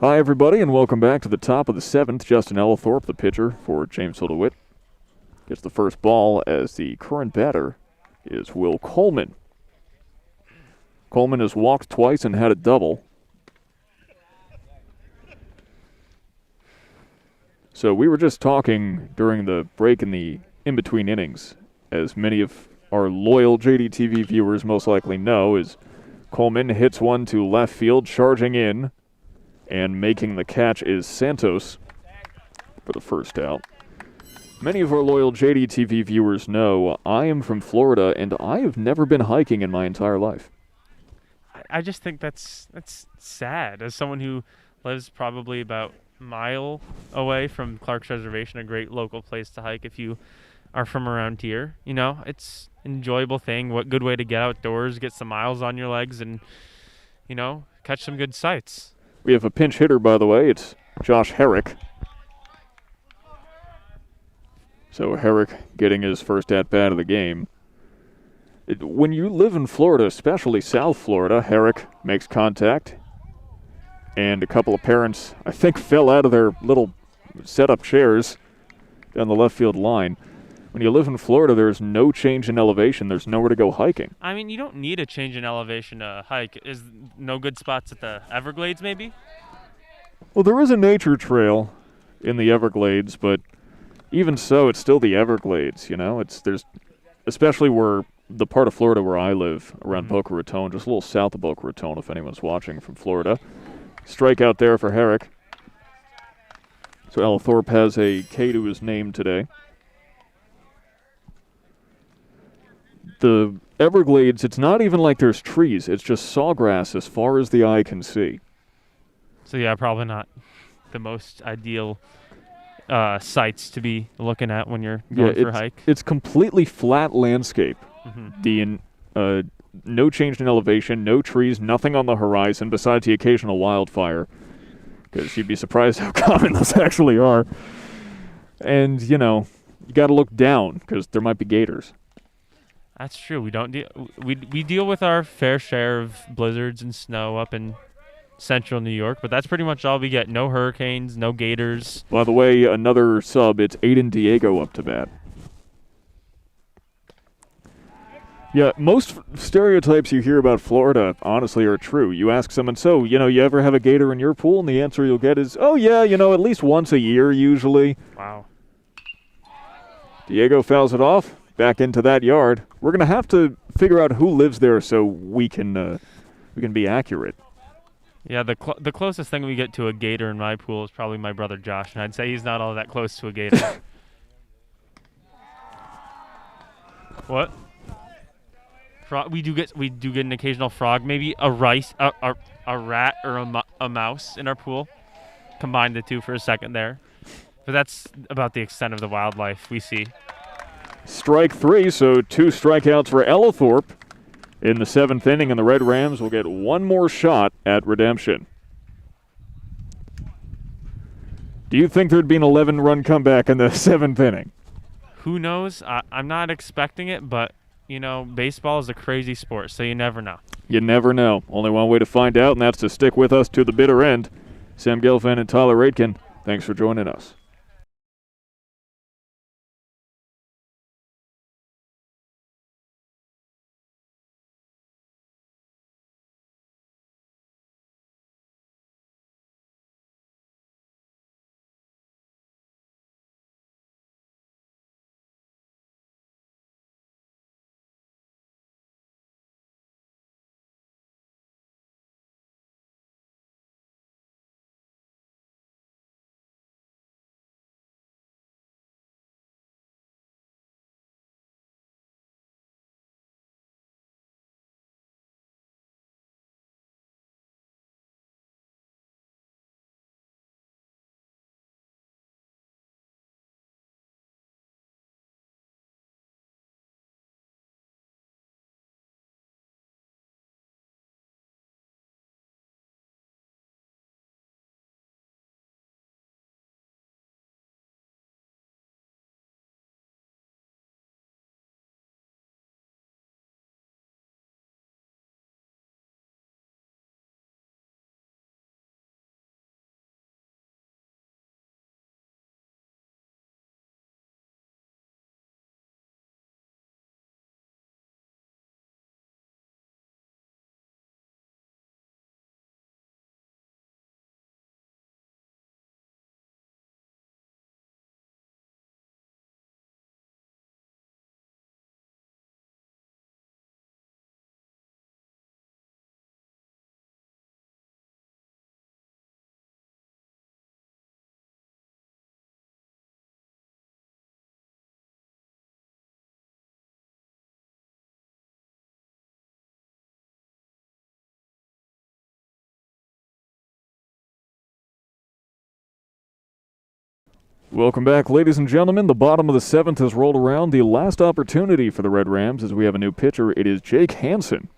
Hi, everybody, and welcome back to the top of the 7th. Justin Ellithorpe, the pitcher for Jamesville-DeWitt, gets the first ball as the current batter is Will Coleman. Coleman has walked twice and had a double. So we were just talking during the break in the in-between innings, as many of our loyal JDTV viewers most likely know, is Coleman hits one to left field, charging in, and making the catch is Santos for the first out. Many of our loyal JDTV viewers know I am from Florida, and I have never been hiking in my entire life. I just think that's sad. As someone who lives probably about a mile away from Clark's Reservation, a great local place to hike if you are from around here, you know, it's an enjoyable thing. What good way to get outdoors, get some miles on your legs, and, you know, catch some good sights. We have a pinch hitter, by the way. It's Josh Herrick. So Herrick getting his first at-bat of the game. When you live in Florida, especially South Florida, Herrick makes contact. And a couple of parents, I think, fell out of their little set-up chairs down the left field line. When you live in Florida, there's no change in elevation. There's nowhere to go hiking. I mean, you don't need a change in elevation to hike. Is no good spots at the Everglades, maybe? Well, there is a nature trail in the Everglades, but even so, it's still the Everglades, you know? There's especially where the part of Florida where I live, around Boca Raton, just a little south of Boca Raton, if anyone's watching from Florida. Strikeout there for Herrick. So Ellithorpe has a K to his name today. The Everglades, it's not even like there's trees. It's just sawgrass as far as the eye can see. So, yeah, probably not the most ideal sites to be looking at when you're going for a hike. It's completely flat landscape. No change in elevation, no trees, nothing on the horizon besides the occasional wildfire, because you'd be surprised how common those actually are. And, you know, you got to look down because there might be gators. That's true. We don't we deal with our fair share of blizzards and snow up in central New York, but that's pretty much all we get. No hurricanes, no gators. By the way, another sub, it's Aiden Diego up to bat. Yeah, most stereotypes you hear about Florida, honestly, are true. You ask someone, so, you know, you ever have a gator in your pool? And the answer you'll get is, oh, yeah, you know, at least once a year, usually. Wow. Diego fouls it off, back into that yard. We're going to have to figure out who lives there so we can be accurate. Yeah, the closest thing we get to a gator in my pool is probably my brother Josh, and I'd say he's not all that close to a gator. What? We do get an occasional frog, maybe a rat or a mouse in our pool. Combine the two for a second there, but that's about the extent of the wildlife we see. Strike 3, so 2 strikeouts for Ellithorpe in the 7th inning, and the Red Rams will get one more shot at redemption. Do you think there'd be an 11-run comeback in the 7th inning? Who knows? I'm not expecting it, but, baseball is a crazy sport, so you never know. You never know. Only one way to find out, and that's to stick with us to the bitter end. Sam Gelfand and Tyler Aitken, thanks for joining us. Welcome back, ladies and gentlemen. The bottom of the 7th has rolled around. The last opportunity for the Red Rams as we have a new pitcher. It is Jake Hansen.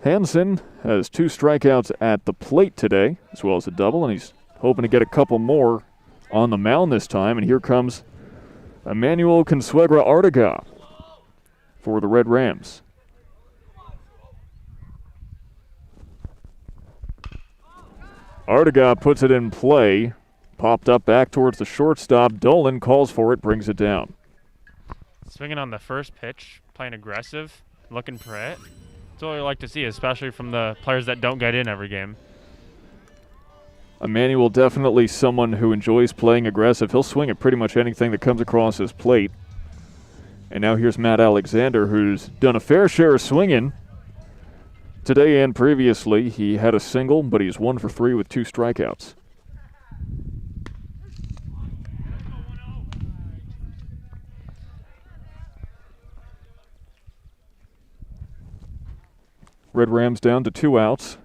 Hansen has 2 strikeouts at the plate today, as well as a double, and he's hoping to get a couple more on the mound this time. And here comes Emmanuel Consuegra Artiga for the Red Rams. Artiga puts it in play. Popped up back towards the shortstop. Dolan calls for it, brings it down. Swinging on the first pitch, playing aggressive, looking for it. That's what we like to see, especially from the players that don't get in every game. Emmanuel definitely someone who enjoys playing aggressive. He'll swing at pretty much anything that comes across his plate. And now here's Matt Alexander, who's done a fair share of swinging. Today and previously, he had a single, but he's 1 for 3 with 2 strikeouts. Red Rams down to 2 outs.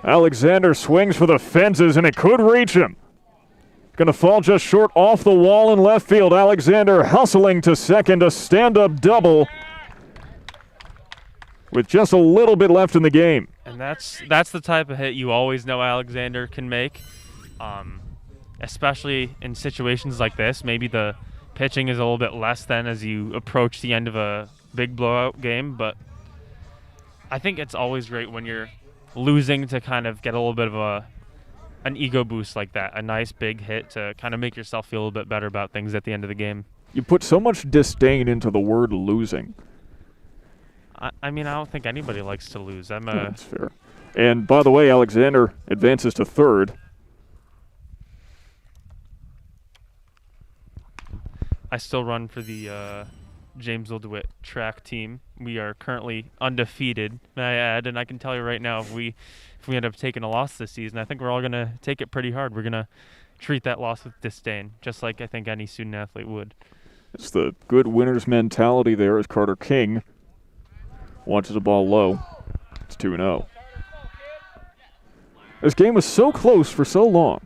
Alexander swings for the fences, and it could reach him. Going to fall just short off the wall in left field. Alexander hustling to second, a stand-up double with just a little bit left in the game. And that's the type of hit you always know Alexander can make, especially in situations like this. Maybe the pitching is a little bit less than as you approach the end of a big blowout game, but I think it's always great when you're losing to kind of get a little bit of an ego boost like that, a nice big hit to kind of make yourself feel a little bit better about things at the end of the game. You put so much disdain into the word losing. I mean, I don't think anybody likes to lose. That's fair. And by the way, Alexander advances to third. I still run for the Jamesville-DeWitt track team. We are currently undefeated, may I add, and I can tell you right now, if we end up taking a loss this season, I think we're all going to take it pretty hard. We're going to treat that loss with disdain, just like I think any student athlete would. It's the good winner's mentality there as Carter King watches the ball low. It's 2-0. This game was so close for so long.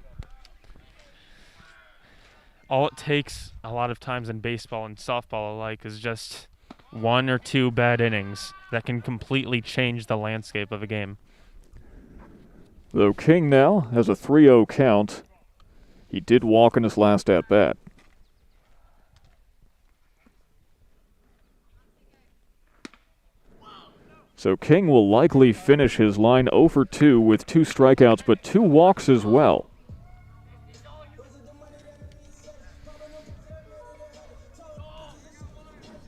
All it takes a lot of times in baseball and softball alike is just 1 or 2 bad innings that can completely change the landscape of a game. Though King now has a 3-0 count, he did walk in his last at-bat. So King will likely finish his line 0 for 2 with 2 strikeouts, but 2 walks as well.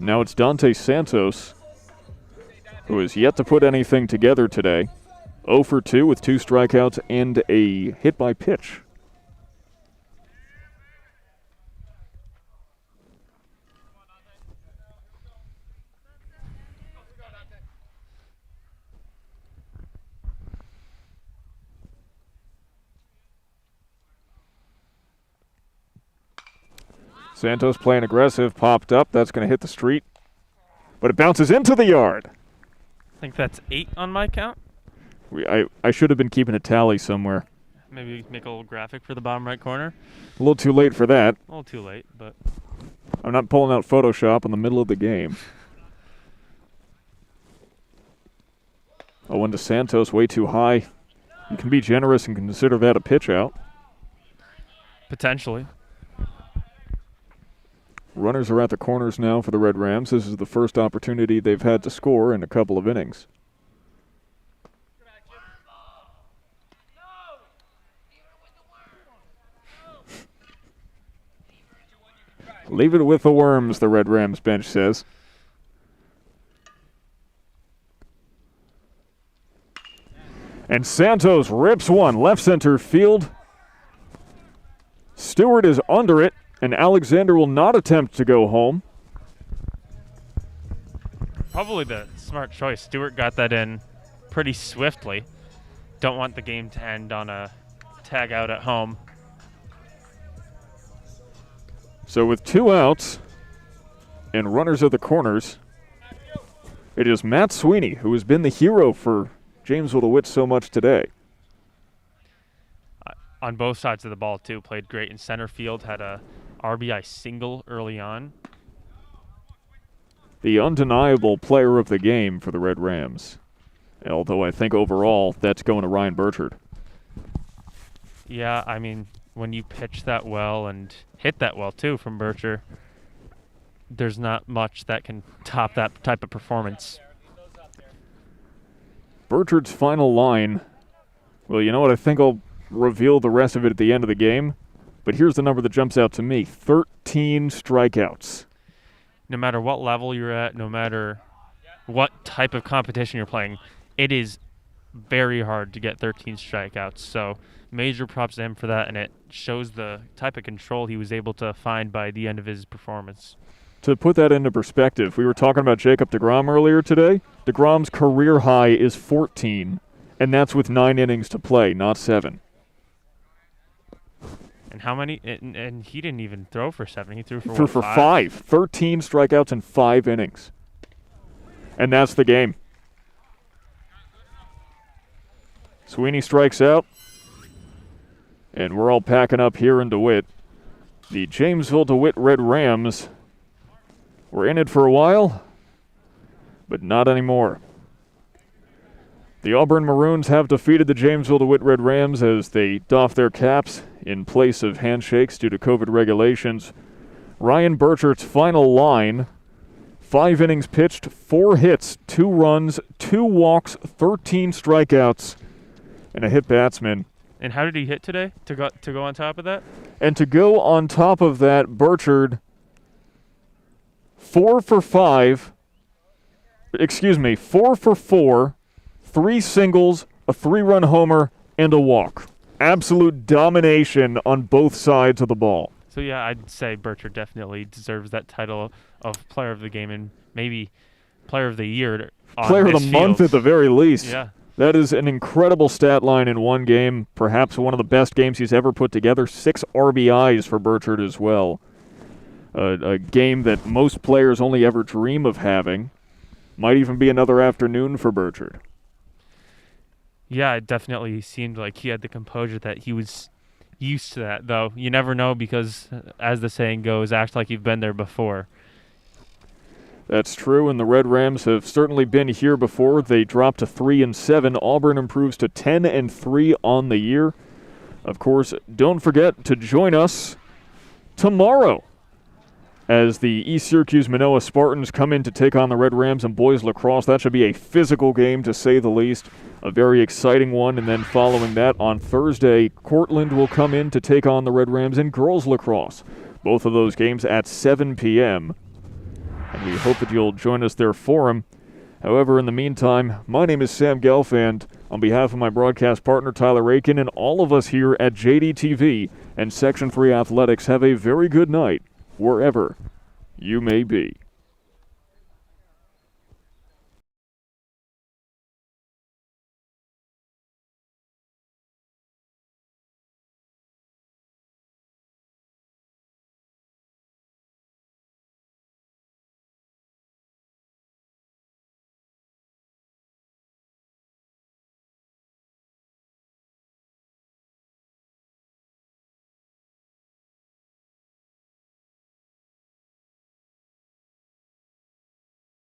Now it's Dante Santos, who has yet to put anything together today. 0 for 2 with 2 strikeouts and a hit by pitch. Santos playing aggressive, popped up. That's going to hit the street. But it bounces into the yard. I think that's 8 on my count. I should have been keeping a tally somewhere. Maybe make a little graphic for the bottom right corner. A little too late for that. A little too late, but... I'm not pulling out Photoshop in the middle of the game. 0-1 to Santos, way too high. You can be generous and consider that a pitch out. Potentially. Runners are at the corners now for the Red Rams. This is the first opportunity they've had to score in a couple of innings. Leave it with the worms, the Red Rams bench says. And Santos rips one left center field. Stewart is under it, and Alexander will not attempt to go home. Probably the smart choice. Stewart got that in pretty swiftly. Don't want the game to end on a tag out at home. So with 2 outs and runners at the corners, it is Matt Sweeney who has been the hero for Jamesville-DeWitt so much today. On both sides of the ball, too. Played great in center field. Had a RBI single early on. The undeniable player of the game for the Red Rams. Although I think overall that's going to Ryan Burchard. Yeah, I mean, when you pitch that well and hit that well, too, from Burchard, there's not much that can top that type of performance. Burchard's final line, well, you know what? I think I'll reveal the rest of it at the end of the game. But here's the number that jumps out to me. 13 strikeouts. No matter what level you're at, no matter what type of competition you're playing, it is very hard to get 13 strikeouts. So major props to him for that, and it shows the type of control he was able to find by the end of his performance. To put that into perspective, we were talking about Jacob deGrom earlier today. deGrom's career high is 14, and that's with 9 innings to play, not 7. And how many? And he didn't even throw for 7. He threw for, threw what, for 5? 5. 13 strikeouts in 5 innings. And that's the game. Sweeney strikes out. And we're all packing up here in DeWitt. The Jamesville-DeWitt Red Rams were in it for a while, but not anymore. The Auburn Maroons have defeated the Jamesville-DeWitt Red Rams as they doff their caps in place of handshakes due to COVID regulations. Ryan Burchard's final line, 5 innings pitched, 4 hits, 2 runs, 2 walks, 13 strikeouts, and a hit batsman. And how did he hit today to go on top of that? And to go on top of that, Burchard, 4 for 4, 3 singles, a 3-run homer, and a walk. Absolute domination on both sides of the ball. So, yeah, I'd say Burchard definitely deserves that title of player of the game and maybe player of the year. Player of the month at the very least. Yeah. That is an incredible stat line in one game, perhaps one of the best games he's ever put together. 6 RBIs for Burchard as well. A game that most players only ever dream of having. Might even be another afternoon for Burchard. Yeah, it definitely seemed like he had the composure that he was used to that, though. You never know because, as the saying goes, act like you've been there before. That's true, and the Red Rams have certainly been here before. They dropped to 3-7. Auburn improves to 10-3 on the year. Of course, don't forget to join us tomorrow as the East Syracuse Manoa Spartans come in to take on the Red Rams in boys lacrosse. That should be a physical game, to say the least. A very exciting one, and then following that on Thursday, Cortland will come in to take on the Red Rams in girls lacrosse. Both of those games at 7 p.m., and we hope that you'll join us there for them. However, in the meantime, my name is Sam Gelfand. On behalf of my broadcast partner, Tyler Aitken, and all of us here at JDTV and Section 3 Athletics, have a very good night, wherever you may be.